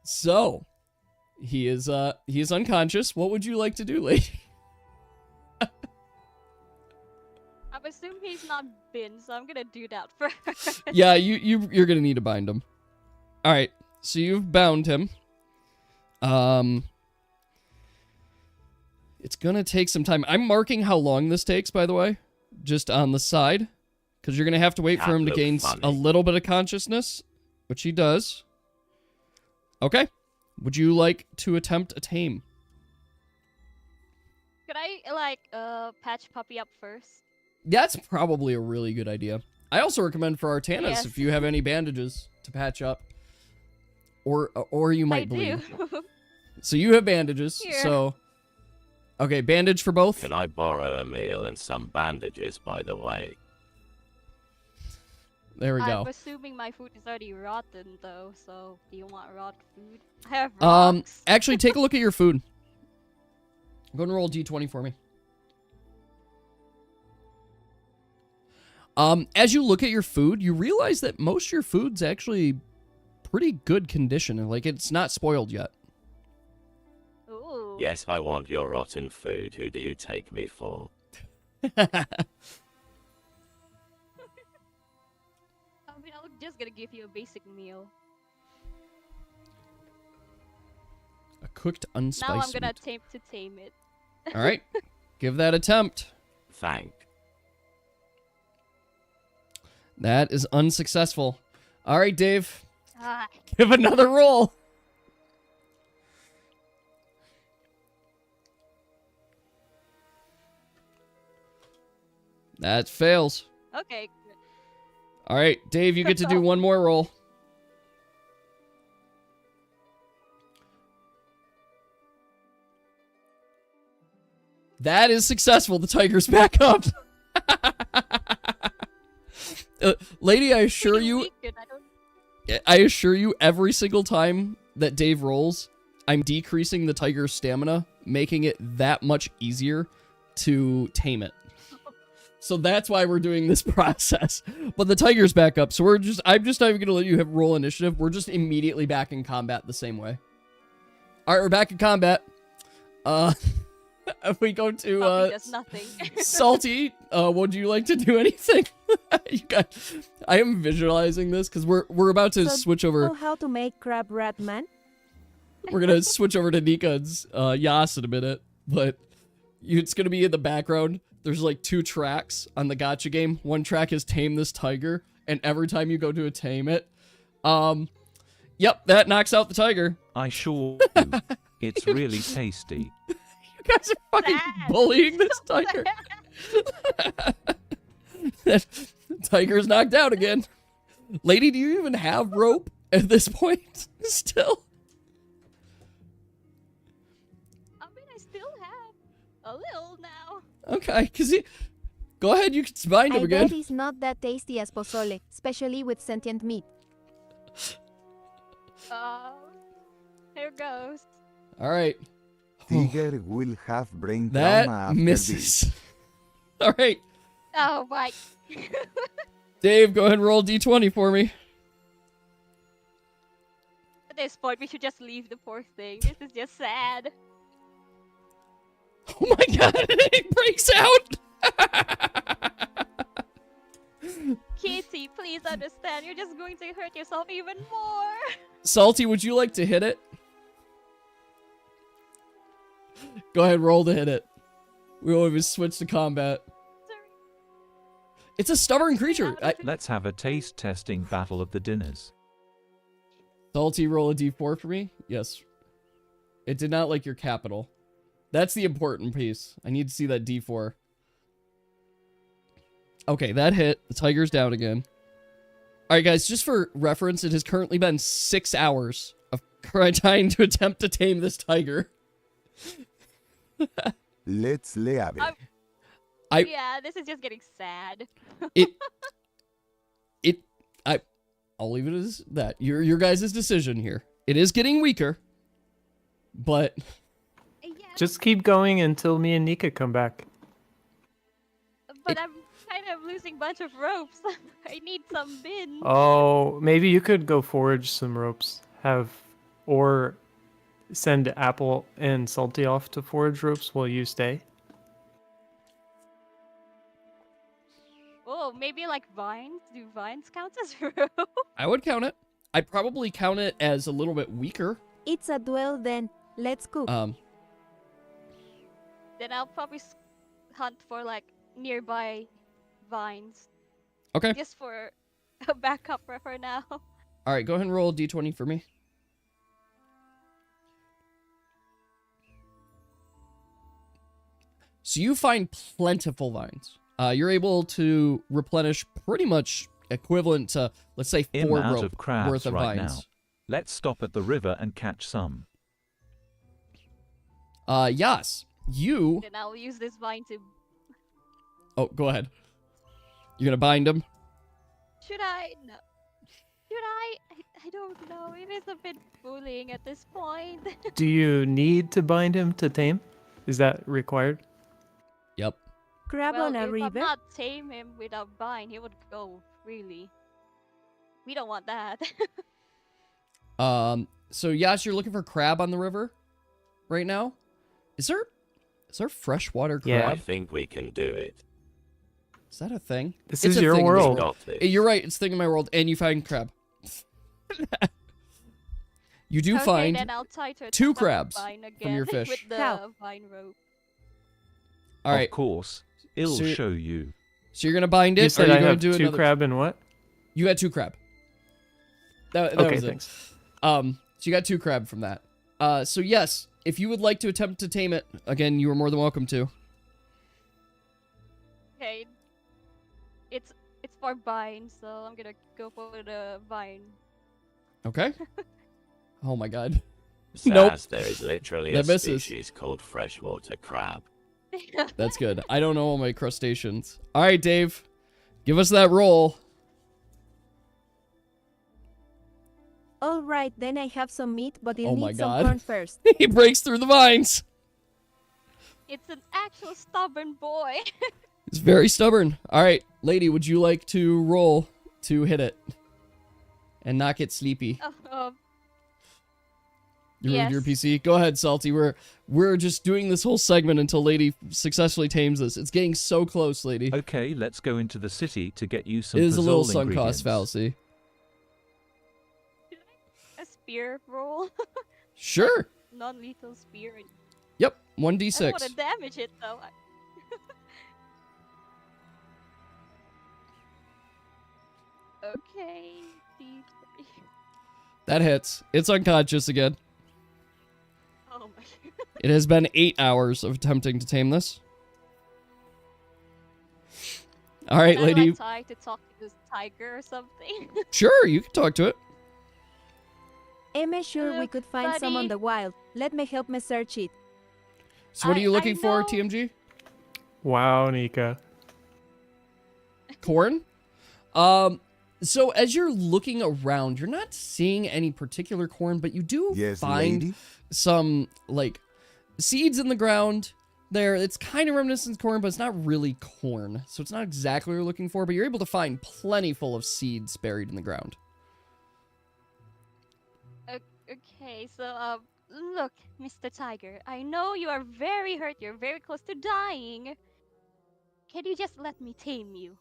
So, he is unconscious. What would you like to do, lady? I assume he's not been, so I'm gonna do that first. Yeah, you're gonna need to bind him. All right, so you've bound him. It's gonna take some time. I'm marking how long this takes, by the way, just on the side, because you're gonna have to wait for him to gain a little bit of consciousness, which he does. Okay. Would you like to attempt a tame? Could I patch Puppy up first? That's probably a really good idea. I also recommend for Artanis Yes. if you have any bandages to patch up. Or you might bleed. Do. So you have bandages. Here. So okay, bandage for both. Can I borrow a meal and some bandages, by the way? There we go. I'm assuming my food is already rotten though, so do you want rotten food? I have rocks. Actually take a look at your food. Go and roll D20 for me. As you look at your food, you realize that most of your food's actually pretty good condition. Like, it's not spoiled yet. Ooh. Yes, I want your rotten food. Who do you take me for? I mean, I'm just gonna give you a basic meal. A cooked unspiced Now I'm gonna meat. attempt to tame it. All right. Give that attempt. Thank. That is unsuccessful. All right, Dave. Ah, Give another roll. That fails. Okay. All right, Dave, you get to do one more roll. That is successful. The tiger's back up. Lady, I assure you, every single time that Dave rolls, I'm decreasing the tiger's stamina, making it that much easier to tame it. So that's why we're doing this process. But the tiger's back up, so I'm just not even gonna let you have roll initiative. We're just immediately back in combat the same way. All right, we're back in combat. If we go to does nothing. Salty, would you like to do anything? I am visualizing this because we're about to switch over. Know how to make crab rat man? We're gonna switch over to Nika's Yas in a minute, but it's gonna be in the background. There's like 2 tracks on the gacha game. One track is tame this tiger, and every time you go to tame it, yep, that knocks out the tiger. I sure do. It's really tasty. You guys are fucking bullying this tiger. That tiger's knocked out again. Lady, do you even have rope at this point? Still? I mean, I still have a little now. Okay, go ahead, you can bind him I again. bet it's not that tasty as pozole, especially with sentient meat. Here goes. All right. Tiger will have brain That trauma after misses. this. All right. Oh my. Dave, go ahead and roll D20 for me. At this point, we should just leave the poor thing. This is just sad. Oh my god, it breaks out! Kitty, please understand. You're just going to hurt yourself even more. Salty, would you like to hit it? Go ahead, roll to hit it. We always switch to combat. It's a stubborn creature. Let's have a taste testing battle of the dinners. Salty, roll a d4 for me. Yes. It did not like your capital. That's the important piece. I need to see that d4. Okay, that hit. The tiger's down again. Alright, guys, just for reference, it has currently been 6 hours of trying to attempt to tame this tiger. Let's leave it. Yeah, this is just getting sad. I'll leave it as that. Your guys' decision here. It is getting weaker, but just keep going until me and Nika come back. But I'm kind of losing a bunch of ropes. I need some bins. Oh, maybe you could go forage some ropes. Or send Apple and Salty off to forage ropes while you stay. Oh, maybe like vines? Do vines count as rope? I would count it. I'd probably count it as a little bit weaker. It's a duel then. Let's cook. Then I'll probably hunt for like nearby vines. Okay. Just for a backup for now. All right, go ahead and roll a d20 for me. So you find plentiful vines. You're able to replenish pretty much equivalent to, let's say, 4 out rope of crabs worth of right vines. now. Let's stop at the river and catch some. Yas, you... Then I'll use this vine to... Oh, go ahead. You're gonna bind him? Should I? No. Should I? I don't know. It is a bit bullying at this point. Do you need to bind him to tame? Is that required? Yep. Crab Well, on a if river? I'm not tame him without bind, he would go, really. We don't want that. So Yas, you're looking for crab on the river right now? Is there freshwater crab? Yeah. I think we can do it. Is that a thing? This It's is a your thing in this world. Got this. You're right, it's a thing in my world, and you find crab. You do Okay, find then I'll tie to 2 the crabs vine from your again fish. with the How? vine rope. All right, Of course, it'll So- show you. so you're gonna bind it. You or said are I you gonna have do 2 another? crab and what? You got 2 crab. That Okay, was it. thanks. So you got 2 crab from that. So yes, if you would like to attempt to tame it, again, you are more than welcome to. Okay. It's for vine, so I'm gonna go for the vine. Okay. Oh my god. Says Nope. there is literally That a misses. species called freshwater crab. That's good. I don't know all my crustaceans. All right, Dave. Give us that roll. Alright, then I have some meat, but Oh I'll my need some God. corn first. He breaks through the vines. It's an actual stubborn boy. He's very stubborn. All right, lady, would you like to roll to hit it and not get sleepy? You removed your Yes. PC? Go ahead, Salty. We're just doing this whole segment until Lady successfully tames this. It's getting so close, Lady. Okay, let's go into the city to get you some It is a little Pazol sunk ingredients. cost fallacy. A spear roll. Sure. Non-lethal spear. Yep. I don't 1d6. want to damage it though. Okay. D3. That hits. It's unconscious again. Oh my. It has been 8 hours of attempting to tame this. All right, Can I, lady. like, try to talk to this tiger or something? Sure, you can talk to it. I'm sure we could find some on buddy. the wild. Let me help me search it. So what are you I looking for, know. TMG? Wow, Nika. Corn? So as you're looking around, you're not seeing any particular corn, but you do Yes, find lady. some, like, seeds in the ground there. It's kind of reminiscent of corn, but it's not really corn. So it's not exactly what you're looking for, but you're able to find plenty full of seeds buried in the ground. Okay, so look, Mr. Tiger, I know you are very hurt. You're very close to dying. Can you just let me tame you?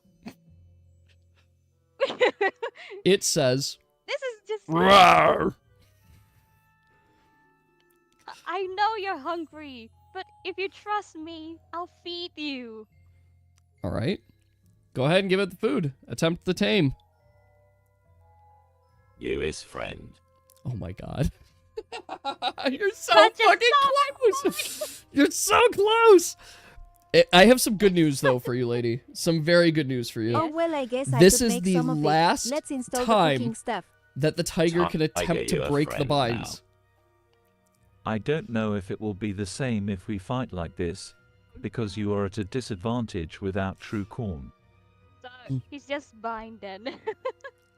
It says, This is just. Rhar! I know you're hungry, but if you trust me, I'll feed you. All right. Go ahead and give it the food. Attempt the tame. You his friend. Oh my god. You're so Such a fucking stubborn close. You're so close. I have some good news though for you, lady. Some very good news for you. Oh well, I guess I This could is make the some of last it. Let's install time the cooking stuff. That the tiger can Tiger, attempt you to a break the friend binds. I don't know if it will be the same if we fight like this, because you are at a disadvantage without true corn. So he's just bind then.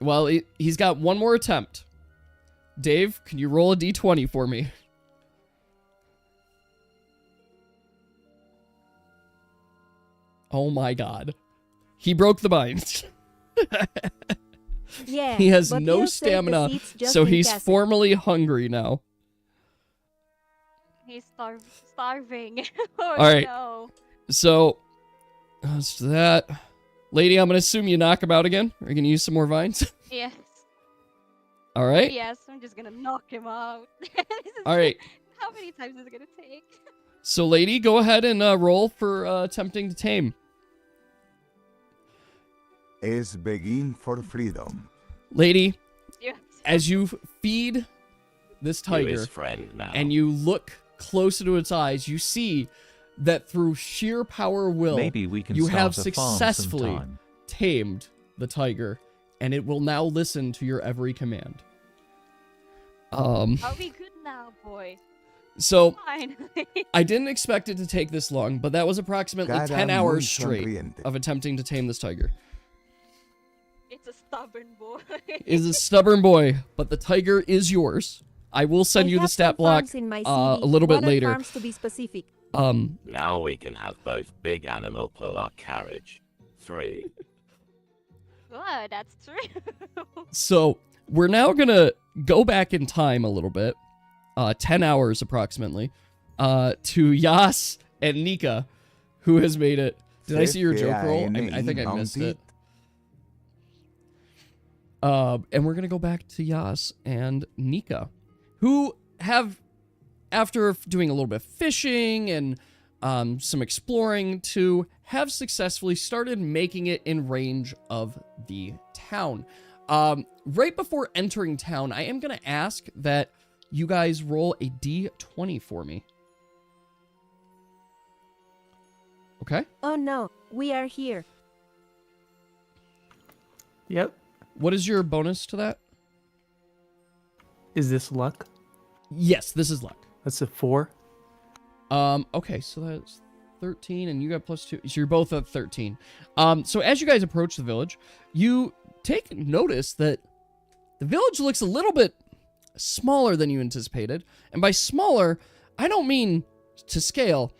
Well, he's got one more attempt. Dave, can you roll a d20 for me? Oh my god. He broke the binds. Yeah, He has but no he'll save the stamina, seeds just so in he's case. formally hungry now. He's starving. Oh Alright. no. So, as to that, lady, I'm gonna assume you knock him out again. Are you gonna use some more vines? Yes. All right. Yes, I'm just gonna knock him out. This is- All right. How many times is it gonna take? So, lady, go ahead and roll for attempting to tame. Es begin for freedom. Lady, Yes. as you feed this You tiger his friend now. and you look closer to its eyes, you see that through sheer power of will, Maybe we can you start have a farm successfully sometime. tamed the tiger, and it will now listen to your every command. Are we good now, boy? So Finally. I didn't expect it to take this long, but that was approximately Cara 10 muy hours straight sonriente. of attempting to tame this tiger. It's a stubborn boy. It is a stubborn boy, but the tiger is yours. I will send I you the have stat some block farms in my a city. little bit Water later. farms to be specific. Now we can have both big animal pull our carriage. 3. Oh, that's true. So we're now gonna go back in time a little bit, 10 hours approximately, to Yas and Nika, who has made it. Did I see your joke roll? I think I missed it. And we're gonna go back to Yas and Nika, who have, after doing a little bit of fishing and some exploring, to have successfully started making it in range of the town. Right before entering town, I am gonna ask that you guys roll a d20 for me. Okay? Oh no, we are here. Yep. What is your bonus to that? Is this luck? Yes, this is luck. That's a 4. Okay, so that's 13, and you got +2. So you're both at 13. So as you guys approach the village, you take notice that the village looks a little bit smaller than you anticipated. And by smaller, I don't mean to scale.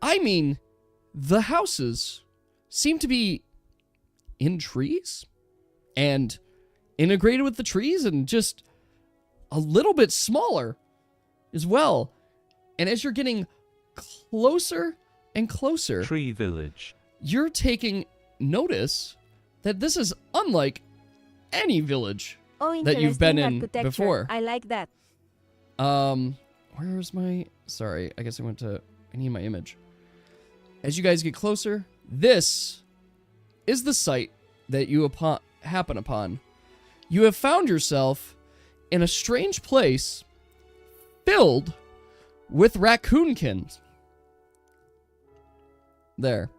I mean the houses seem to be in trees and integrated with the trees and just a little bit smaller as well. And as you're getting closer and closer, Tree Village. you're taking notice that this is unlike any village Oh, that you've been interesting in architecture. before. I like that. Where's my... Sorry, I guess I need my image. As you guys get closer, this is the site that you happen upon. You have found yourself in a strange place filled with raccoonkin. There.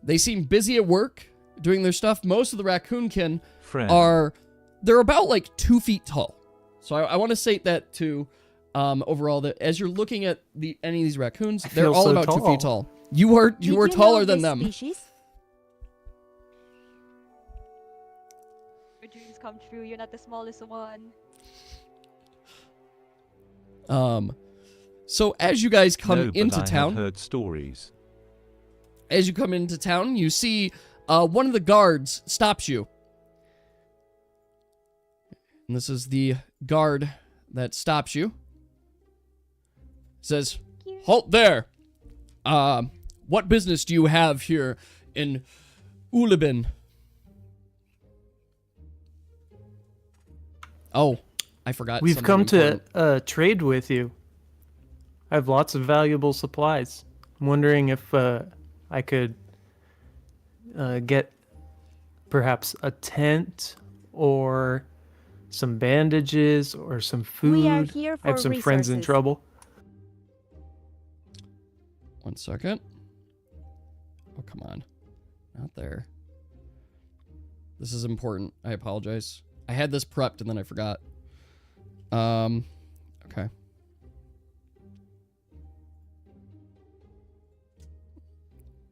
They seem busy at work, doing their stuff. Most of the raccoonkin they're about like 2 feet tall. So I want to state that too. Overall, that as you're looking at any of these raccoons, they're all about 2 feet tall. You are taller than them. Species? Your dreams come true. You're not the smallest one. So as you guys come No, but into I town, have heard stories. as you come into town, you see one of the guards stops you. And this is the guard that stops you. Says, "Halt there! What business do you have here in Ulibin?" Oh, I forgot. We've something come important. to trade with you. I have lots of valuable supplies. I'm wondering if I could get perhaps a tent or some bandages or some food. We are here for I have some friends in resources. trouble. 1 second. Oh, come on. Not there. This is important. I apologize. I had this prepped and then I forgot. Okay.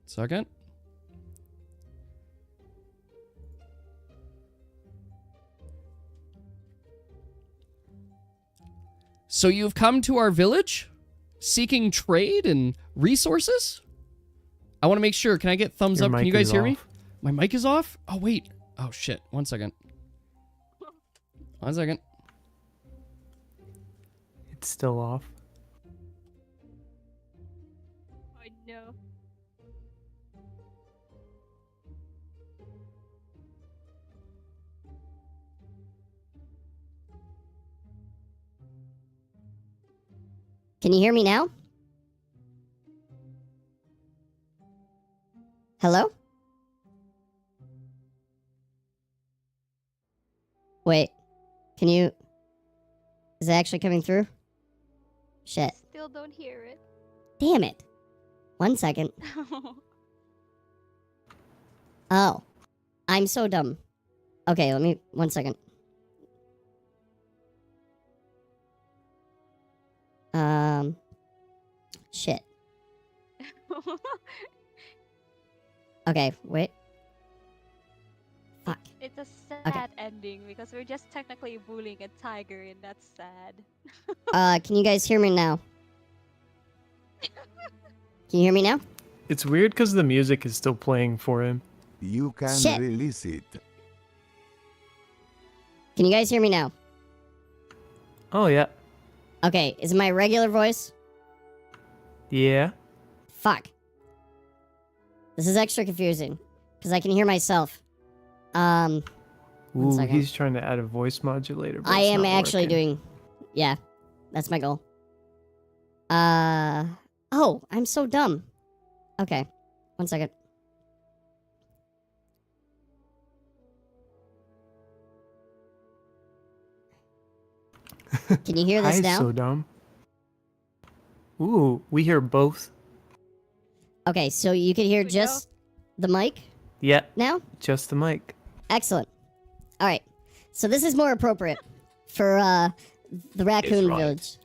Second. So you've come to our village seeking trade and resources? I want to make sure. Can I get thumbs Your up? Can mic you guys is hear me? off. My mic is off? Oh, wait. Oh, shit. 1 second. 1 second. It's still off. Oh no. Can you hear me now? Hello? Wait. Can you... Is it actually coming through? Shit. Still don't hear it. Damn it. 1 second. Oh. I'm so dumb. Okay, let me... 1 second. Shit. Okay, wait. Fuck. It's a sad ending because we're just technically bullying a tiger and that's sad. Can you guys hear me now? Can you hear me now? It's weird because the music is still playing for him. You can Shit. release it. Can you guys hear me now? Oh, yeah. Okay, is it my regular voice? Yeah. Fuck. This is extra confusing because I can hear myself. 1 Ooh, second. he's trying to add a voice modulator. But I it's am not actually working. doing... Yeah, that's my goal. Oh, I'm so dumb. Okay, 1 second. Can you hear this I'm now? so dumb. Ooh, we hear both. Okay, so you can hear we go. just the mic Yeah, now? just the mic. Excellent. All right. So this is more appropriate for the raccoon right. village.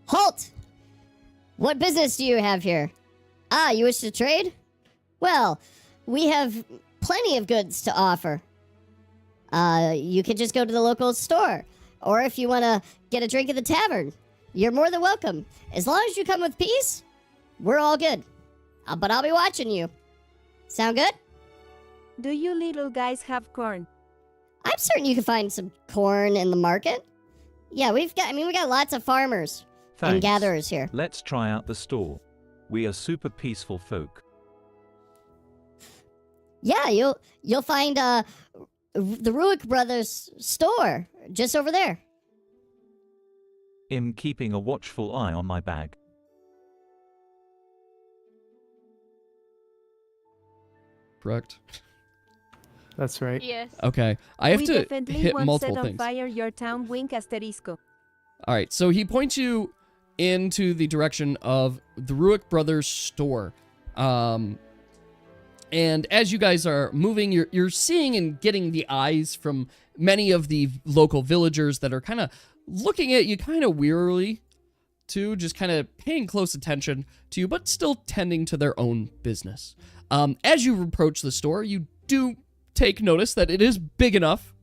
Halt! What business do you have here? Ah, you wish to trade? Well, we have plenty of goods to offer. You could just go to the local store. Or if you want to get a drink at the tavern, you're more than welcome. As long as you come with peace, we're all good. But I'll be watching you. Sound good? Do you little guys have corn? I'm certain you can find some corn in the market. Yeah, we got lots of farmers and Thanks. gatherers here. Let's try out the store. We are super peaceful folk. Yeah, you'll find the Ruick Brothers store just over there. I'm keeping a watchful eye on my bag. Correct. That's right. Yes. Okay. I have we to definitely hit won't multiple set on things. fire your town, wink asterisco. All right, so he points you into the direction of the Ruick Brothers store. And as you guys are moving, you're seeing and getting the eyes from many of the local villagers that are kind of looking at you kind of wearily, too, just kind of paying close attention to you, but still tending to their own business. As you approach the store, you do take notice that it is big enough,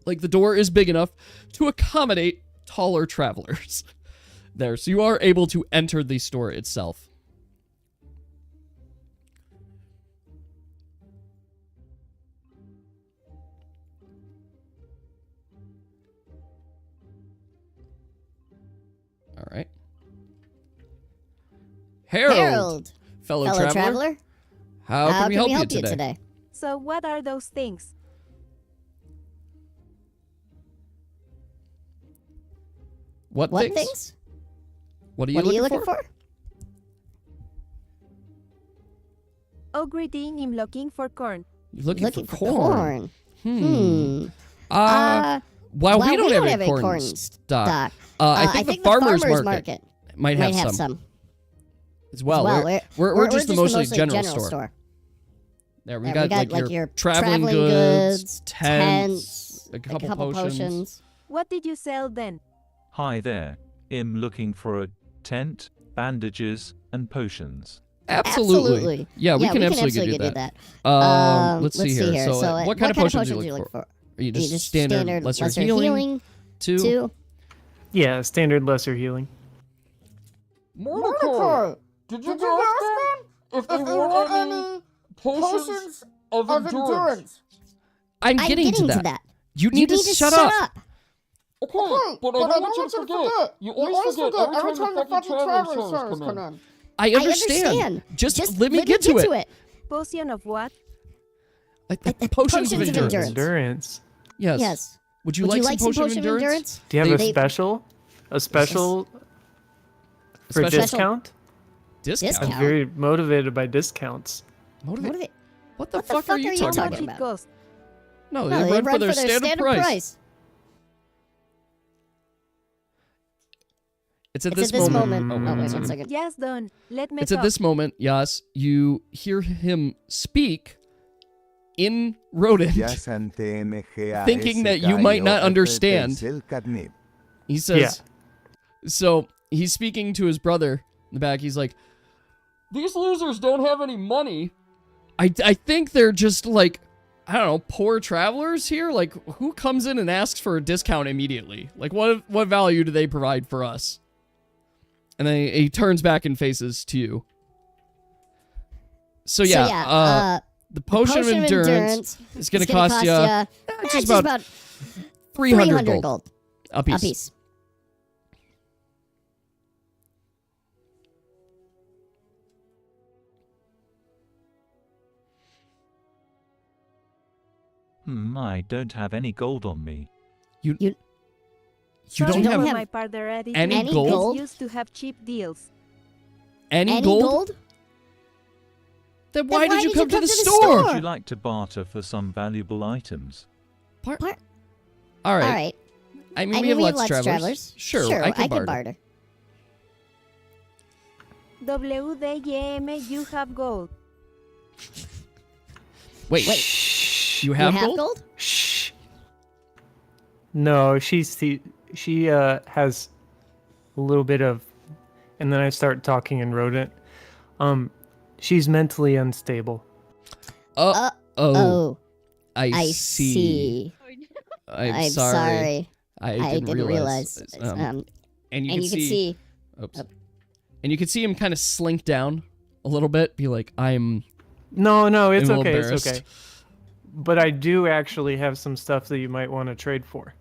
like the door is big enough to accommodate taller travelers there. So you are able to enter the store itself. All right. Harold, fellow traveler. How can we help you today? So what are those things? What things? What are you looking for? Oh, greeting, I'm looking for corn. You're looking for corn. Well, we don't have any corn stock. I think the farmer's market might have some as well. We're just the mostly general store. There, we got like your traveling goods, tents, a couple potions. What did you sell then? Hi there. I'm looking for a tent, bandages, and potions. Absolutely. Yeah, we can absolutely do that. Let's see here. So, what kind of potions do you look for? Are you just standard lesser healing? Two? Yeah, standard lesser healing. Mordecai, did you ask them if they want any potions of endurance? I'm getting to that. You need to shut up. Okay, but I don't want you to forget. You always forget every time the fucking travelers come in. I understand. Just let me get to it. Potion of what? Potions of endurance. Endurance. Yes. Would you like some potion of endurance? Do you have a special? A special for discount? Discount? I'm very motivated by discounts. Motivated? What the fuck are you talking about? Cost? No, they run for their standard price. It's at this moment. Oh, wait 1 second. Yes, Don. Let me It's at this moment, Yas, you hear him speak in rodent, thinking that you might not understand. He says, so he's speaking to his brother in the back. He's like, these losers don't have any money. I think they're just like, I don't know, poor travelers here. Like, who comes in and asks for a discount immediately? Like, what value do they provide for us? And then he turns back and faces to you. So yeah, the potion of endurance is going to cost you just about 300 gold a piece. I don't have any gold on me. You don't have my part already. any gold? Used to have cheap deals. Any gold? Then why did you come to the store? Would you like to barter for some valuable items? All right. I mean, we have lots of travelers. Sure, I can barter. WDYM, you have gold. Wait. You have gold? Shh. No, she has a little bit of, and then I start talking in rodent. She's mentally unstable. Oh. I see. I'm sorry. I didn't realize. And you can see. Oops. And you can see him kind of slink down a little bit, be like, "I'm." No, it's okay. It's okay. But I do actually have some stuff that you might want to trade for.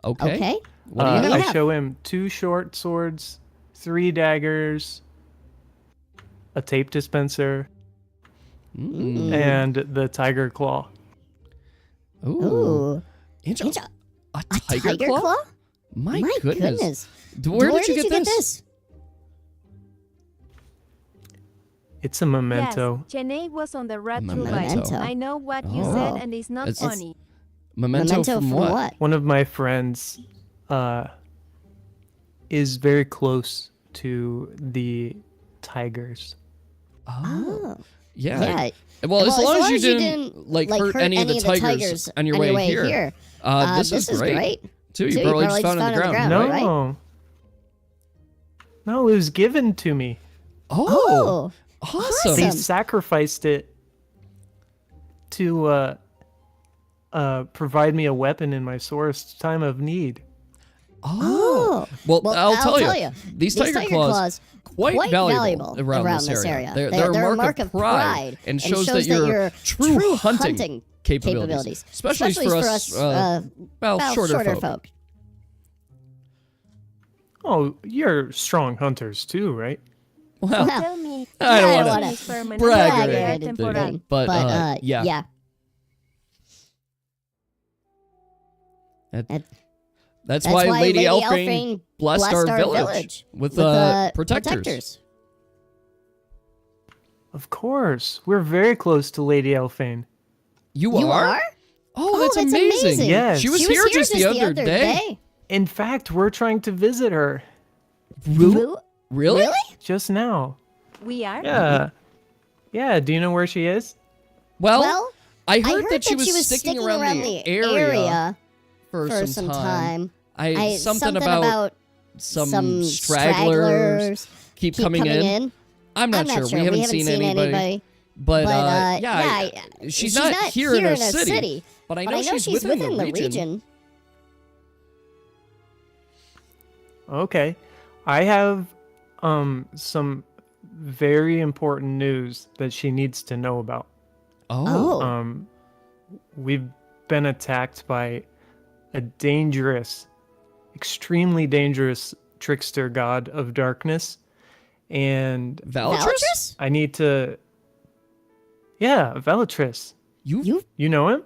Okay. What do you have? I show him 2 short swords, 3 daggers, a tape dispenser, and the tiger claw. Ooh. Angel, a tiger claw? My goodness. Where did you get this? It's a memento. Yes, Chennai was on the road to Memento. I know what you said, and it's not funny. Memento from what? One of my friends is very close to the tigers. Oh. Yeah. Well, as long as you didn't like hurt any of the tigers on your way here. This is great. Too. You probably just found it on the ground. No. Right? No, it was given to me. Oh. Awesome. They sacrificed it to provide me a weapon in my sorest time of need. Oh. Well, I'll tell you. These tiger claws quite valuable around this area. They're a mark of pride and shows that you're true hunting capabilities. Especially for us, shorter folk. Oh, you're strong hunters too, right? Well, Tell me, I don't want to brag or anything, but yeah. That's why Lady Elfrane blessed our village with protectors. Of course. We're very close to Lady Elfrane. You are? Oh, that's amazing. Yes. She was here just the other day. In fact, we're trying to visit her. Really? Just now. We are? Yeah. Yeah, do you know where she is? Well, I heard that she was sticking around the area for some time. Something about some stragglers keep coming in. I'm not sure. We haven't seen anybody. But she's not here in our city. But I know she's within the region. Okay. I have some very important news that she needs to know about. Oh. We've been attacked by a dangerous, extremely dangerous trickster god of darkness. And Valatrice? I need to... Yeah, Valatrice. You know him?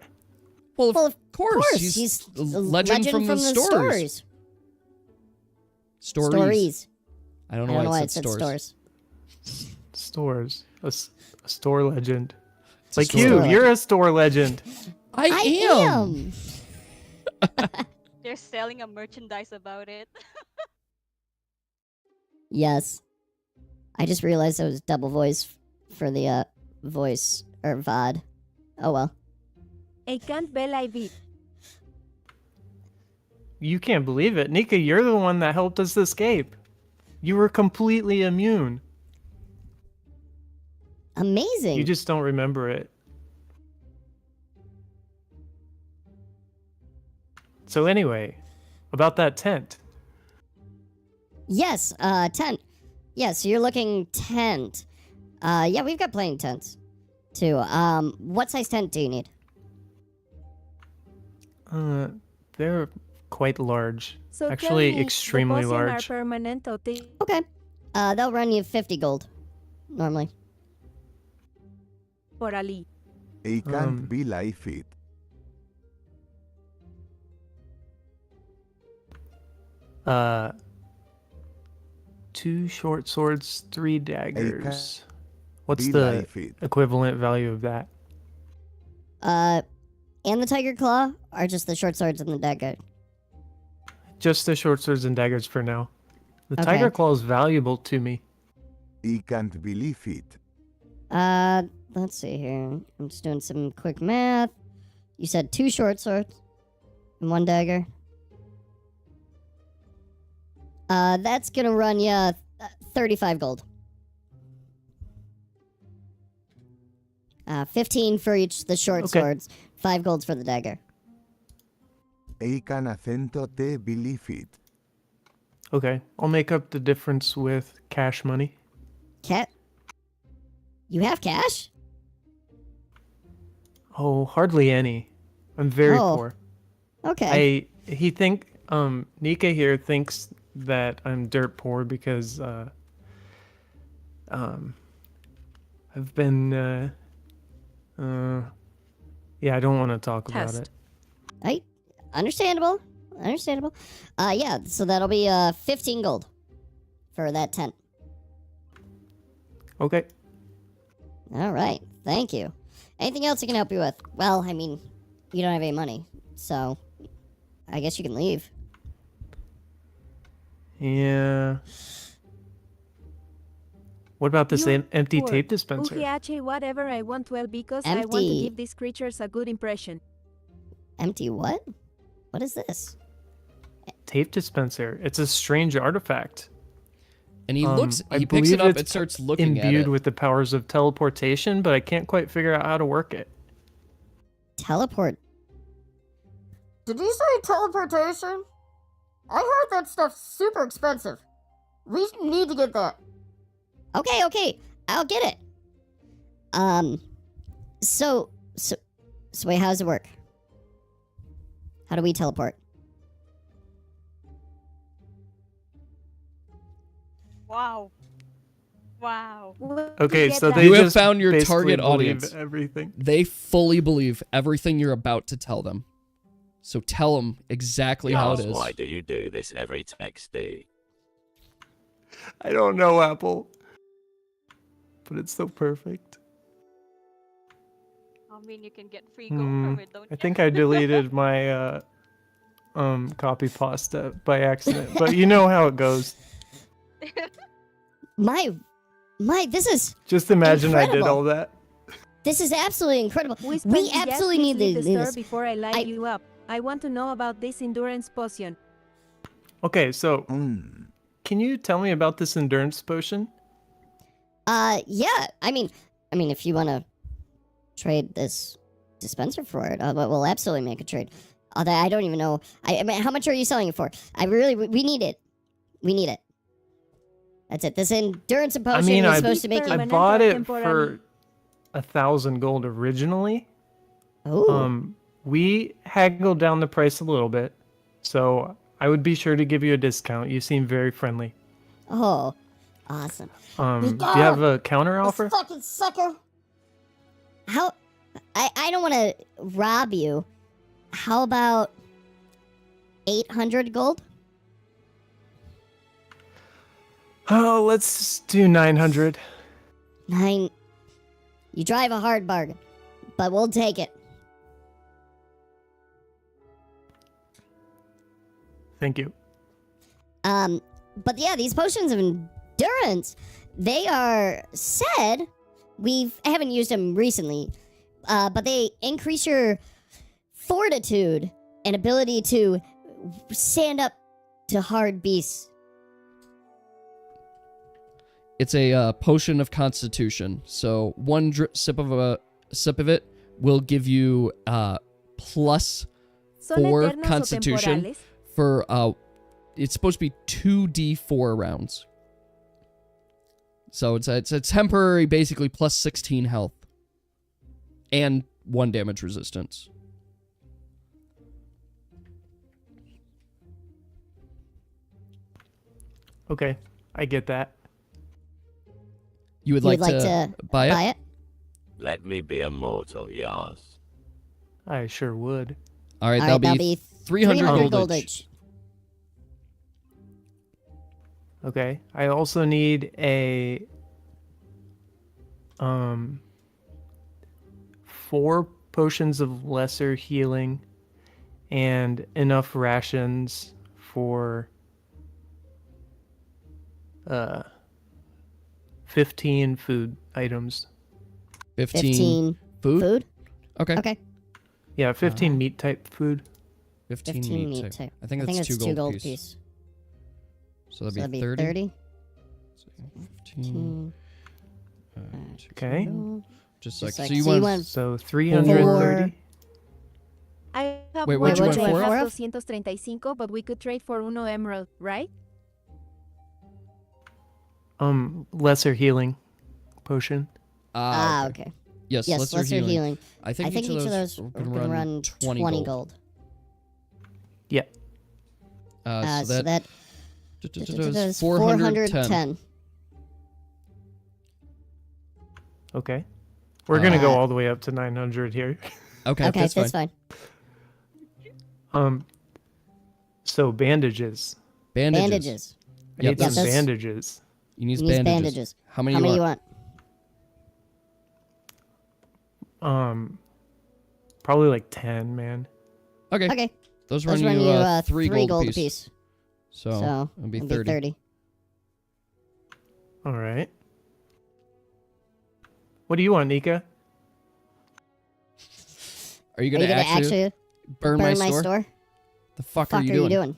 Well, of course. He's a legend from the stories. Stories. I don't know why it said stores. Stores. A store legend. Like you. You're a store legend. I am. They're selling a merchandise about it. Yes. I just realized I was double voice for the voice or VOD. Oh well. I can't believe it. You can't believe it. Nika, you're the one that helped us escape. You were completely immune. Amazing. You just don't remember it. So anyway, about that tent. Yes, tent. Yeah, so you're looking tent. Yeah, we've got plenty of tents, too. What size tent do you need? They're quite large. So actually, extremely large. Okay. They'll run you 50 gold, normally. For Ali. I can't believe it. Two short swords, 3 daggers. What's the equivalent value of that? And the tiger claw, or just the short swords and the dagger? Just the short swords and daggers for now. The tiger claw is valuable to me. I can't believe it. Let's see here. I'm just doing some quick math. You said 2 short swords and 1 dagger. That's gonna run you 35 gold. 15 for each the short swords, 5 golds for the dagger. Eikan acento te believe it. Okay, I'll make up the difference with cash money. You have cash? Oh, hardly any. I'm very poor. Okay. Nika here thinks that I'm dirt poor because I've been yeah, I don't want to talk about it. Understandable. Yeah, so that'll be 15 gold for that tent. Okay. All right. Thank you. Anything else I can help you with? Well, I mean, you don't have any money, so I guess you can leave. Yeah. What about this empty tape dispenser? Whatever I want, well, because I want to give these creatures a good impression. Empty what? What is this? Tape dispenser. It's a strange artifact. And he picks it up and starts looking at it. Imbued with the powers of teleportation, but I can't quite figure out how to work it. Teleport. Did you say teleportation? I heard that stuff's super expensive. We need to get that. Okay, I'll get it. So wait, how does it work? How do we teleport? Wow. Okay, so you have found your target believe audience. Everything. They fully believe everything you're about to tell them. So tell them exactly how it is. Why do you do this every next day? I don't know, Apple. But it's so perfect. I mean, you can get free gold from it, don't you? I think I deleted my copy pasta by accident, but you know how it goes. My, this is just imagine incredible. I did all that. This is absolutely incredible. We absolutely need this. Before I light you up, I want to know about this endurance potion. Okay, so can you tell me about this endurance potion? Yeah. I mean, if you want to trade this dispenser for it, we'll absolutely make a trade. Although I don't even know. I mean, how much are you selling it for? We need it. We need it. That's it. This endurance potion is supposed to make you. I bought it for 1,000 gold originally. Oh. We haggled down the price a little bit, so I would be sure to give you a discount. You seem very friendly. Oh, awesome. Do you have a counter offer? Fucking sucker. How? I don't want to rob you. How about 800 gold? Oh, let's do 900. 9. You drive a hard bargain, but we'll take it. Thank you. But yeah, these potions of endurance, they are said, I haven't used them recently, but they increase your fortitude and ability to stand up to hard beasts. It's a potion of constitution. So one sip of it will give you +4 constitution for it's supposed to be 2d4 rounds. So it's a temporary, basically +16 health and 1 damage resistance. Okay, I get that. You would like to buy it? Let me be a mortal, Yars. I sure would. All right, that'll be 300 gold each. Okay, I also need a 4 potions of lesser healing and enough rations for 15 food items. 15 food? Okay. Okay. Yeah, 15 meat type food. 15 meat type. I think that's it's 2 gold piece. piece. So that'd be 30. 30. 15. Okay. Just like, like- so you so you want want So 330. I have Wait, one, what'd you but want I for? have 235, but we could trade for uno emerald, right? Lesser healing potion. Okay. Yes, Yes, lesser healing. I think each of those are can gonna run 20 gold. Yeah. So that is 410. 410. Okay. We're gonna go all the way up to 900 here. Okay, that's fine. So bandages. Bandages. I need some bandages. You need bandages. bandages. How many you you want? Probably like 10, man. Okay. Those run you 3 gold piece. So it'll be it'll 30. All right. What do you want, Nika? Are you gonna actually burn my store? The fuck are you doing?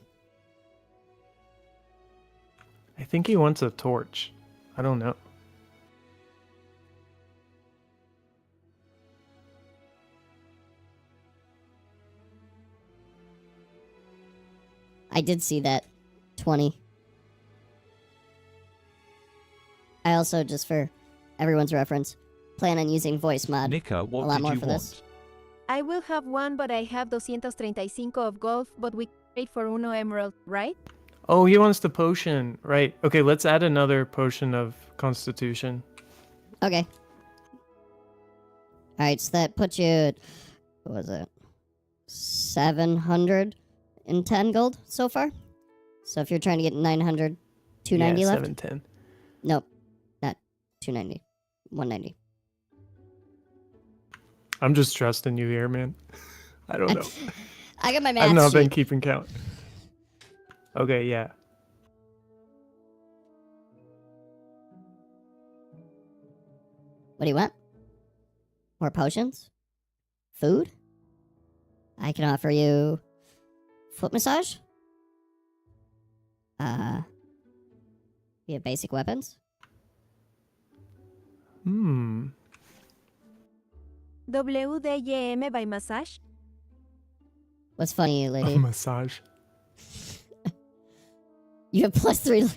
I think he wants a torch. I don't know. I did see that. 20. I also, just for everyone's reference, plan on using voice mod Nika, a what lot did more you for want? this. I will have one, but I have 235 of gold, but we trade for uno emerald, right? Oh, he wants the potion. Right. Okay, let's add another potion of constitution. Okay. Alright, so that puts you at, what was it? 710 gold so far? So if you're trying to get 900, 290 left? 710. Nope. Not 290. 190. I'm just trusting you here, man. I don't know. I got my math I've not been sheet. keeping count. Okay, yeah. What do you want? More potions? Food? I can offer you foot massage. You have basic weapons. WDYM by massage? What's funny, lady? Massage. You have +3.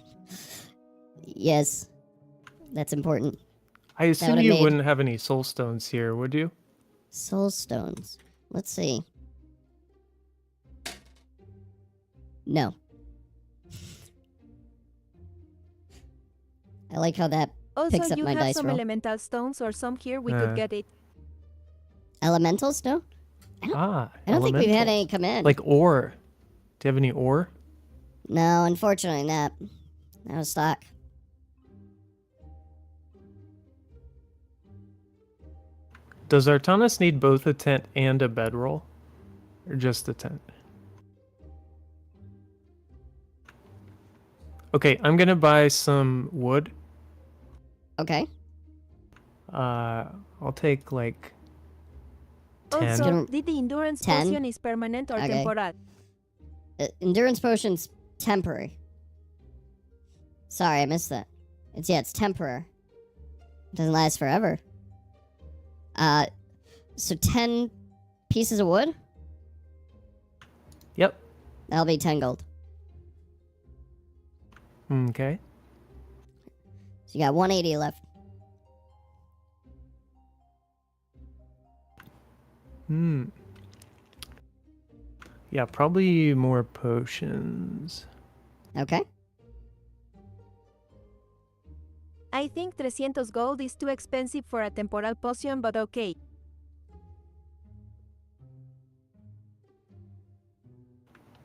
Yes. That's important. I assume you wouldn't have any soul stones here, would you? Soul stones. Let's see. No. I like how that Also, picks up you my have dice some roll. elemental stones or some here, we could get it. Elementals, no? I don't think we've had any come in. Like ore. Do you have any ore? No, unfortunately not. No stock. Does Artanis need both a tent and a bedroll? Or just a tent? Okay, I'm gonna buy some wood. Okay. I'll take like 10. Also, did the endurance 10? potion is permanent or Okay. temporal? Endurance potion's temporary. Sorry, I missed that. It's temporary. It doesn't last forever. So 10 pieces of wood? Yep. That'll be 10 gold. Okay. So you got 180 left. Yeah, probably more potions. Okay. I think 300 gold is too expensive for a temporal potion, but okay.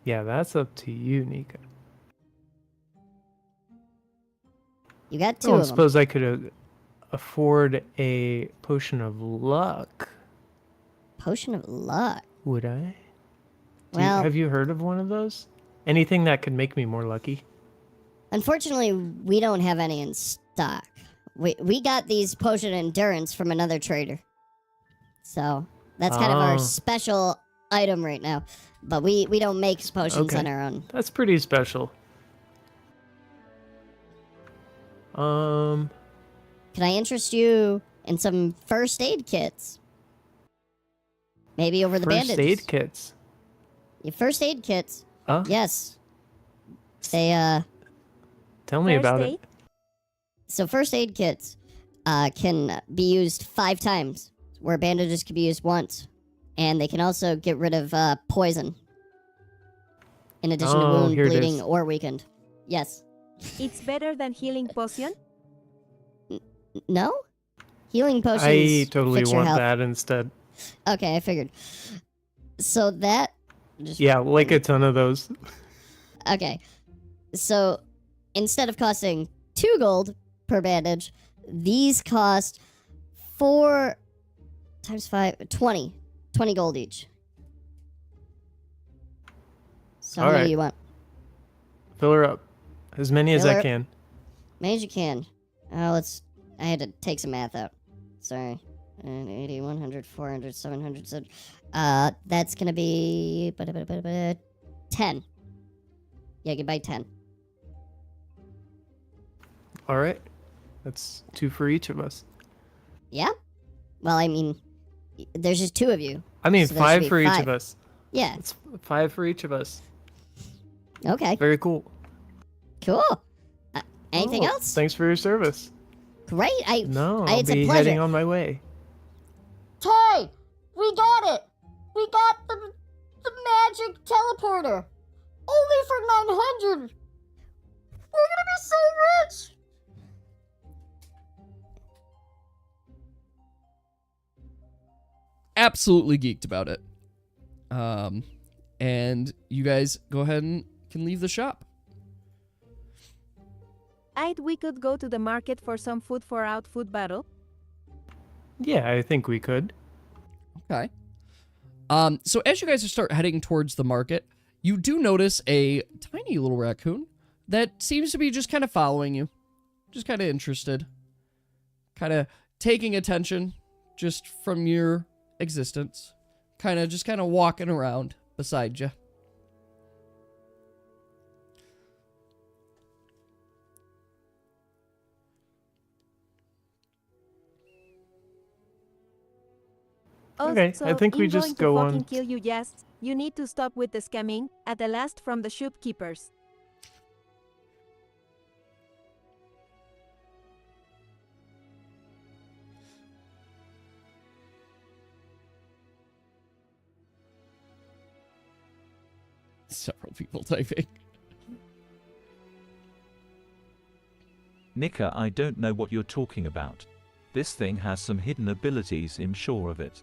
Yeah, that's up to you, Nika. You got I 2 don't of them. suppose I could afford a potion of luck. Potion of luck. Would I? Well, have you heard of one of those? Anything that could make me more lucky? unfortunately, we don't have any in stock. We got these potion endurance from another trader. So that's kind of our special item right now. But we don't make potions on our own. That's pretty special. Can I interest you in some first aid kits? Maybe over the bandages. First aid kits? Your first aid kits. Huh? Yes. They, Tell me about it. So first aid kits can be used 5 times, where bandages can be used once. And they can also get rid of poison. In addition to wound, bleeding, or weakened. Yes. It's better than healing potion? No? Healing potions I totally fix your want health. that instead. Okay, I figured. So that... Yeah, like a ton of those. Okay. So, instead of costing 2 gold per bandage, these cost 4 times 5... 20. 20 gold each. So how many do you want? Fill her up. As many as I can. Many as you can. Let's... I had to take some math out. Sorry. 80, 100, 400, 700, so... that's gonna be... 10. Yeah, you can buy 10. Alright. That's 2 for each of us. Yeah? Well, I mean... There's just 2 of you. I mean, so there 5 should be for each 5. of us. Yeah. It's 5 for each of us. Okay. Very cool. Cool. Anything Oh, else? Thanks for your service. Great. No, it's I'll a be pleasure. heading on my way. Ty, we got it. We got the magic teleporter. Only for 900. We're gonna be so rich. Absolutely geeked about it. And you guys go ahead and can leave the shop. We could go to the market for some food for our food battle. Yeah, I think we could. Okay. So as you guys start heading towards the market, you do notice a tiny little raccoon that seems to be just kind of following you. Just kind of interested. Kind of taking attention just from your existence. Kind of walking around beside you. Okay, I think we just go on. I'm going to fucking kill you, yes. You need to stop with the scamming, at the last from the shopkeepers. Several people typing. Nika, I don't know what you're talking about. This thing has some hidden abilities, I'm sure of it.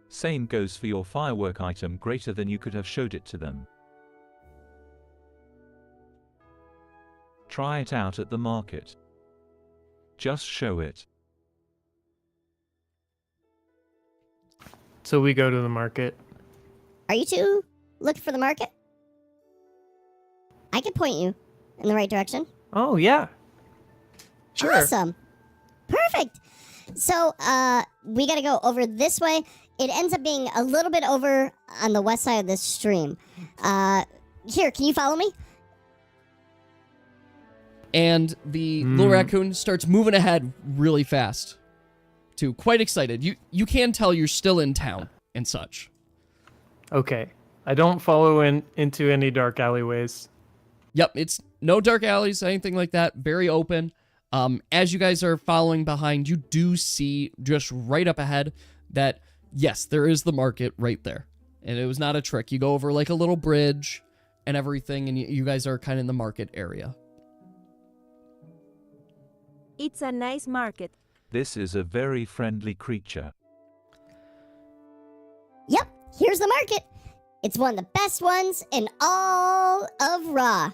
Same goes for your firework item, greater than you could have showed it to them. Try it out at the market. Just show it. So we go to the market. Are you two looking for the market? I can point you in the right direction. Oh, yeah. Sure. Awesome. Perfect. So, we gotta go over this way. It ends up being a little bit over on the west side of this stream. Here, can you follow me? And the little raccoon starts moving ahead really fast. Too. Quite excited. You can tell you're still in town and such. Okay. I don't follow into any dark alleyways. Yep, it's no dark alleys, anything like that. Very open. As you guys are following behind, you do see just right up ahead that, yes, there is the market right there. And it was not a trick. You go over like a little bridge and everything, and you guys are kind of in the market area. It's a nice market. This is a very friendly creature. Yep, here's the market. It's one of the best ones in all of Rhar.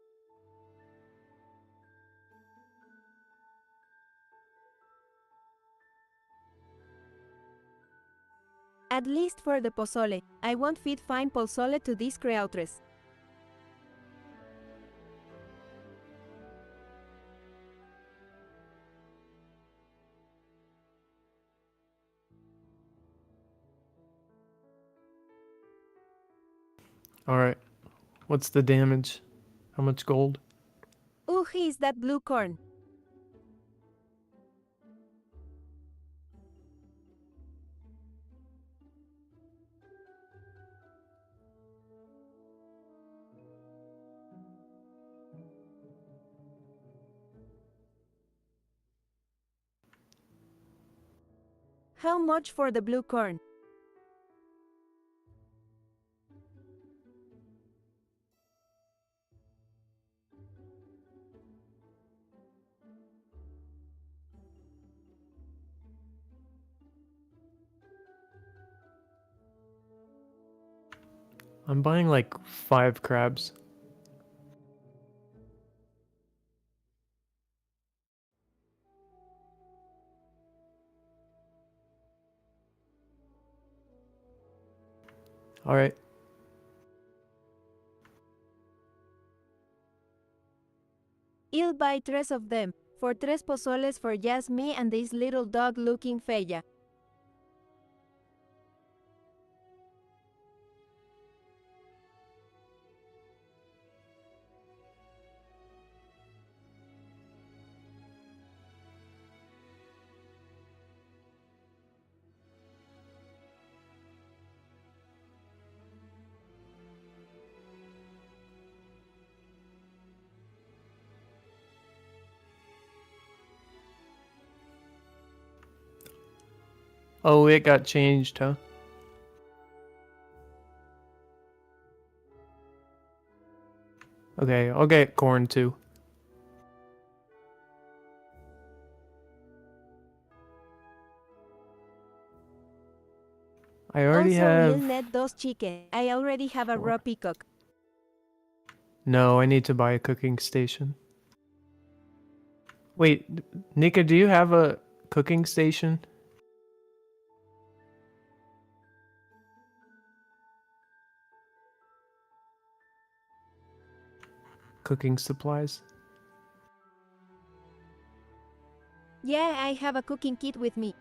At least for the pozole. I won't feed fine pozole to these creatures. Alright. What's the damage? How much gold? Ooh, is that blue corn? How much for the blue corn? I'm buying like 5 crabs. Alright. I'll buy 3 of them. For 3 pozoles for just me and this little dog-looking fella. Oh, it got changed, huh? Okay, I'll get corn too. I already also, have... we'll net those chicken. I already have a raw peacock. No, I need to buy a cooking station. Wait, Nika, do you have a cooking station? Cooking supplies? Yeah, I have a cooking kit with me.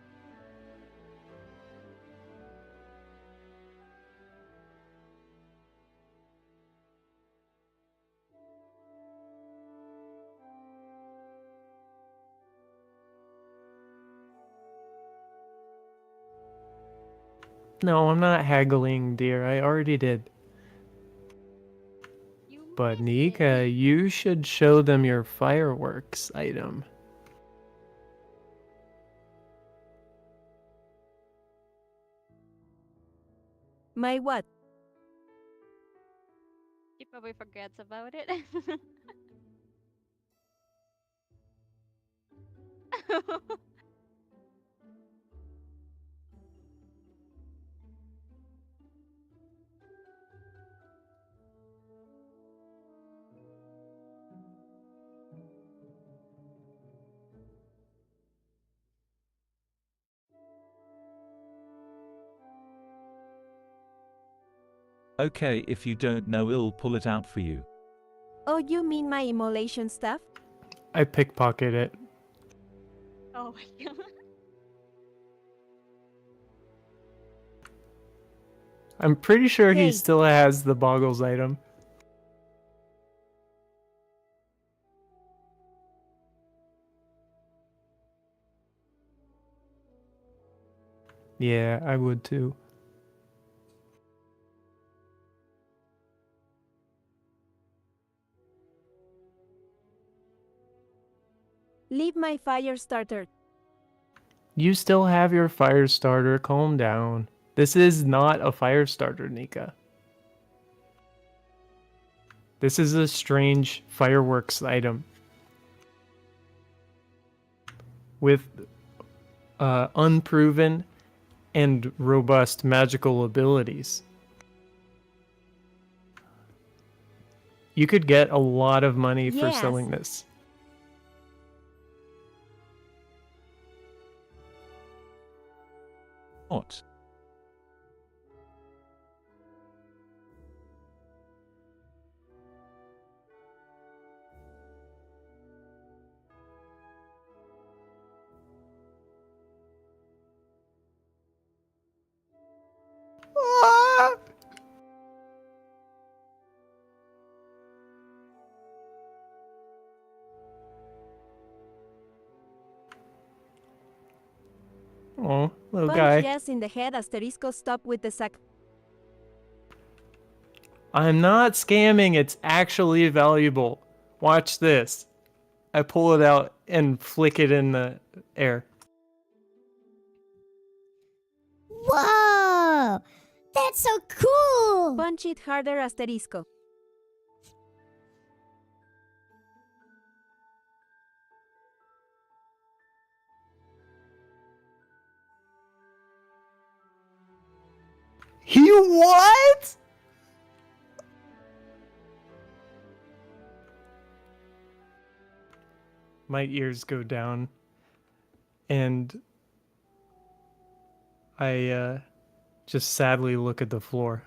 No, I'm not haggling, dear. I already did. But Nika, you should show them your fireworks item. My what? He probably forgets about it. Okay, if you don't know, I'll pull it out for you. Oh, you mean my immolation stuff? I pickpocket it. Oh my god. I'm pretty sure he Hey. still has the Boggles item. Yeah, I would too. Leave my fire starter. You still have your fire starter. Calm down. This is not a fire starter, Nika. This is a strange fireworks item. With unproven and robust magical abilities. You could get a lot of money for Yes. selling this. What? Oh, little Punch guy. yes in the head. Asterisco stop with the sack. I'm not scamming. It's actually valuable. Watch this. I pull it out and flick it in the air. Whoa! That's so cool! Punch it harder. Asterisco. He what? My ears go down. And I just sadly look at the floor.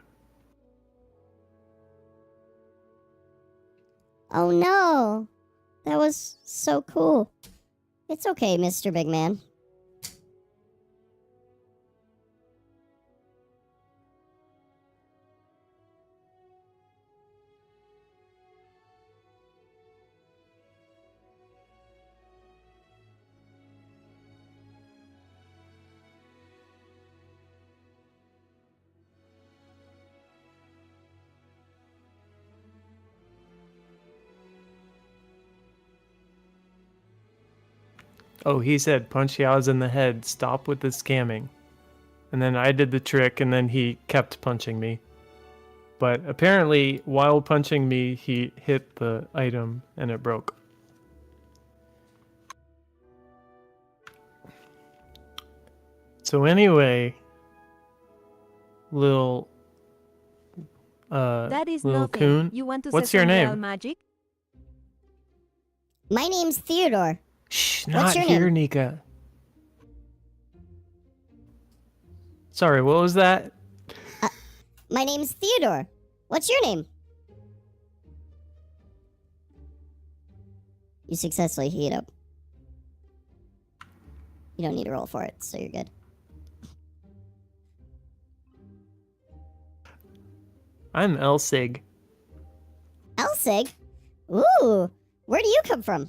Oh no! That was so cool. It's okay, Mr. Big Man. Oh, he said punch Yao's in the head, stop with the scamming. And then I did the trick, and then he kept punching me. But apparently, while punching me, he hit the item, and it broke. So anyway, little That is little nothing. coon. You want to What's say your some real name? magic? My name's Theodore. Shh, What's not your here, name? Nika. Sorry, what was that? My name's Theodore. What's your name? You successfully heat up. You don't need to roll for it, so you're good. I'm Elsig. Elsig? Ooh, where do you come from?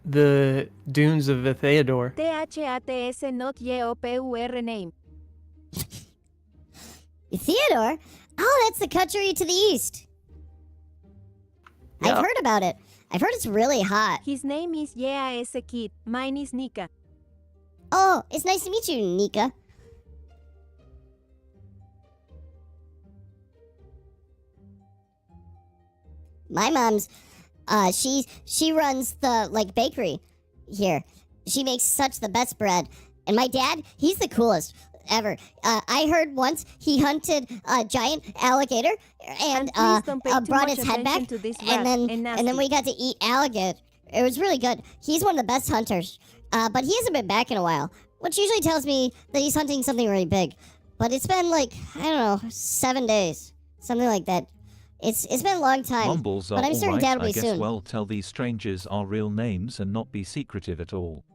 The dunes of Theodore. THATS not YOPUR name. Theodore? Oh, that's the country to the east. Yeah. I've heard about it. I've heard it's really hot. His name is YAS Kid. Mine is Nika. Oh, it's nice to meet you, Nika. My mom's, she runs the, bakery here. She makes such the best bread. And my dad, he's the coolest ever. I heard once he hunted a giant alligator and please don't pay too brought much his head back. attention to this And rat then, and and then we got to eat alligator. It was really good. He's one of the best hunters. But he hasn't been back in a while, which usually tells me that he's hunting something really big. But it's been I don't know, 7 days. Something like that. It's been a long time. Mumbles are but I'm certain alright, Dad will I be guess. soon. Well, tell these strangers our real names and not be secretive at all.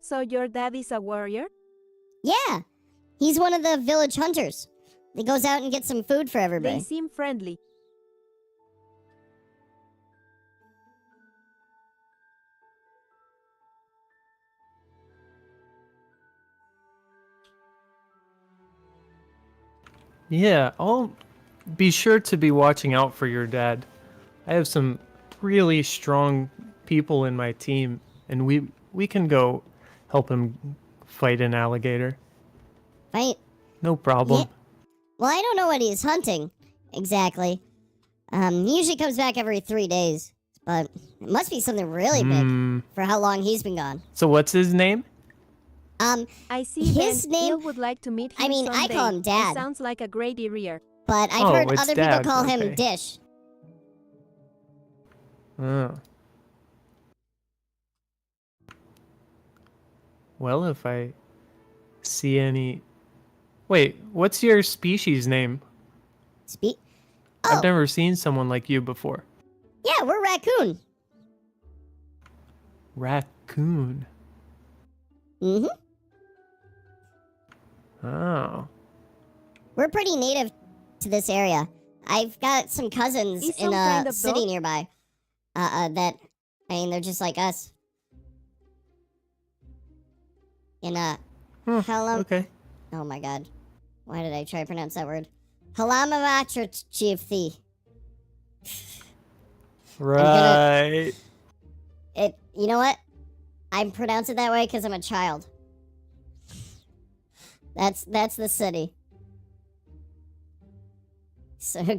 So your dad is a warrior? Yeah, he's one of the village hunters. He goes out and gets some food for They everybody. seem friendly. Yeah, I'll be sure to be watching out for your dad. I have some really strong people in my team, and we can go help him fight an alligator. Fight? No problem. Yeah. Well, I don't know what he's hunting exactly. He usually comes back every 3 days, but it must be something really big for how long he's been gone. So what's his name? I see. His then. name. Phil would like to meet him I mean, I someday. call him Dad. He sounds like a great area. But I've Oh, heard it's other Dad, people call him okay. Dish. Oh. Well, if I see any... Wait, what's your species name? Oh, I've never seen someone like you before. yeah, we're raccoon. Raccoon. Mm-hmm. Oh. We're pretty native to this area. I've got some cousins Is in some a kind of city dog? nearby. That, I mean, they're just like us. In Okay. Oh my god. Why did I try to pronounce that word? Halamavatra Chiefthi. Right. You know what? I pronounce it that way because I'm a child. That's the city. So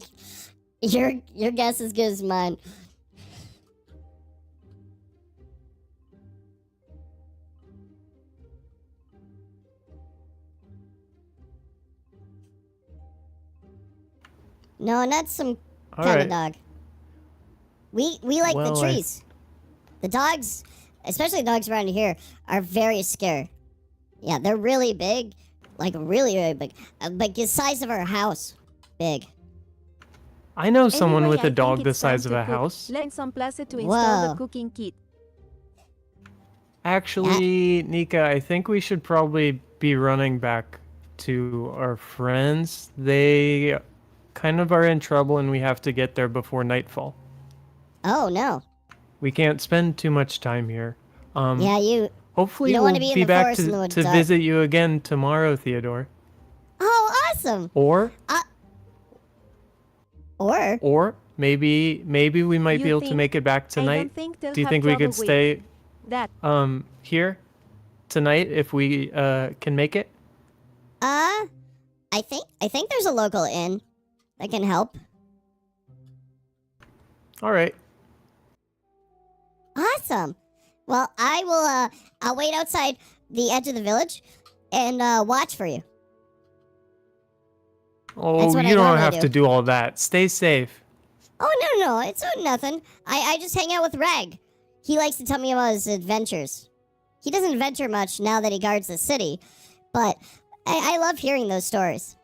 your guess is good as mine. No, not some All kind right. of dog. We like Well, the trees. The dogs, especially the dogs around here, are very scared. Yeah, they're really big, like really, really big, like the size of our house, big. I know someone Anyway, with I a dog think the it's time size of to a cook. house. Learn some places to install Whoa. the cooking kit. Actually, Nika, I think we should probably be running back to our friends. They kind of are in trouble and we have to get there before nightfall. Oh no. We can't spend too much time here. Yeah, you Hopefully don't we'll wanna be in be the back forest in the to dark. visit you again tomorrow, Theodore. Oh, awesome. Or Or maybe we might be You able to think? make it back I don't tonight. think they'll Do you have think we trouble could with stay that. here tonight if we can make it? I think there's a local inn that can help. All right. Awesome. Well, I'll wait outside the edge of the village and watch for you. Oh, That's what I you don't normally have do. to do all that. Stay safe. Oh, no, it's nothing. I just hang out with Rag. He likes to tell me about his adventures. He doesn't venture much now that he guards the city, but I love hearing those stories.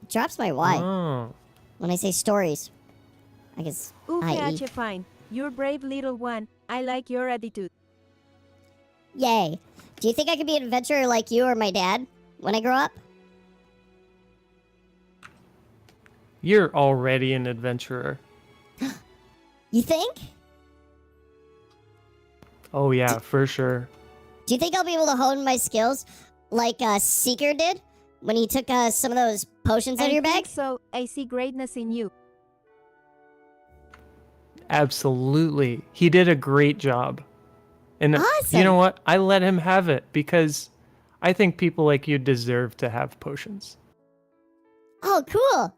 It drops my Y Oh. when I say stories. I guess I.e. Okay, fine. You're brave little one. I like your attitude. Yay. Do you think I could be an adventurer like you or my dad when I grow up? You're already an adventurer. You think? Oh yeah, for sure. Do you think I'll be able to hone my skills like Seeker did when he took some of those potions out of I your think bag? so. I see greatness in you. Absolutely. He did a great job. And Awesome. you know what? I let him have it because I think people like you deserve to have potions. Oh, cool.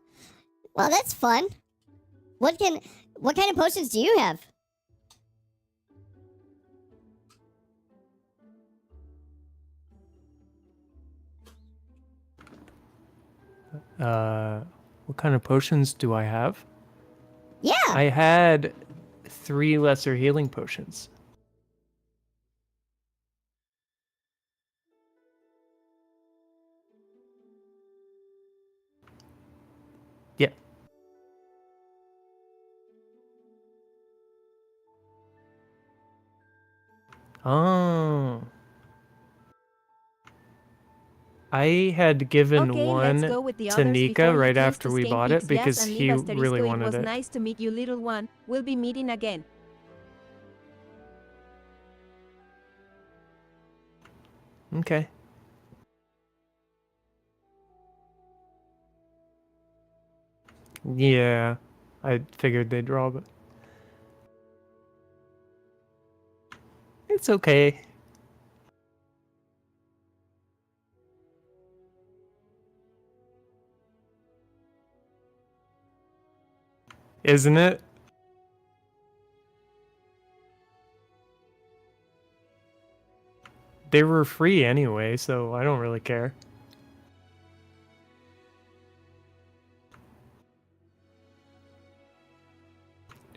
Well, that's fun. What kind of potions do you have? What kind of potions do I have? Yeah. I had 3 lesser healing potions. Yeah. Oh. I had given Okay, one let's go with the to others Nika before you right choose after to we scan bought it pigs, yes, because and he leave Asterisco. really It wanted was it. nice to meet you, little one. We'll be meeting again. Okay. Yeah, I figured they'd draw, but it's okay. Isn't it? They were free anyway, so I don't really care.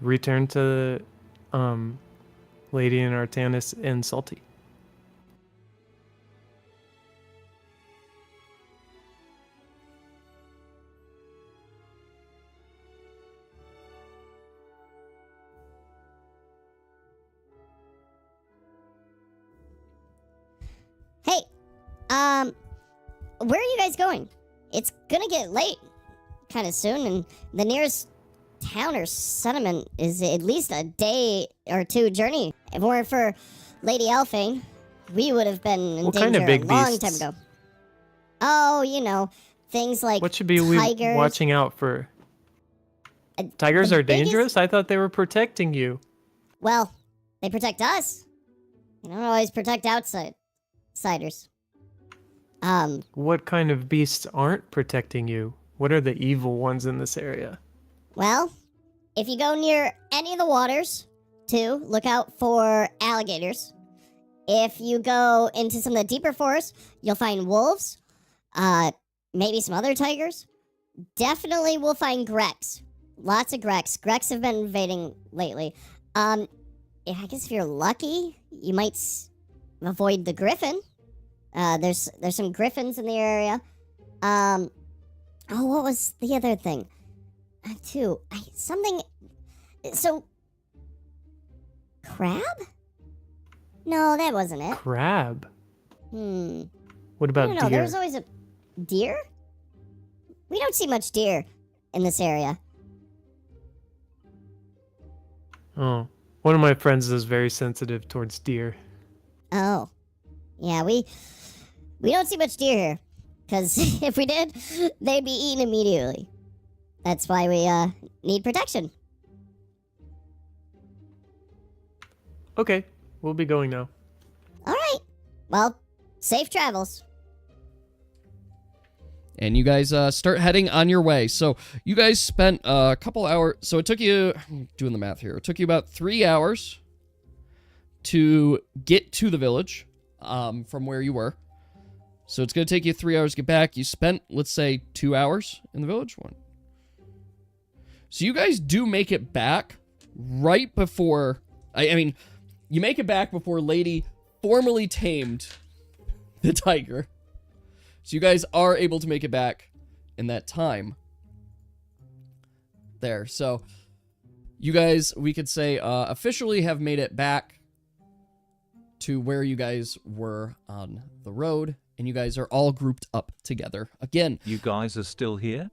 Return to Lady and Artanis and Salty. Hey, where are you guys going? it's gonna get late kind of soon, and the nearest town or settlement is at least a day or two journey. If it weren't for Lady Elfane, we would have been in What danger kind of big a long beasts? time ago. Oh, you know, things like What should be we tigers. watching out for? Uh, Tigers the are biggest- dangerous? I thought they were protecting you. Well, they protect us. They don't always protect outsiders. What kind of beasts aren't protecting you? What are the evil ones in this area? Well, if you go near any of the waters, too, look out for alligators. If you go into some of the deeper forests, you'll find wolves, maybe some other tigers. Definitely we'll find Grex. Lots of Grex. Grex have been invading lately. I guess if you're lucky, you might avoid the griffin. There's some griffins in the area. Oh, what was the other thing? So, crab? No, that wasn't it. Crab? What I about don't know, deer? there's always a deer? We don't see much deer in this area. Oh, one of my friends is very sensitive towards deer. Oh. Yeah, we don't see much deer here. Because if we did, they'd be eaten immediately. That's why we, need protection. Okay, we'll be going now. Alright. Well, safe travels. And you guys start heading on your way. So you guys spent a couple hours. So it took you, I'm doing the math here. It took you about 3 hours to get to the village from where you were. So it's going to take you 3 hours to get back. You spent, let's say, 2 hours in the village. One. So you guys do make it back right before, I mean, you make it back before Lady formally tamed the tiger. So you guys are able to make it back in that time. There. So you guys, we could say, officially have made it back to where you guys were on the road. And you guys are all grouped up together. Again. You guys are still here?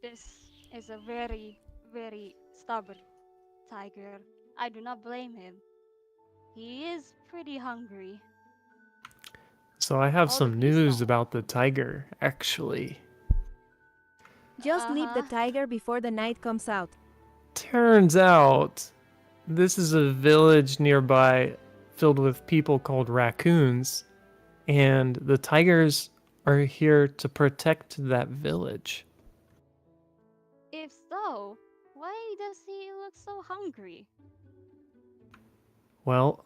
This is a very, very stubborn tiger. I do not blame him. He is pretty hungry. So I have All some the beasts news are. about the tiger, actually. Just leave the tiger before the night comes out. Turns out, this is a village nearby filled with people called raccoons, and the tigers are here to protect that village. If so, why does he look so hungry? Well,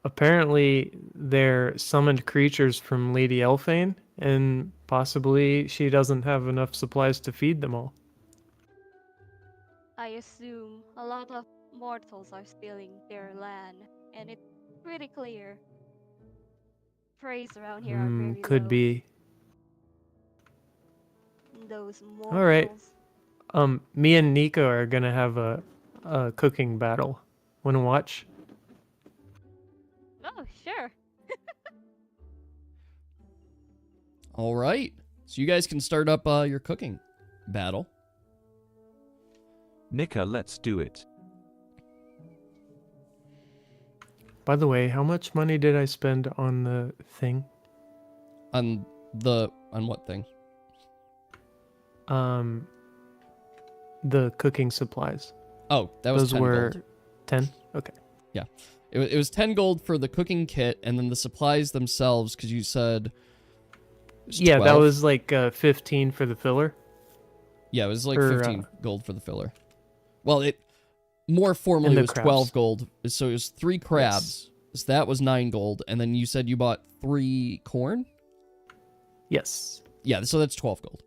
apparently they're summoned creatures from Lady Elfane, and possibly she doesn't have enough supplies to feed them all. I assume a lot of mortals are stealing their land, and it's pretty clear. Praise around here are very Could low. be. Those mortals. All right. Me and Nico are gonna have a cooking battle. Wanna watch? Oh, sure. All right. So you guys can start up your cooking battle. Nika, let's do it. By the way, how much money did I spend on the thing? On what thing? The cooking supplies. Oh, that was Those 10 were gold. 10? Okay. Yeah. It was 10 gold for the cooking kit, and then the supplies themselves, because you said... it was Yeah, that 12. was like 15 for the filler. Yeah, it was like Or, 15 gold for the filler. Well, it more formally And the was crabs. 12 gold. So it was 3 crabs. So that was 9 gold. And then you said you bought 3 corn? Yes. Yeah, so that's 12 gold.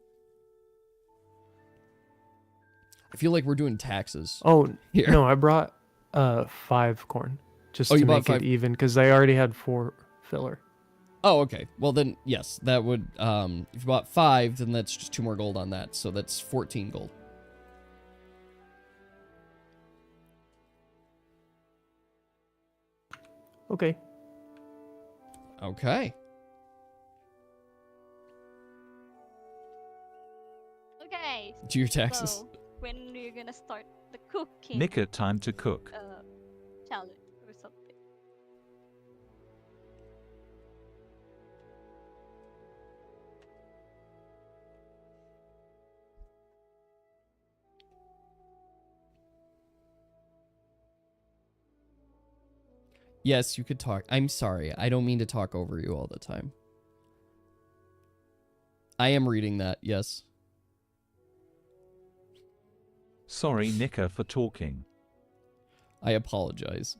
I feel like we're doing taxes. Oh, here. no, I brought 5 corn. Just Oh, to you bought make 5? it even, because I already had 4 filler. Oh, okay. Well, then, yes, that would... if you bought 5, then that's just 2 more gold on that. So that's 14 gold. Okay. Okay. Okay. Do your taxes. So, when are you gonna start the cooking? Nika, time to cook. Challenge or something. Yes, you could talk. I'm sorry. I don't mean to talk over you all the time. I am reading that, yes. Sorry, Nika, for talking. I apologize.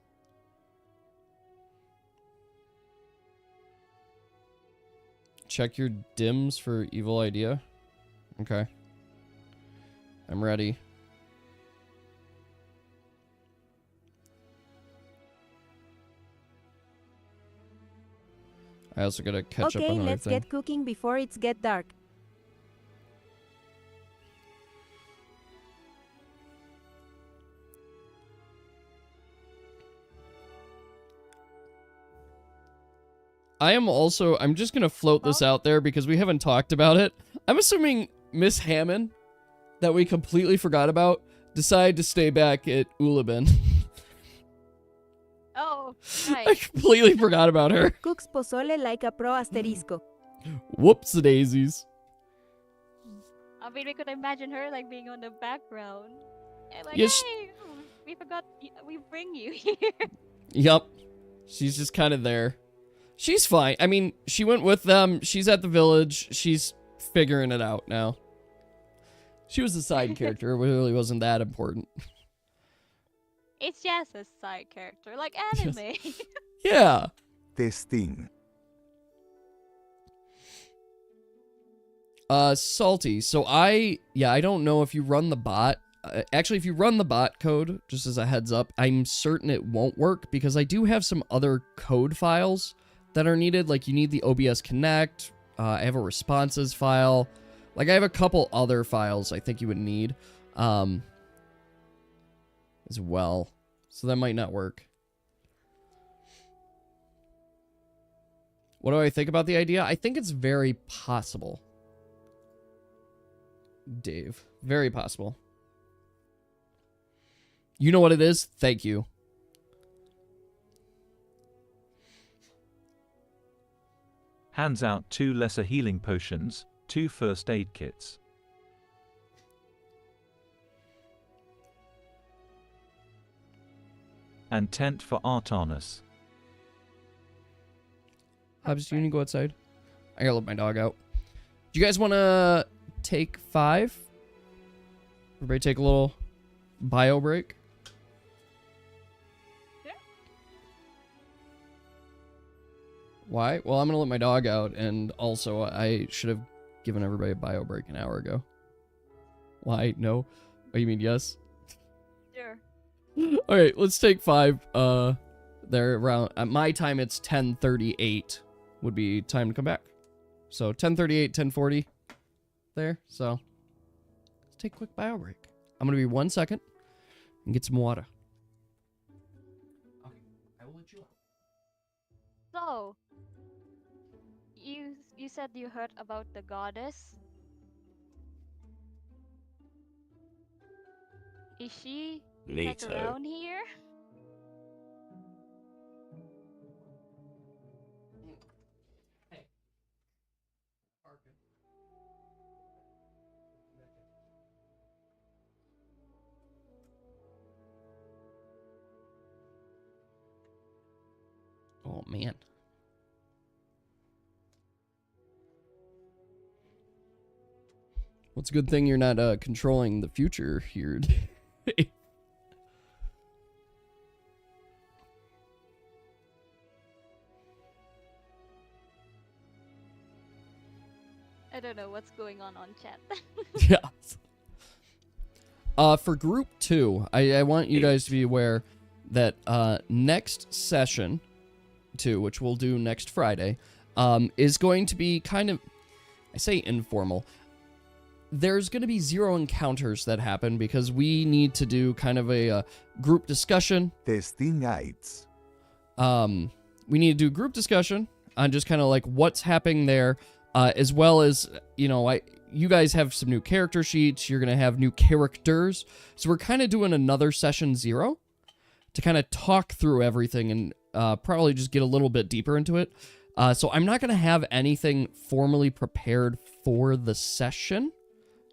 Check your dims for evil idea. Okay. I'm ready. I also gotta catch up on Okay, another let's thing. get cooking before it's get dark. I'm just gonna float this out there because we haven't talked about it. I'm assuming Miss Hammond, that we completely forgot about, decided to stay back at Ulabin. Oh, I right. completely forgot about her. Cooks pozole like a pro asterisco. Whoops daisies. I mean, we could imagine her like being on the background. And like, Yes. hey, we forgot, we bring you here. Yup. She's just kind of there. She's fine. I mean, she went with them. She's at the village. She's figuring it out now. She was a side character. It really wasn't that important. It's just a side character, like anime. Yeah. Testing. Salty. So I don't know if you run the bot. Actually, if you run the bot code, just as a heads up, I'm certain it won't work because I do have some other code files that are needed. Like you need the OBS Connect. I have a responses file. Like I have a couple other files I think you would need as well. So that might not work. What do I think about the idea? I think it's very possible. Dave. Very possible. You know what it is? Thank you. Hands out 2 lesser healing potions, 2 first aid kits. And tent for Artanis. Hobbs, do you need to go outside? I gotta let my dog out. Do you guys want to take 5? Everybody take a little bio break. Yeah. Why? Well, I'm gonna let my dog out, and also I should have given everybody a bio break an hour ago. Why? No? Oh, you mean yes? Sure. All right, let's take 5. There around at my time it's 10:38 would be time to come back. So 10:38, 10:40 there. So let's take a quick bio break. I'm going to be 1 second and get some water. Okay, I will let you out. So, you said you heard about the goddess. Is she like Neato. around here? Oh man. What's a good thing you're not controlling the future here? I don't know what's going on chat. Yeah. For group 2, I want you guys to be aware that next session 2, which we'll do next Friday, is going to be kind of, I say informal. There's going to be 0 encounters that happen because we need to do kind of a group discussion. Testing heights. We need to do group discussion on just kind of like what's happening there, as well as, you know, you guys have some new character sheets. You're going to have new characters. So we're kind of doing another session 0 to kind of talk through everything and probably just get a little bit deeper into it. So I'm not going to have anything formally prepared for the session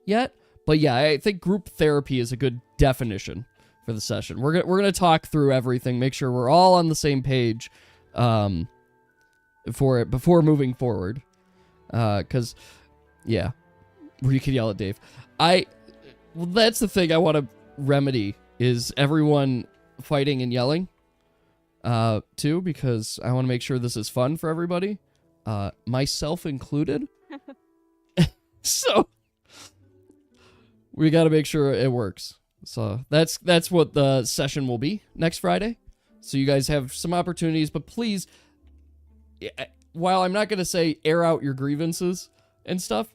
yet. But yeah, I think group therapy is a good definition for the session. We're gonna talk through everything, make sure we're all on the same page for it before moving forward. Because, yeah, where you can yell at Dave. Well, that's the thing I want to remedy is everyone fighting and yelling, too, because I want to make sure this is fun for everybody, myself included. So we got to make sure it works. So that's what the session will be next Friday. So you guys have some opportunities, but please, while I'm not going to say air out your grievances and stuff,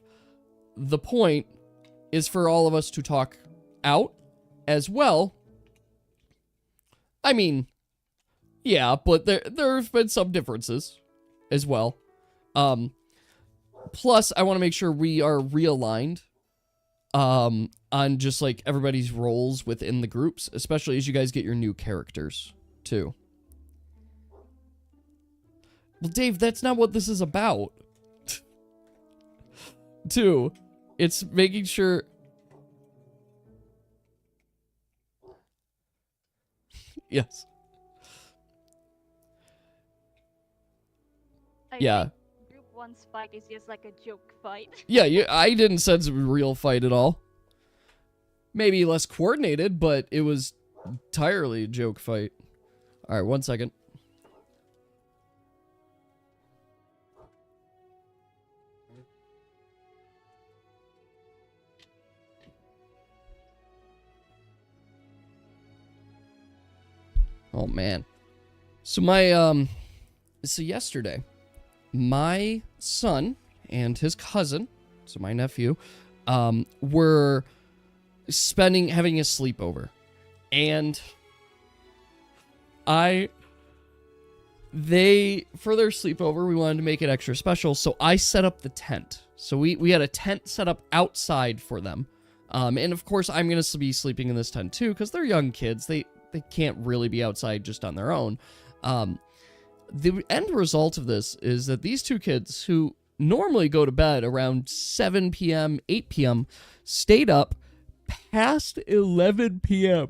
the point is for all of us to talk out as well. I mean, yeah, but there have been some differences as well. Plus, I want to make sure we are realigned on just like everybody's roles within the groups, especially as you guys get your new characters too. Well, Dave, that's not what this is about. Two, it's making sure. Yes. Yeah. Group 1's fight is just like a joke fight. Yeah, I didn't sense a real fight at all. Maybe less coordinated, but it was entirely a joke fight. Alright, 1 second. Oh, man. So so yesterday, my son and his cousin, so my nephew, were having a sleepover. And for their sleepover, we wanted to make it extra special, so I set up the tent. So we had a tent set up outside for them. And of course, I'm going to be sleeping in this tent too, because they're young kids. They can't really be outside just on their own. The end result of this is that these two kids, who normally go to bed around 7 p.m., 8 p.m., stayed up past 11 p.m.,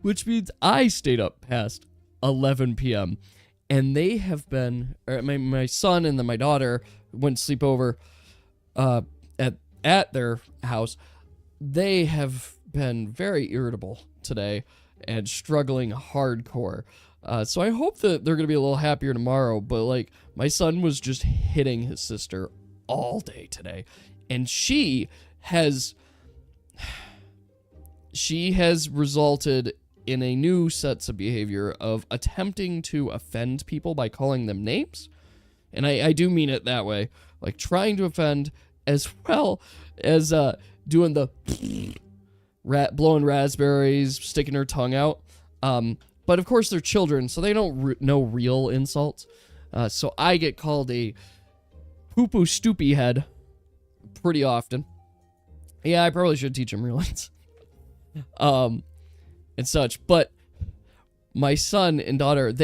which means I stayed up past 11 p.m., and they have been, my son and then my daughter went to sleep over at their house. They have been very irritable today and struggling hardcore. So I hope that they're going to be a little happier tomorrow, but like my son was just hitting his sister all day today, and she has resulted in a new sets of behavior of attempting to offend people by calling them names. And I do mean it that way, like trying to offend as well as doing the blowing raspberries, sticking her tongue out. But of course they're children, so they don't know real insults. So I get called a poo-poo stoopy head pretty often. Yeah, I probably should teach him real ones. And such. But my son and daughter,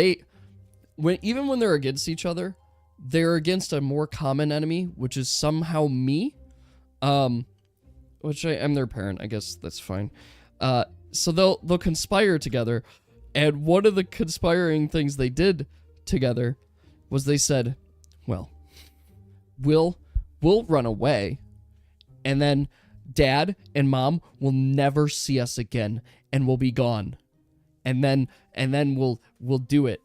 even when they're against each other, they're against a more common enemy, which is somehow me. Which I'm their parent, I guess that's fine. So they'll conspire together, and one of the conspiring things they did together was they said, well, we'll run away, and then Dad and Mom will never see us again, and we'll be gone, and then we'll do it.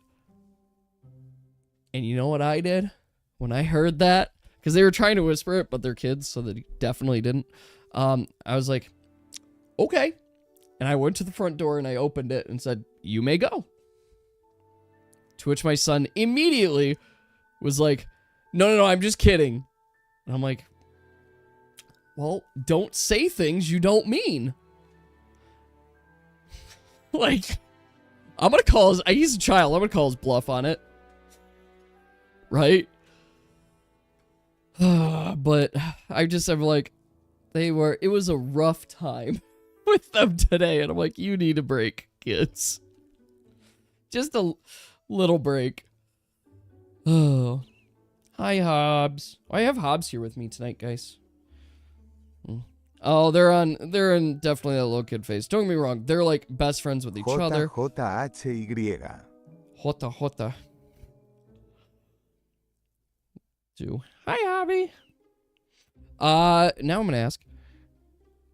And you know what I did when I heard that? Because they were trying to whisper it, but they're kids, so they definitely didn't. I was like, okay. And I went to the front door and I opened it and said, you may go. To which my son immediately was like, no, I'm just kidding. And I'm like, well, don't say things you don't mean. Like, he's a child. I'm going to call his bluff on it. Right? But I'm like, it was a rough time with them today. And I'm like, you need a break, kids. Just a little break. Oh. Hi, Hobbs. I have Hobbs here with me tonight, guys. Oh, they're in definitely that little kid phase. Don't get me wrong. They're like best friends with each other. J-H-Y. Jota. Hi, Hobby. Now I'm gonna ask.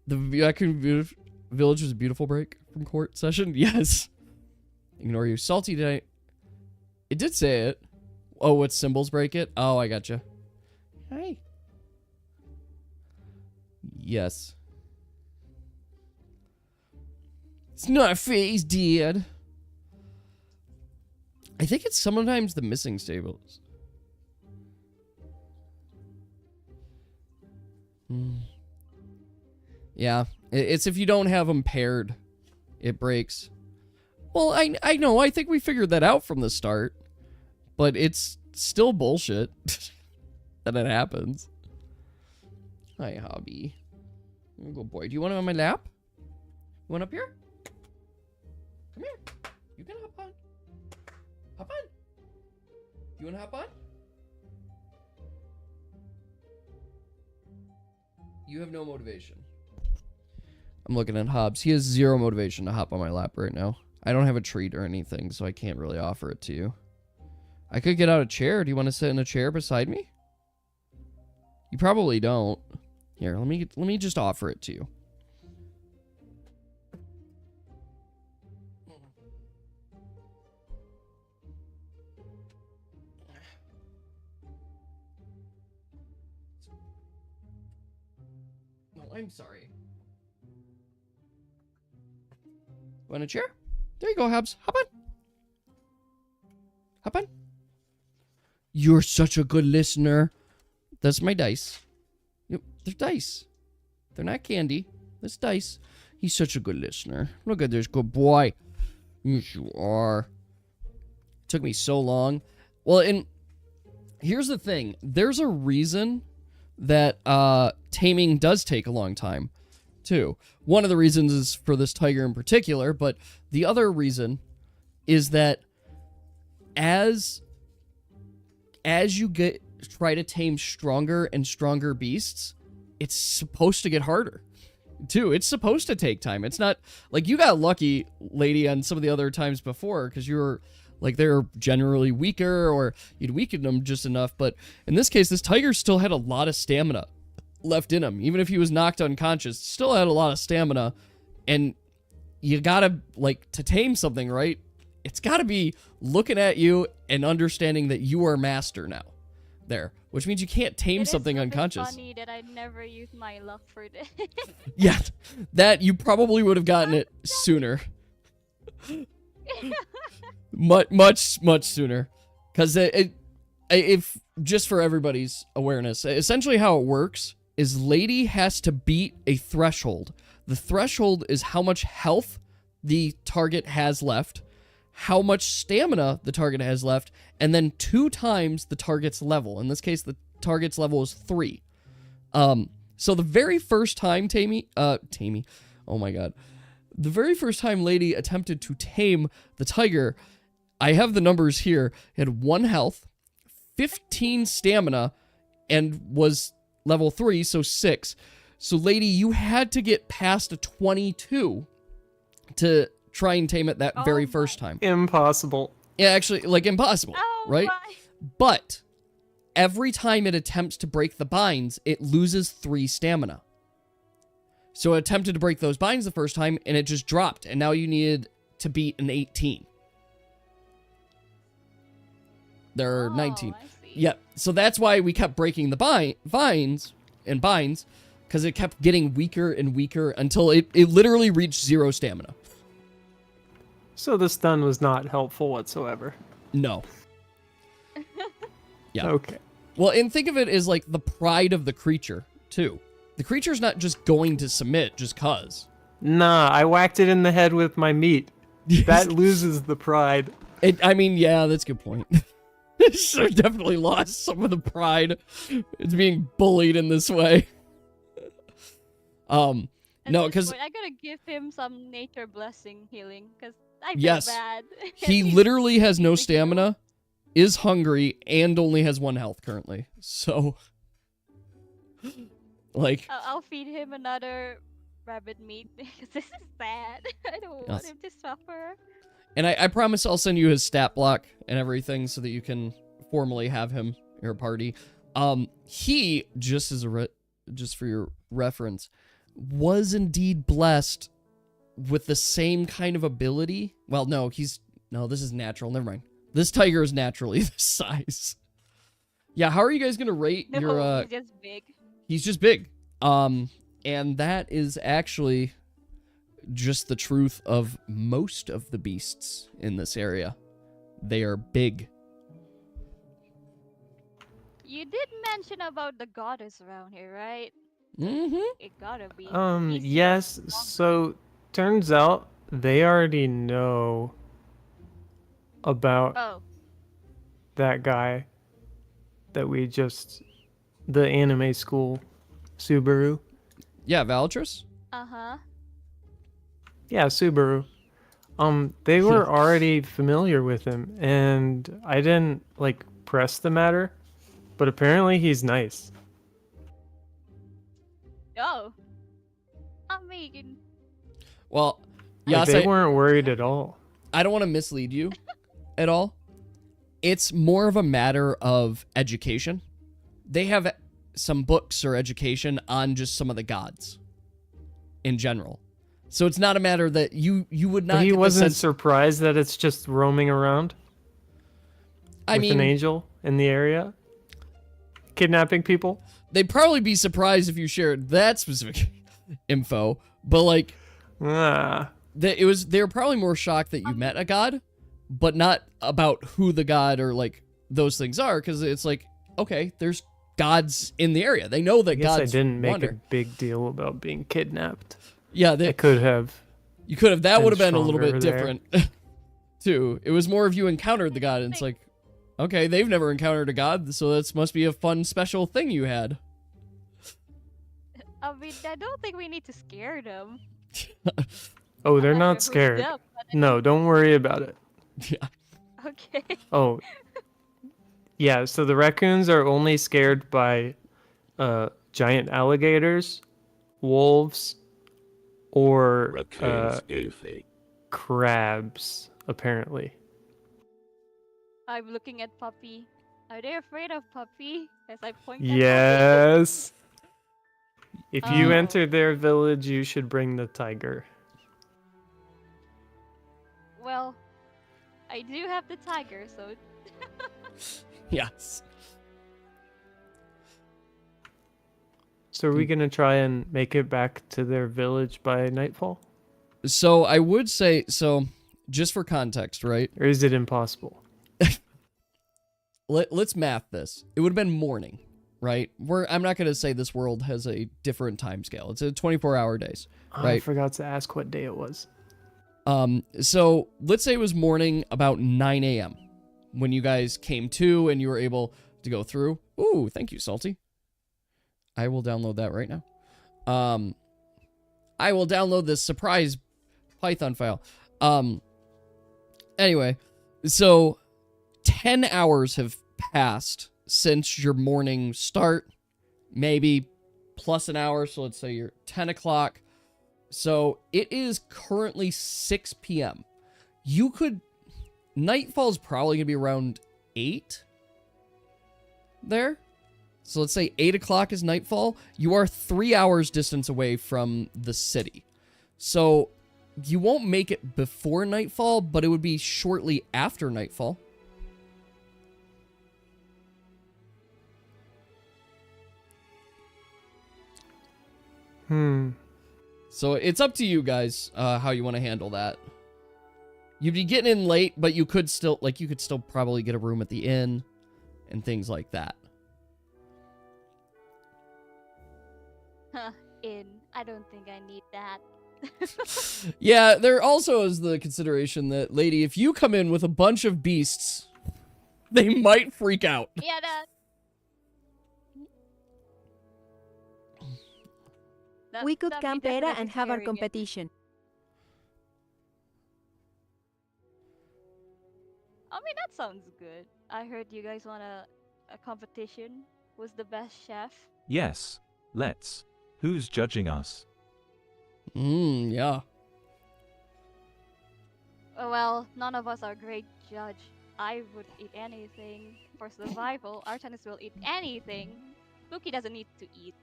The Raccoon Village was a beautiful break from court session. Yes. Ignore you. Salty tonight. It did say it. Oh, what symbols break it? Oh, I gotcha. Hi. Yes. It's not a phase, Dad. I think it's sometimes the missing stables. Yeah, it's if you don't have them paired, it breaks. Well, I know, I think we figured that out from the start, but it's still bullshit that it happens. Hi, Hobby. Good boy. Do you want him on my lap? You want up here? Come here. You can hop on. Hop on. You want to hop on? You have no motivation. I'm looking at Hobbs. He has zero motivation to hop on my lap right now. I don't have a treat or anything, so I can't really offer it to you. I could get out a chair. Do you want to sit in a chair beside me? You probably don't. Here, let me just offer it to you. No, I'm sorry. Want a chair? There you go, Hobbs. Hop on. Hop on. You're such a good listener. That's my dice. Yep, they're dice. They're not candy. That's dice. He's such a good listener. Look at this good boy. Yes, you are. Took me so long. Well, and here's the thing. There's a reason that taming does take a long time, too. One of the reasons is for this tiger in particular, but the other reason is that as you try to tame stronger and stronger beasts, it's supposed to get harder too. It's supposed to take time. It's not like you got lucky, lady, on some of the other times before because you were like they're generally weaker or you'd weakened them just enough. But in this case, this tiger still had a lot of stamina left in him. Even if he was knocked unconscious, still had a lot of stamina. And you gotta, like, to tame something, right? It's gotta be looking at you and understanding that you are master now. There, which means you can't tame something unconscious. It's funny that I never used my luck for this. Yeah, that you probably would have gotten it sooner. much sooner, because if just for everybody's awareness, essentially how it works is Lady has to beat a threshold. The threshold is how much health the target has left, how much stamina the target has left, and then 2 times the target's level. In this case, the target's level is 3. So the very first time Tammy, oh my god. The very first time Lady attempted to tame the tiger, I have the numbers here. He had 1 health, 15 stamina, and was level 3, so 6. So Lady, you had to get past a 22 to try and tame it that very first time. Impossible. Yeah, actually, like impossible, right? My. But every time it attempts to break the binds, it loses 3 stamina. So it attempted to break those binds the first time, and it just dropped, and now you needed to beat an 18. There are 19. Yep. So that's why we kept breaking the binds, because it kept getting weaker and weaker until it literally reached 0 stamina. So the stun was not helpful whatsoever. No. Yeah. Okay. Well, and think of it as like the pride of the creature, too. The creature's not just going to submit just cause. Nah, I whacked it in the head with my meat. That loses the pride. I mean, yeah, that's a good point. So definitely lost some of the pride. It's being bullied in this way. No, because I gotta give him some nature blessing healing because I feel yes, bad. he literally has no stamina, is hungry, and only has 1 health currently. So, like, I'll feed him another rabbit meat because this is sad. I don't want him to suffer. And I promise I'll send you his stat block and everything so that you can formally have him in your party. He, just for your reference, was indeed blessed with the same kind of ability. Well, no, this is natural. Never mind. This tiger is naturally this size. Yeah, how are you guys gonna rate your? He's just big. He's just big. And that is actually just the truth of most of the beasts in this area. They are big. You did mention about the goddess around here, right? Mm-hmm. It gotta be. Yes. So turns out they already know about that guy that the anime school, Subaru. Yeah, Valtris? Uh-huh. Yeah, Subaru. They were already familiar with him, and I didn't, press the matter, but apparently he's nice. Oh. I mean... Well, yeah, they weren't worried at all. I don't want to mislead you at all. It's more of a matter of education. They have some books or education on just some of the gods in general. So it's not a matter that you would not. But he get the wasn't sense... surprised that it's just roaming around. With an angel in the area, kidnapping people. They'd probably be surprised if you shared that specific info. But they were probably more shocked that you met a god, but not about who the god or those things are, because it's okay, there's gods in the area. They know that gods. I didn't make wander. a big deal about being kidnapped. Yeah, I could have. You could have. That would have been a little stronger bit different, too. It was more if you encountered the god, and it's okay, they've never encountered a god, so this must be a fun, special thing you had. I mean, I don't think we need to scare them. Oh, they're not scared. No, don't worry about it. Yeah. Okay. Oh. Yeah, so the raccoons are only scared by giant alligators, wolves, or raccoons, goofy. Crabs, apparently. I'm looking at Puppy. Are they afraid of Puppy? As I point Yes. If you enter their village, you should bring the tiger. Well, I do have the tiger, so... Yes. So are we going to try and make it back to their village by nightfall? So I would say, just for context, right? Or is it impossible? Let's math this. It would have been morning, right? I'm not going to say this world has a different time scale. It's a 24-hour days, right? I forgot to ask what day it was. So let's say it was morning about 9 a.m. when you guys came to and you were able to go through. Ooh, thank you, Salty. I will download that right now. I will download this surprise Python file. Anyway, so 10 hours have passed since your morning start, maybe plus an hour, so let's say you're 10 o'clock. So it is currently 6 p.m. Nightfall is probably going to be around 8 there. So let's say 8 o'clock is nightfall. You are 3 hours distance away from the city. So you won't make it before nightfall, but it would be shortly after nightfall. So it's up to you guys how you want to handle that. You'd be getting in late, but you could still probably get a room at the inn and things like that. Inn. I don't think I need that. Yeah, there also is the consideration that, lady, if you come in with a bunch of beasts They might freak out. Yeah, We could that'd be camp Era definitely and have our scaring it. competition. I mean, that sounds good. I heard you guys want a competition. Who's the best chef? Yes, let's. Who's judging us? Yeah. Oh, well, none of us are great judge. I would eat anything. For survival, Artanis will eat anything. Luki doesn't need to eat.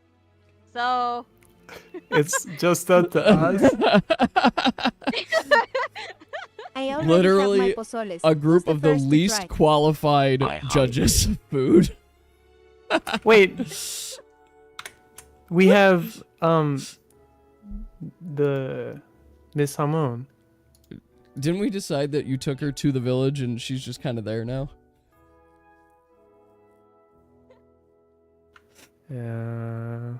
So... It's just up to us. I already Literally have my pozoles. a group Who's of the first to least try? qualified judges of food. Wait. We have the Miss Hamon. Didn't we decide that you took her to the village and she's just kind of there now? Yeah.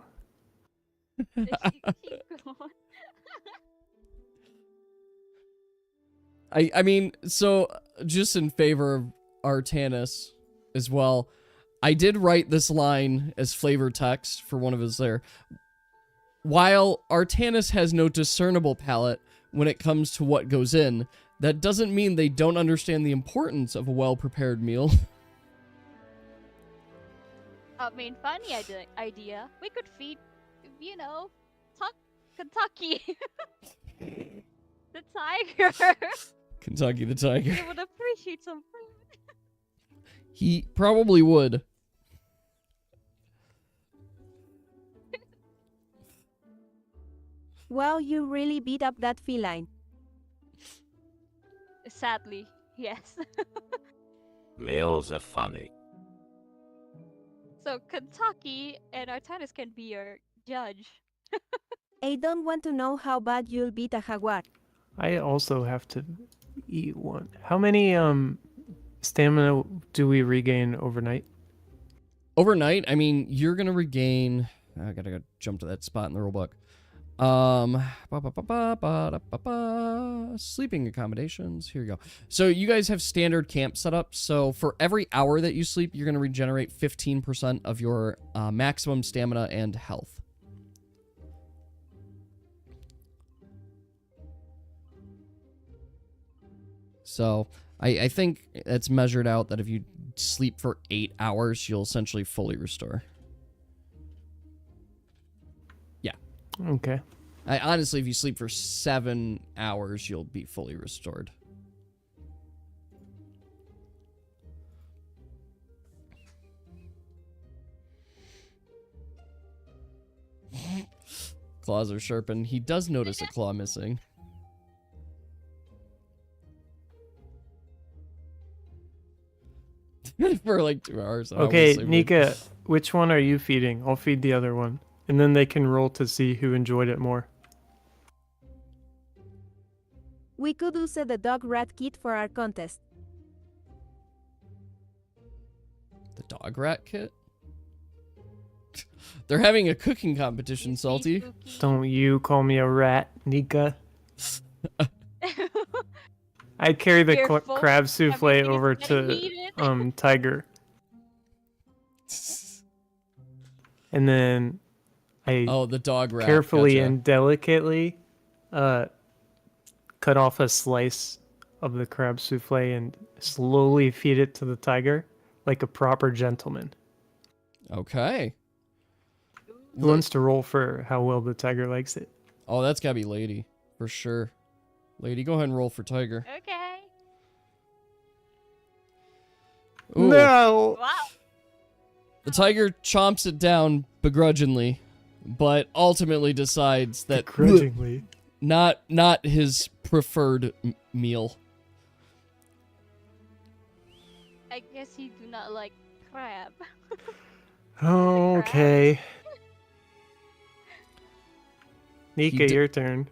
I mean, so just in favor of Artanis as well, I did write this line as flavor text for one of his there. While Artanis has no discernible palate when it comes to what goes in, that doesn't mean they don't understand the importance of a well-prepared meal. I mean, funny idea. We could feed, Kentucky. The tiger. Kentucky the Tiger. He would appreciate some food. He probably would. Wow, you really beat up that feline. Sadly, yes. Meals are funny. So Kentucky and Artanis can be your judge. I don't want to know how bad you'll beat a jaguar. I also have to eat one. How many stamina do we regain overnight? Overnight, I mean, you're gonna regain. I gotta go jump to that spot in the rulebook. Sleeping accommodations. Here you go. So you guys have standard camp setup. So for every hour that you sleep, you're gonna regenerate 15% of your maximum stamina and health. So I think it's measured out that if you sleep for 8 hours, you'll essentially fully restore. Yeah. Okay. Honestly, if you sleep for 7 hours, you'll be fully restored. Claws are sharpened. He does notice a claw missing. For like 2 hours. Okay, Nika, which one are you feeding? I'll feed the other one. And then they can roll to see who enjoyed it more. We could use the dog rat kit for our contest. The dog rat kit? They're having a cooking competition, Salty. Don't you call me a rat, Nika. I'd carry the crab souffle over to Tiger. And then the dog rat. Carefully Gotcha. and delicately cut off a slice of the crab souffle and slowly feed it to the tiger like a proper gentleman. Okay. Who wants to roll for how well the tiger likes it? Oh, that's gotta be Lady. For sure. Lady, go ahead and roll for Tiger. Okay. Ooh. No! Wow. The tiger chomps it down begrudgingly, but ultimately decides that Begrudgingly. not his preferred meal. I guess you do not like crab. Okay. Nika, He your turn.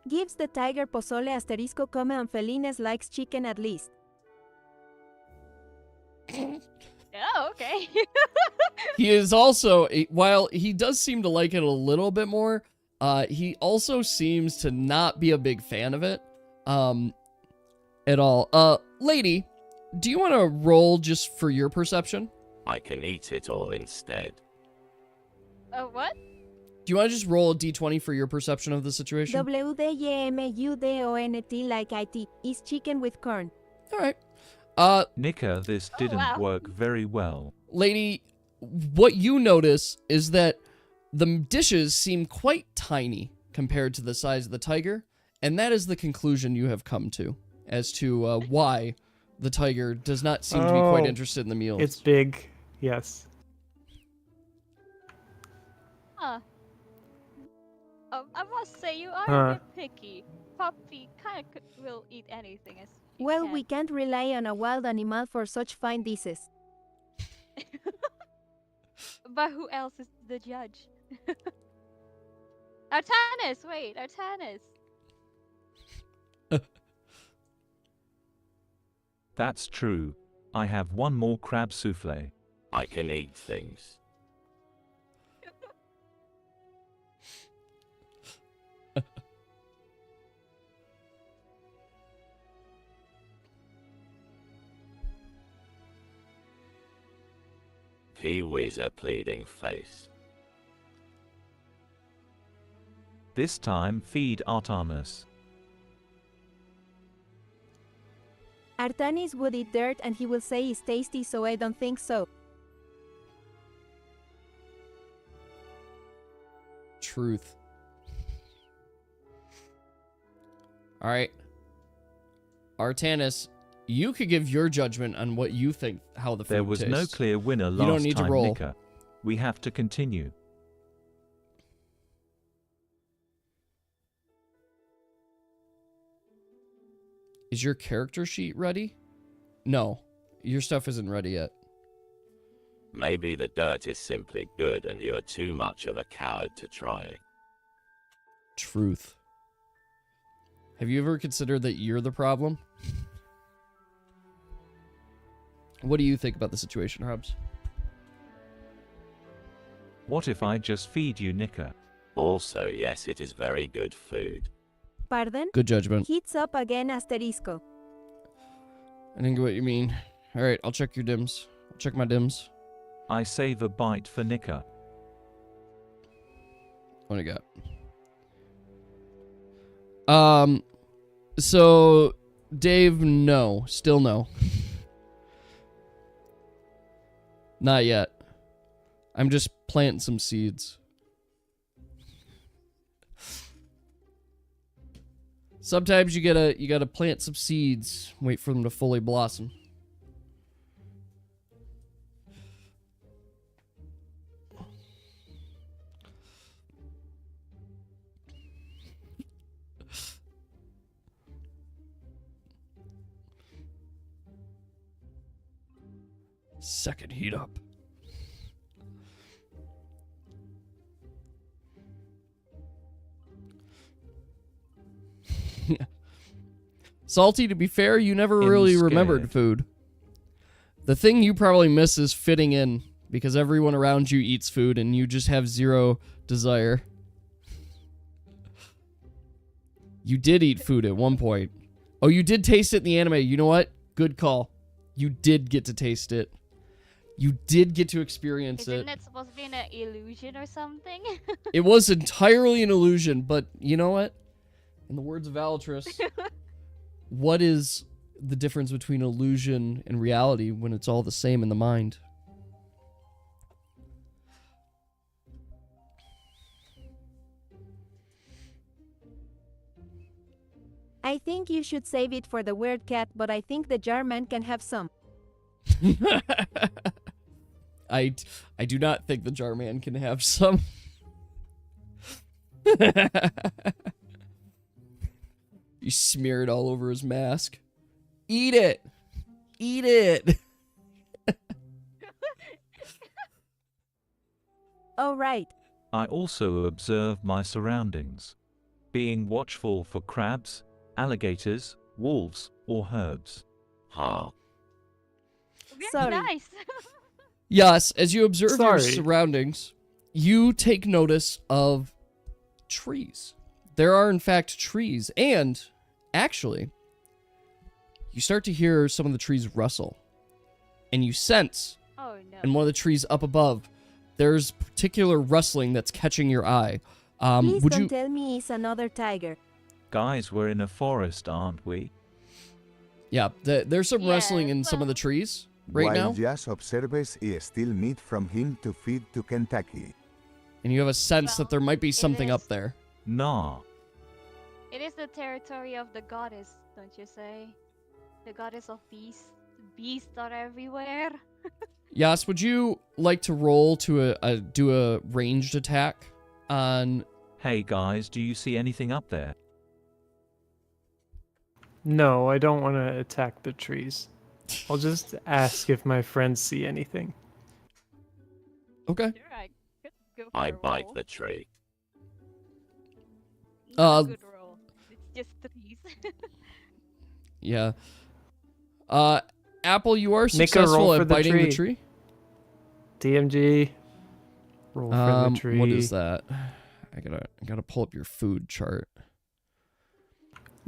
Gives the tiger pozole asterisco come on felines likes chicken at least. Oh, okay. He is also, while he does seem to like it a little bit more, He also seems to not be a big fan of it at all. Lady, do you want to roll just for your perception? I can eat it all instead. What? Do you want to just roll a d20 for your perception of the situation? WDYMUDONT like IT is chicken with corn. All right. Nika, this didn't wow. work very well. Lady, what you notice is that the dishes seem quite tiny compared to the size of the tiger, and that is the conclusion you have come to as to why the tiger does not seem to be quite interested in the meals. It's big, yes. Huh. I must say, you are a bit picky. Puppy kind of will eat anything as you Well, can. we can't rely on a wild animal for such fine dishes. But who else is the judge? Artanis! Wait, Artanis! That's true. I have one more crab souffle. I can eat things. Pee-wee's a pleading face. This time feed Artanis. Artanis would eat dirt and he will say it's tasty, so I don't think so. Truth. All right. Artanis, you could give your judgment on what you think how the food There was tastes. no clear winner last You don't need time, to roll. Nika. We have to continue. Is your character sheet ready? No, your stuff isn't ready yet. Maybe the dirt is simply good and you're too much of a coward to try. Truth. Have you ever considered that you're the problem? What do you think about the situation, Hubs? What if I just feed you, Nika? Also, yes, it is very good food. Pardon? Good judgment. Heats up again, asterisco. I didn't get what you mean. All right, I'll check your dims. I'll check my dims. I save a bite for Nika. What do you got? So, Dave, no. Still no. Not yet. I'm just planting some seeds. Sometimes you gotta plant some seeds, wait for them to fully blossom. Second heat up. Salty, to be fair, you never really remembered food. The thing you probably miss is fitting in, because everyone around you eats food and you just have zero desire. You did eat food at one point. Oh, you did taste it in the anime. You know what? Good call. You did get to taste it. You did get to experience it. Isn't it supposed to be an illusion or something? It was entirely an illusion, but you know what? In the words of Alatris, what is the difference between illusion and reality when it's all the same in the mind? I think you should save it for the weird cat, but I think the jar man can have some. I do not think the jar man can have some. You smear it all over his mask. Eat it! Eat it! All right. I also observe my surroundings, being watchful for crabs, alligators, wolves, or herbs. Ha. Sorry. Nice. Yes, as you observe your Sorry. surroundings, you take notice of trees. There are, in fact, trees. And, actually, you start to hear some of the trees rustle. And you sense, Oh no. in one of the trees up above, there's particular rustling that's catching your eye. Please Would don't you... tell me it's another tiger. Guys, we're in a forest, aren't we? Yeah, there's some rustling in some of the well- trees right While now. Jazz observes, I steal meat from him to feed to Kentucky. And you have a sense that there might be it something up is- there. Nah. It is the territory of the goddess, don't you say? The goddess of beasts. Beasts are everywhere. Yas, would you like to roll to do a ranged attack on... Hey guys, do you see anything up there? No, I don't want to attack the trees. I'll just ask if my friends see anything. Okay. Sure, I could go for I a bite roll. the tree. Not a good roll. It's just trees. Yeah. Apple, you are Make a successful roll for at the biting the tree. tree. DMG. Roll for the tree. What is that? I gotta pull up your food chart.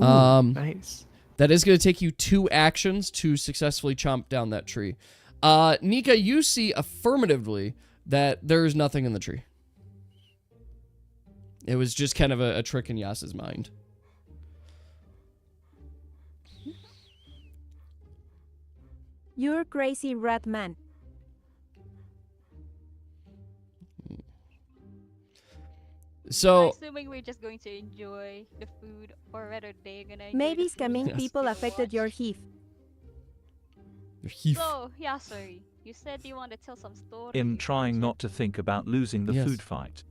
Ooh, nice. That is going to take you 2 actions to successfully chomp down that tree. Nika, you see affirmatively that there is nothing in the tree. It was just kind of a trick in Yas's mind. You're crazy rat man. So, Assuming we're just going to enjoy the food, or rather they're gonna enjoy Maybe the food. scamming Yes. people affected your heath. So, yeah, sorry. You said you want to tell some story. I'm trying not to think about losing the Yes. food fight.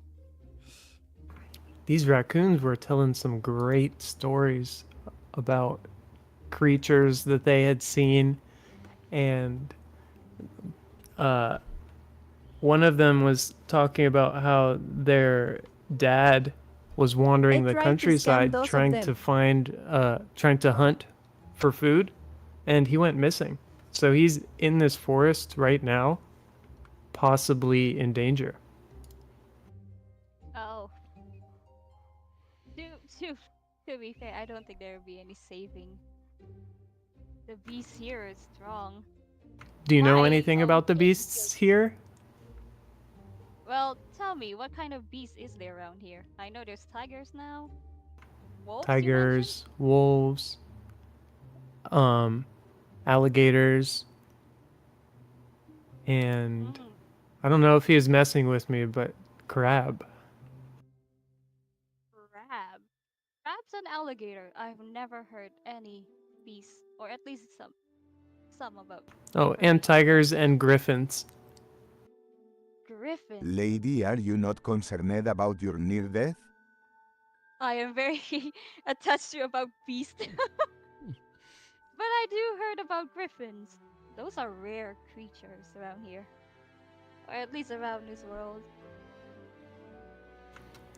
These raccoons were telling some great stories about creatures that they had seen, and one of them was talking about how their dad was wandering I the tried to scam countryside those of trying them. to find trying to hunt for food, and he went missing. So he's in this forest right now, possibly in danger. Oh. To be fair, I don't think there will be any saving. The beast here is strong. Do you know Why? anything Oh, about the yes, beasts here? Well, tell me, what kind of beast is there around here? I know there's tigers now. Wolves, you Tigers, wolves, alligators, and mentioned? I don't know if he was messing with me, but crab. Crab. Crab's an alligator. I've never heard any beast, or at least some about. Oh, and tigers and griffins. Griffin. Lady, are you not concerned about your near death? I am very attached to about beast. But I do heard about griffins. Those are rare creatures around here. Or at least around this world.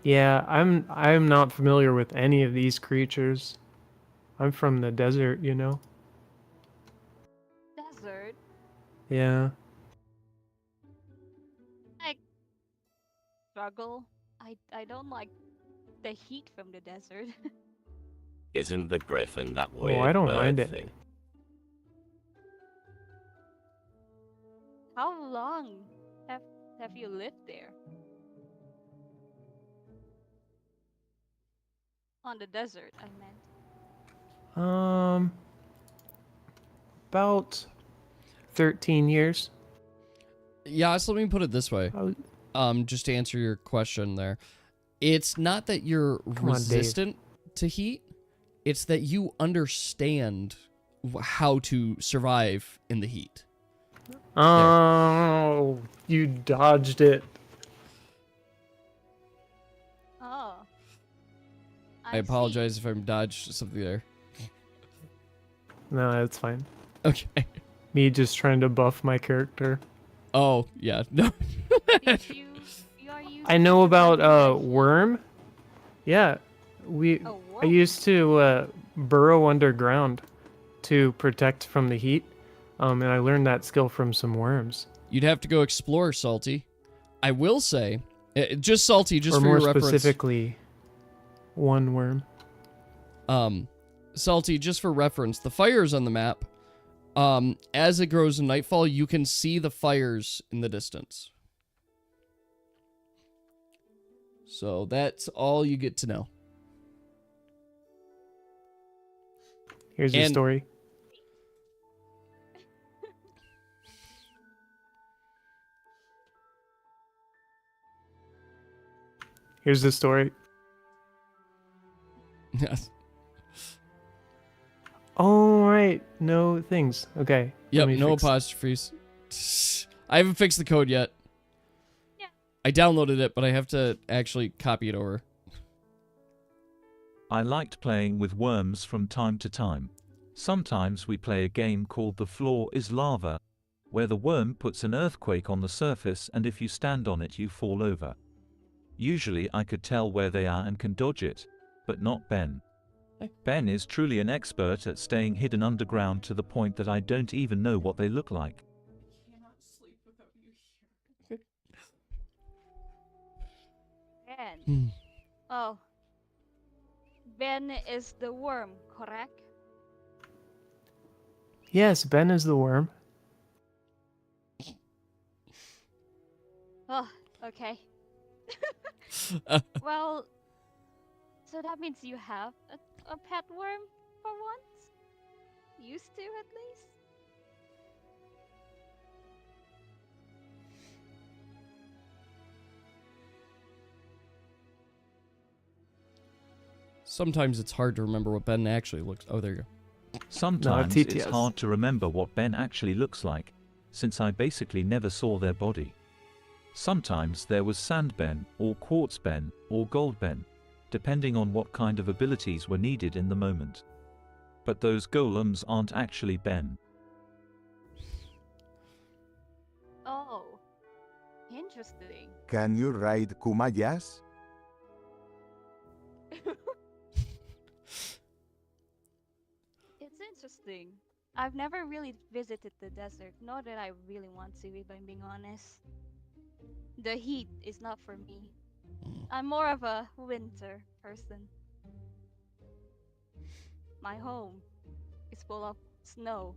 Yeah, I'm not familiar with any of these creatures. I'm from the desert, you know. Desert? Yeah. Like, struggle. I don't like the heat from the desert. Isn't the griffin that weird I don't bird mind it. thing? How long have you lived there? On the desert, I meant. About 13 years. Yeah, so let me put it this way. Just to answer your question there. It's not that you're Come on, Dave. resistant to heat. It's that you understand how to survive in the heat. Oh, you dodged it. Oh. I apologize if I'm dodged something there. No, that's fine. Okay. Me just trying to buff my character. Oh, yeah. No. I know about worm. Yeah, I used to burrow underground to protect from the heat. And I learned that skill from some worms. You'd have to go explore, Salty. I will say, just Salty, just or for more your reference. specifically, one worm. Salty, just for reference, the fires on the map, as it grows in nightfall, you can see the fires in the distance. So that's all you get to know. Here's your story. Here's the story. Yes. All right. No things. Okay. Yep, no apostrophes. I haven't fixed the code yet. Yeah. I downloaded it, but I have to actually copy it over. I liked playing with worms from time to time. Sometimes we play a game called The Floor is Lava, where the worm puts an earthquake on the surface and if you stand on it you fall over. Usually I could tell where they are and can dodge it, but not Ben. Ben is truly an expert at staying hidden underground to the point that I don't even know what they look like. Ben. Oh. Ben is the worm, correct? Yes, Ben is the worm. Oh, okay. Well, so that means you have a pet worm for once? Used to, at least? Sometimes it's hard to remember what Ben actually looks. Oh, there you go. Sometimes it's hard to remember what Ben actually looks like, since I basically never saw their body. Sometimes there was Sand Ben, or Quartz Ben, or Gold Ben, depending on what kind of abilities were needed in the moment. But those golems aren't actually Ben. Oh. Interesting. Can you ride Kumayas? It's interesting. I've never really visited the desert, nor that I really want to, if I'm being honest. The heat is not for me. I'm more of a winter person. My home is full of snow.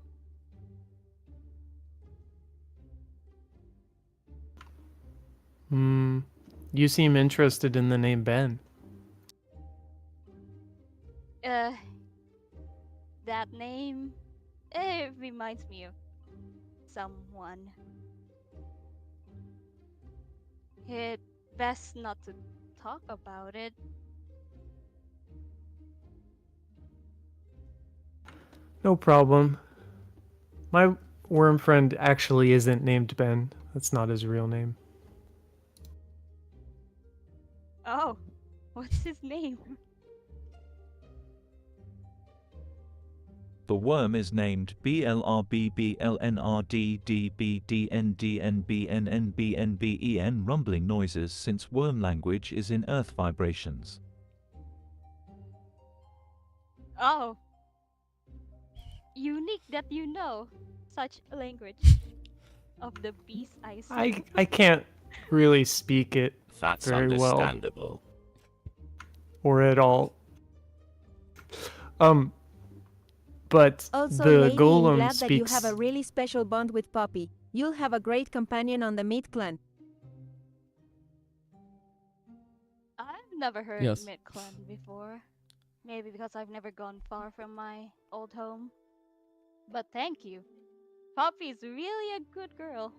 You seem interested in the name Ben. That name, it reminds me of someone. It best not to talk about it. No problem. My worm friend actually isn't named Ben. That's not his real name. Oh, what's his name? The worm is named BLRBBLNRDDBDNDNBNNBNBNBEN, rumbling noises, since worm language is in earth vibrations. Oh. Unique that you know such a language of the beast, I see. I can't really speak it That's very well. understandable. Or at all. But Also, the lady, I'm golem glad that you speaks. have a really special bond with Poppy. You'll have a great companion on the Meat Clan. I've never heard Yes. Mid-Clan before. Maybe because I've never gone far from my old home. But thank you. Poppy's really a good girl.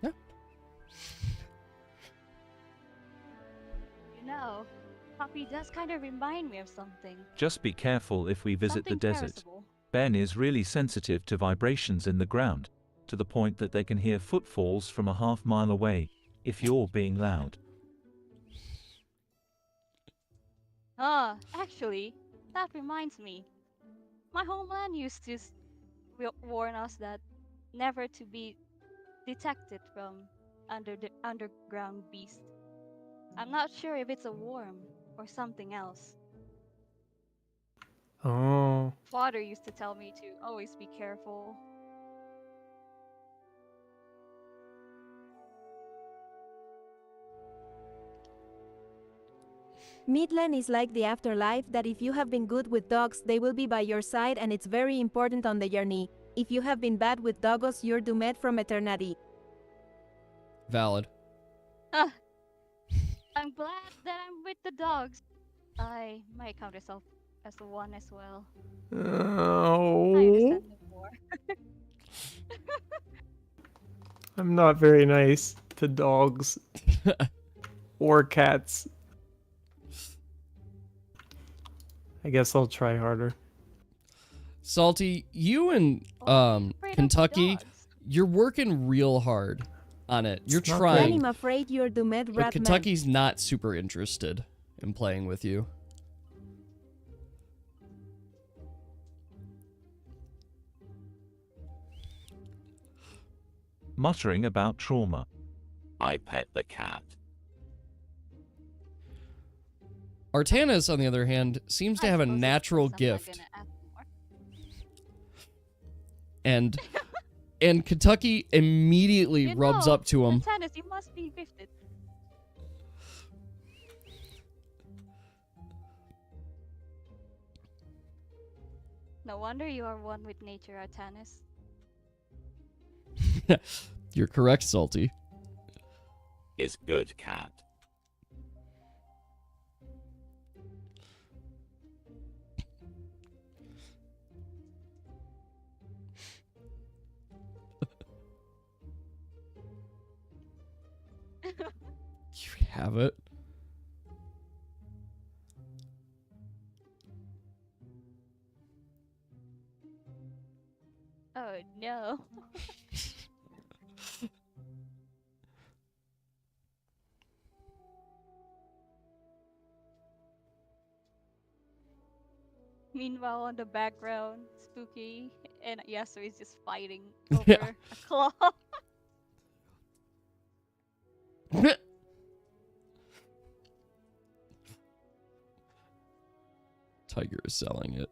Yeah. You know, Poppy does kind of remind me of something. Just be careful if we visit the Something desert. perishable. Ben is really sensitive to vibrations in the ground, to the point that they can hear footfalls from a half-mile away, if you're being loud. Actually, that reminds me. My homeland used to warn us that never to be detected from underground beast. I'm not sure if it's a worm or something else. Oh. Father used to tell me to always be careful. Midland is like the afterlife that if you have been good with dogs, they will be by your side and it's very important on the journey. If you have been bad with doggos, you're doomed from eternity. Valid. I'm glad that I'm with the dogs. I might count myself as the one as well. I Oh. understand them more. I'm not very nice to dogs or cats. I guess I'll try harder. Salty, you and Kentucky, you're working real hard on it. You're It's not trying. Then I'm afraid you're doomed, But Ratman. Kentucky's not super interested in playing with you. Muttering about trauma. I pet the cat. Artanis, on the other hand, seems to have a natural gift. And Kentucky immediately rubs up to him. Tennis, you must be gifted. No wonder you are one with nature, Artanis. You're correct, Salty. Is good cat. You have it. Oh no. Meanwhile, on the background, Spooky and Yasuo is just fighting over a claw. Tiger is selling it.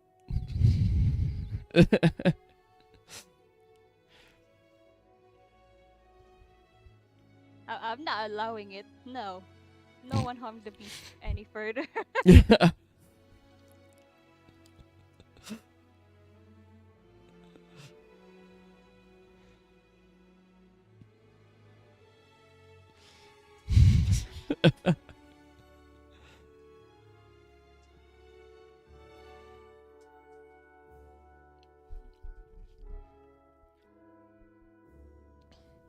I'm not allowing it. No. No one harmed the beast any further.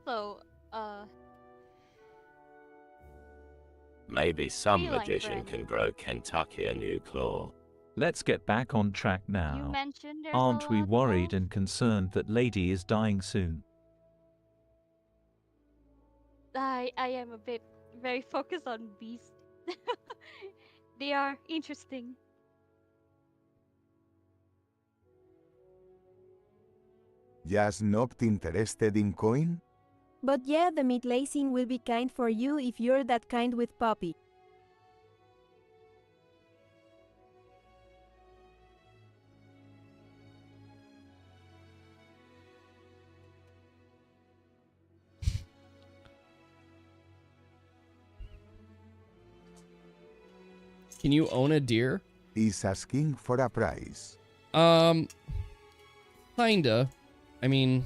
So, Maybe some Feline magician friend. can grow Kentucky a new claw. Let's get back on track you now. mentioned there's a Aren't we lot worried of- and concerned that Lady is dying soon? I am a bit very focused on beasts. They are interesting. Just not interested in coin? But yeah, the meat lacing will be kind for you if you're that kind with Poppy. Can you own a deer? Is asking for a price. Kinda. I mean,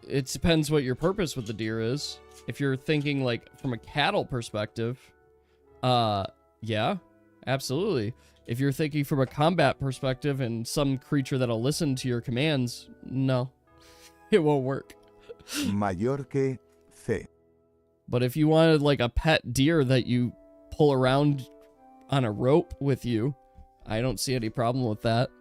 it depends what your purpose with the deer is. If you're thinking, like, from a cattle perspective, yeah, absolutely. If you're thinking from a combat perspective and some creature that'll listen to your commands, no, it won't work. Mayor que C. But if you wanted, like, a pet deer that you pull around on a rope with you, I don't see any problem with that.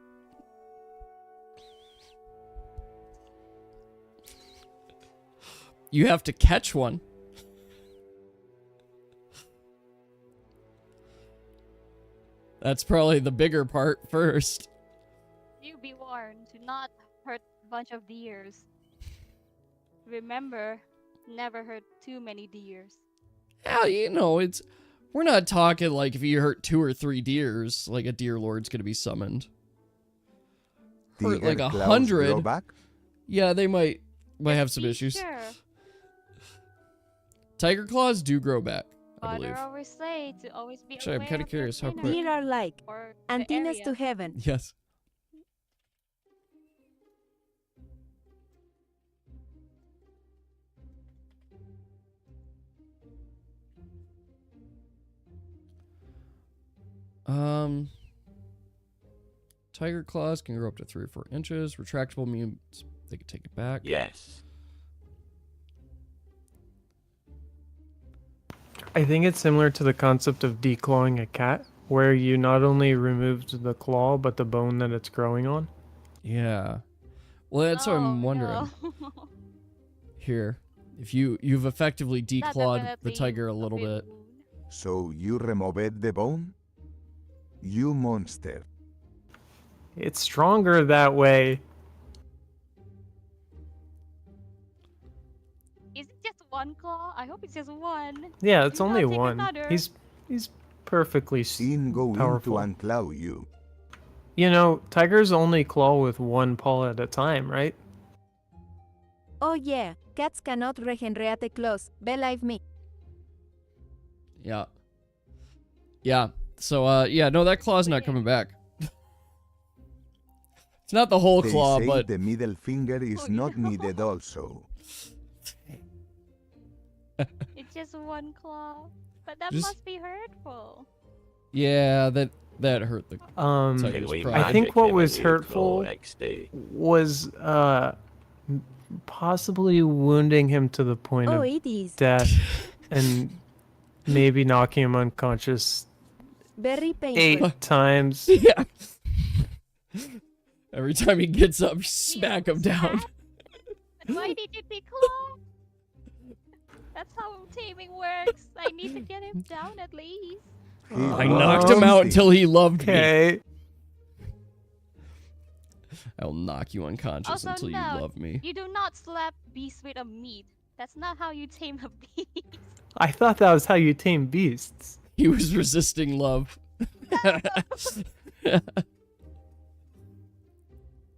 You have to catch one. That's probably the bigger part first. You be warned to not hurt a bunch of deers. Remember, never hurt too many deers. Yeah, you know, it's We're not talking like if you hurt 2 or 3 deers, like a deer lord's gonna be summoned. Hurt like 100. Yeah, they might have some issues. Sure. Tiger claws do grow back, I believe. Father always say to always be Actually, I'm aware kind of of your curious how dinner quick. Deer are like or the antennas area. to heaven. Yes. Tiger claws can grow up to 3 or 4 inches. Retractable means they can take it back. Yes. I think it's similar to the concept of declawing a cat, where you not only removed the claw, but the bone that it's growing on. Yeah. Well, that's what I'm wondering. No. Here, if you've effectively declawed the definitely tiger a little bit. So you removed the bone? You monster. It's stronger that way. Is it just one claw? I hope it's just one. Yeah, it's Do only not take one. another. He's perfectly Sin going powerful. to unclaw you. You know, tigers only claw with one paw at a time, right? Oh yeah, cats cannot regenerate claws. Believe me. Yeah. Yeah. So, yeah, no, that claw's not coming back. It's not the whole They claw, say but the middle finger is not needed also. It's just one claw. But that Just- must be hurtful. yeah, that hurt the tiger's we pride. I think magic what him a was new hurtful claw XD. was possibly wounding him to the point Oh, of it is. death and maybe knocking him unconscious Very painful. 8 times. Yeah. Every time he gets up, you smack him down. Then why did you declaw? That's how taming works. I need to get him down at least. I knocked him out until he loved me. Okay. I'll knock you unconscious Also, until no, you love me. You do not slap beasts with a meat. That's not how you tame a beast. I thought that was how you tame beasts. He was resisting love.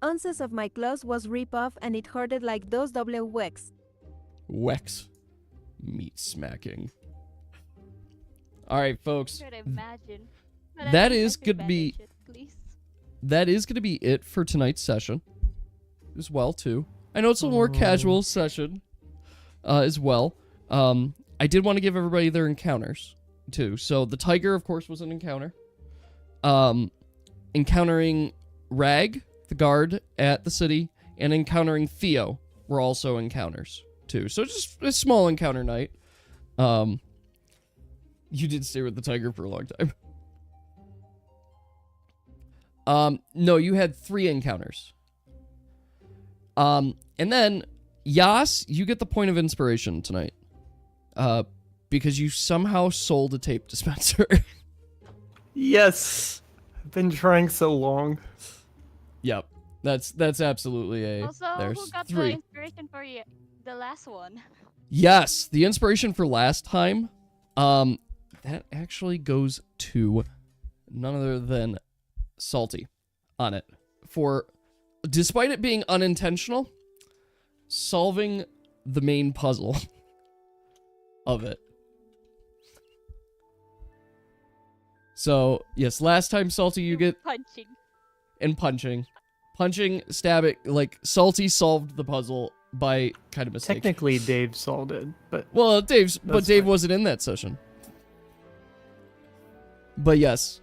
Ounces of my claws was ripped off and it hurted like those double wecks. Wex. Meat smacking. Alright, folks. Could imagine. But That I think I is should gonna be- bandage it, please. That is going to be it for tonight's session. As well, too. I know it's a more casual session. As well. I did want to give everybody their encounters, too. So, the tiger, of course, was an encounter. Encountering Rag, the guard at the city, and encountering Theo were also encounters, too. So, just a small encounter night. You did stay with the tiger for a long time. No, you had 3 encounters. And then, Yas, you get the point of inspiration tonight. Because you somehow sold a tape dispenser. Yes. I've been trying so long. Yep. That's absolutely a... Also, there's who got 3. the inspiration for the last one? Yes, the inspiration for last time, that actually goes to none other than Salty on it. For, despite it being unintentional, solving the main puzzle of it. So, yes, last time, Salty, you get... Punching. And punching. Punching, stabbing, like, Salty solved the puzzle by kind of mistake. Technically, Dave solved it, but Well, Dave That's fine. wasn't in that session. But yes,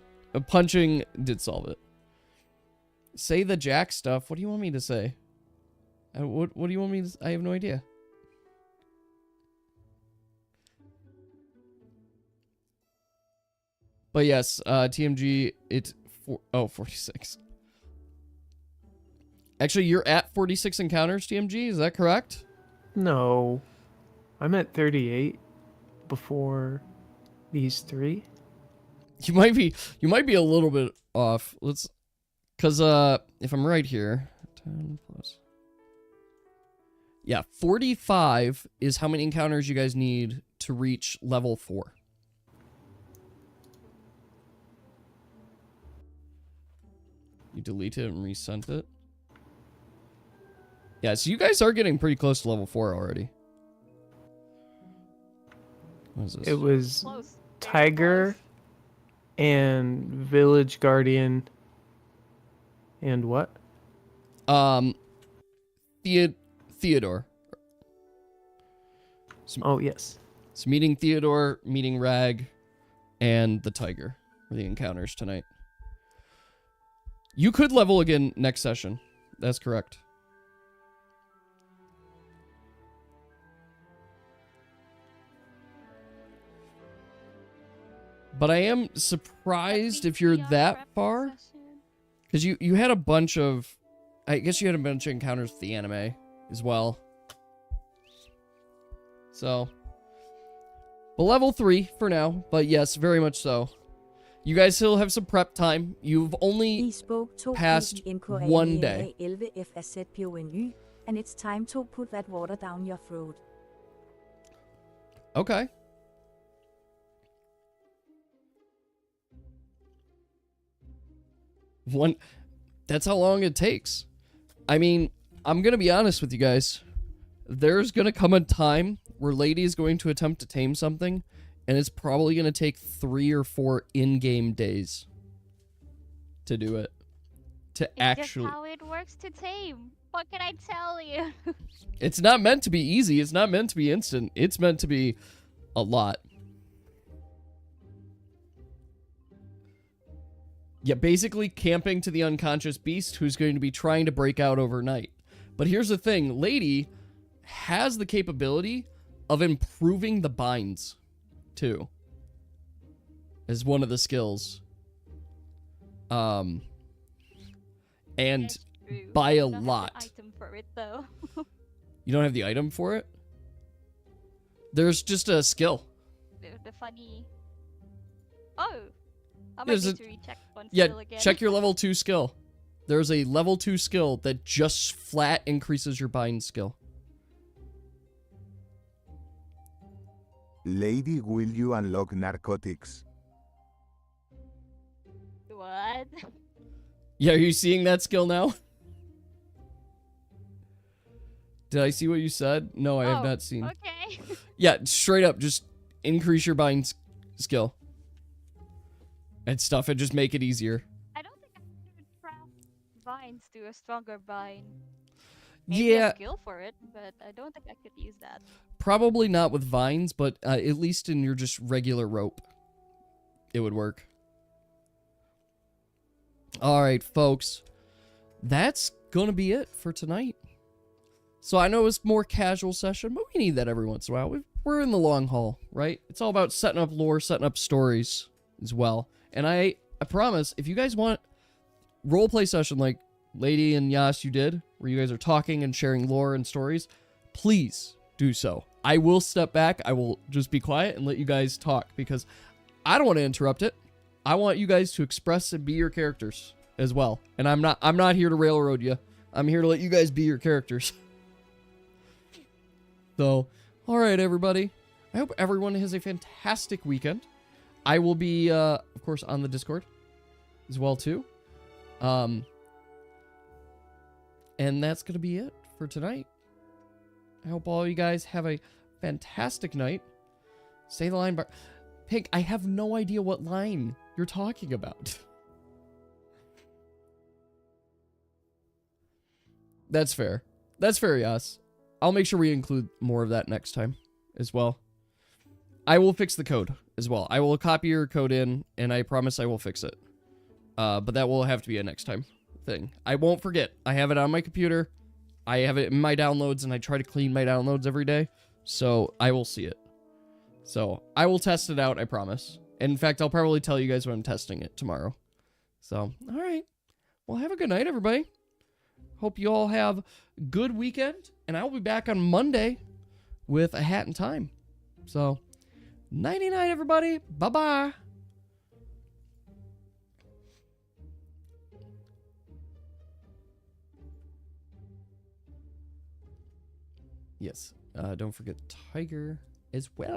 punching did solve it. Say the Jack stuff. What do you want me to say? What do you want me to... I have no idea. But yes, TMG, it's 46. Actually, you're at 46 encounters, TMG, is that correct? no. I'm at 38 before these 3. You might be a little bit off. Let's, cause if I'm right here, 10 plus. Yeah, 45 is how many encounters you guys need to reach level 4. delete it and resent it. Yeah, so you guys are getting pretty close to level 4 already. What is this? It was Close. Very Tiger close. and Village Guardian. And what? Theodore. Oh, yes. So meeting Theodore, meeting Rag, and the Tiger for the encounters tonight. You could level again next session. That's correct. But I am surprised if you're that far. Because you had a bunch of... I guess you had a bunch of encounters with the anime as well. So... But level 3 for now. But yes, very much so. You guys still have some prep time. You've only passed one day. And it's time to put that water down your throat. Okay. That's how long it takes. I mean, I'm gonna be honest with you guys. There's gonna come a time where Lady is going to attempt to tame something, and it's probably gonna take 3 or 4 in-game days to do it. To actually... Just how it works to tame. What can I tell you? It's not meant to be easy. It's not meant to be instant. It's meant to be a lot. Yeah, basically camping to the unconscious beast who's going to be trying to break out overnight. But here's the thing. Lady has the capability of improving the binds, too. As one of the skills. And by a lot. Have the item for it, though. You don't have the item for it? There's just a skill. The funny... Oh! I might There's need to recheck one Yeah, skill again. check your level 2 skill. There's a level 2 skill that just flat increases your bind skill. Lady, will you unlock narcotics? What? Yeah, are you seeing that skill now? Did I see what you said? No, I have not seen. Okay. Yeah, straight up, just increase your bind skill. And stuff, and just make it easier. I don't think I could trap vines to a stronger bind. Maybe Yeah. a skill for it, but I don't think I could use that. Probably not with vines, but at least in your just regular rope, it would work. Alright, folks. That's gonna be it for tonight. So I know it's more casual session, but we need that every once in a while. We're in the long haul, right? It's all about setting up lore, setting up stories as well. And I promise, if you guys want roleplay session like Lady and Yas you did, where you guys are talking and sharing lore and stories, please do so. I will step back. I will just be quiet and let you guys talk because I don't want to interrupt it. I want you guys to express and be your characters as well. And I'm not here to railroad you. I'm here to let you guys be your characters. So, all right, everybody. I hope everyone has a fantastic weekend. I will be, of course, on the Discord as well, too. And that's going to be it for tonight. I hope all you guys have a fantastic night. Say the line bar. Pink, I have no idea what line you're talking about. That's fair. That's fair, yes. I'll make sure we include more of that next time as well. I will fix the code as well. I will copy your code in, and I promise I will fix it. But that will have to be a next time thing. I won't forget. I have it on my computer. I have it in my downloads, and I try to clean my downloads every day. So I will see it. So I will test it out, I promise. And in fact, I'll probably tell you guys when I'm testing it tomorrow. So, all right. Well, have a good night, everybody. Hope you all have a good weekend. And I will be back on Monday with a hat and time. So, nighty-night, everybody. Bye-bye. Yes. Don't forget Tiger as well.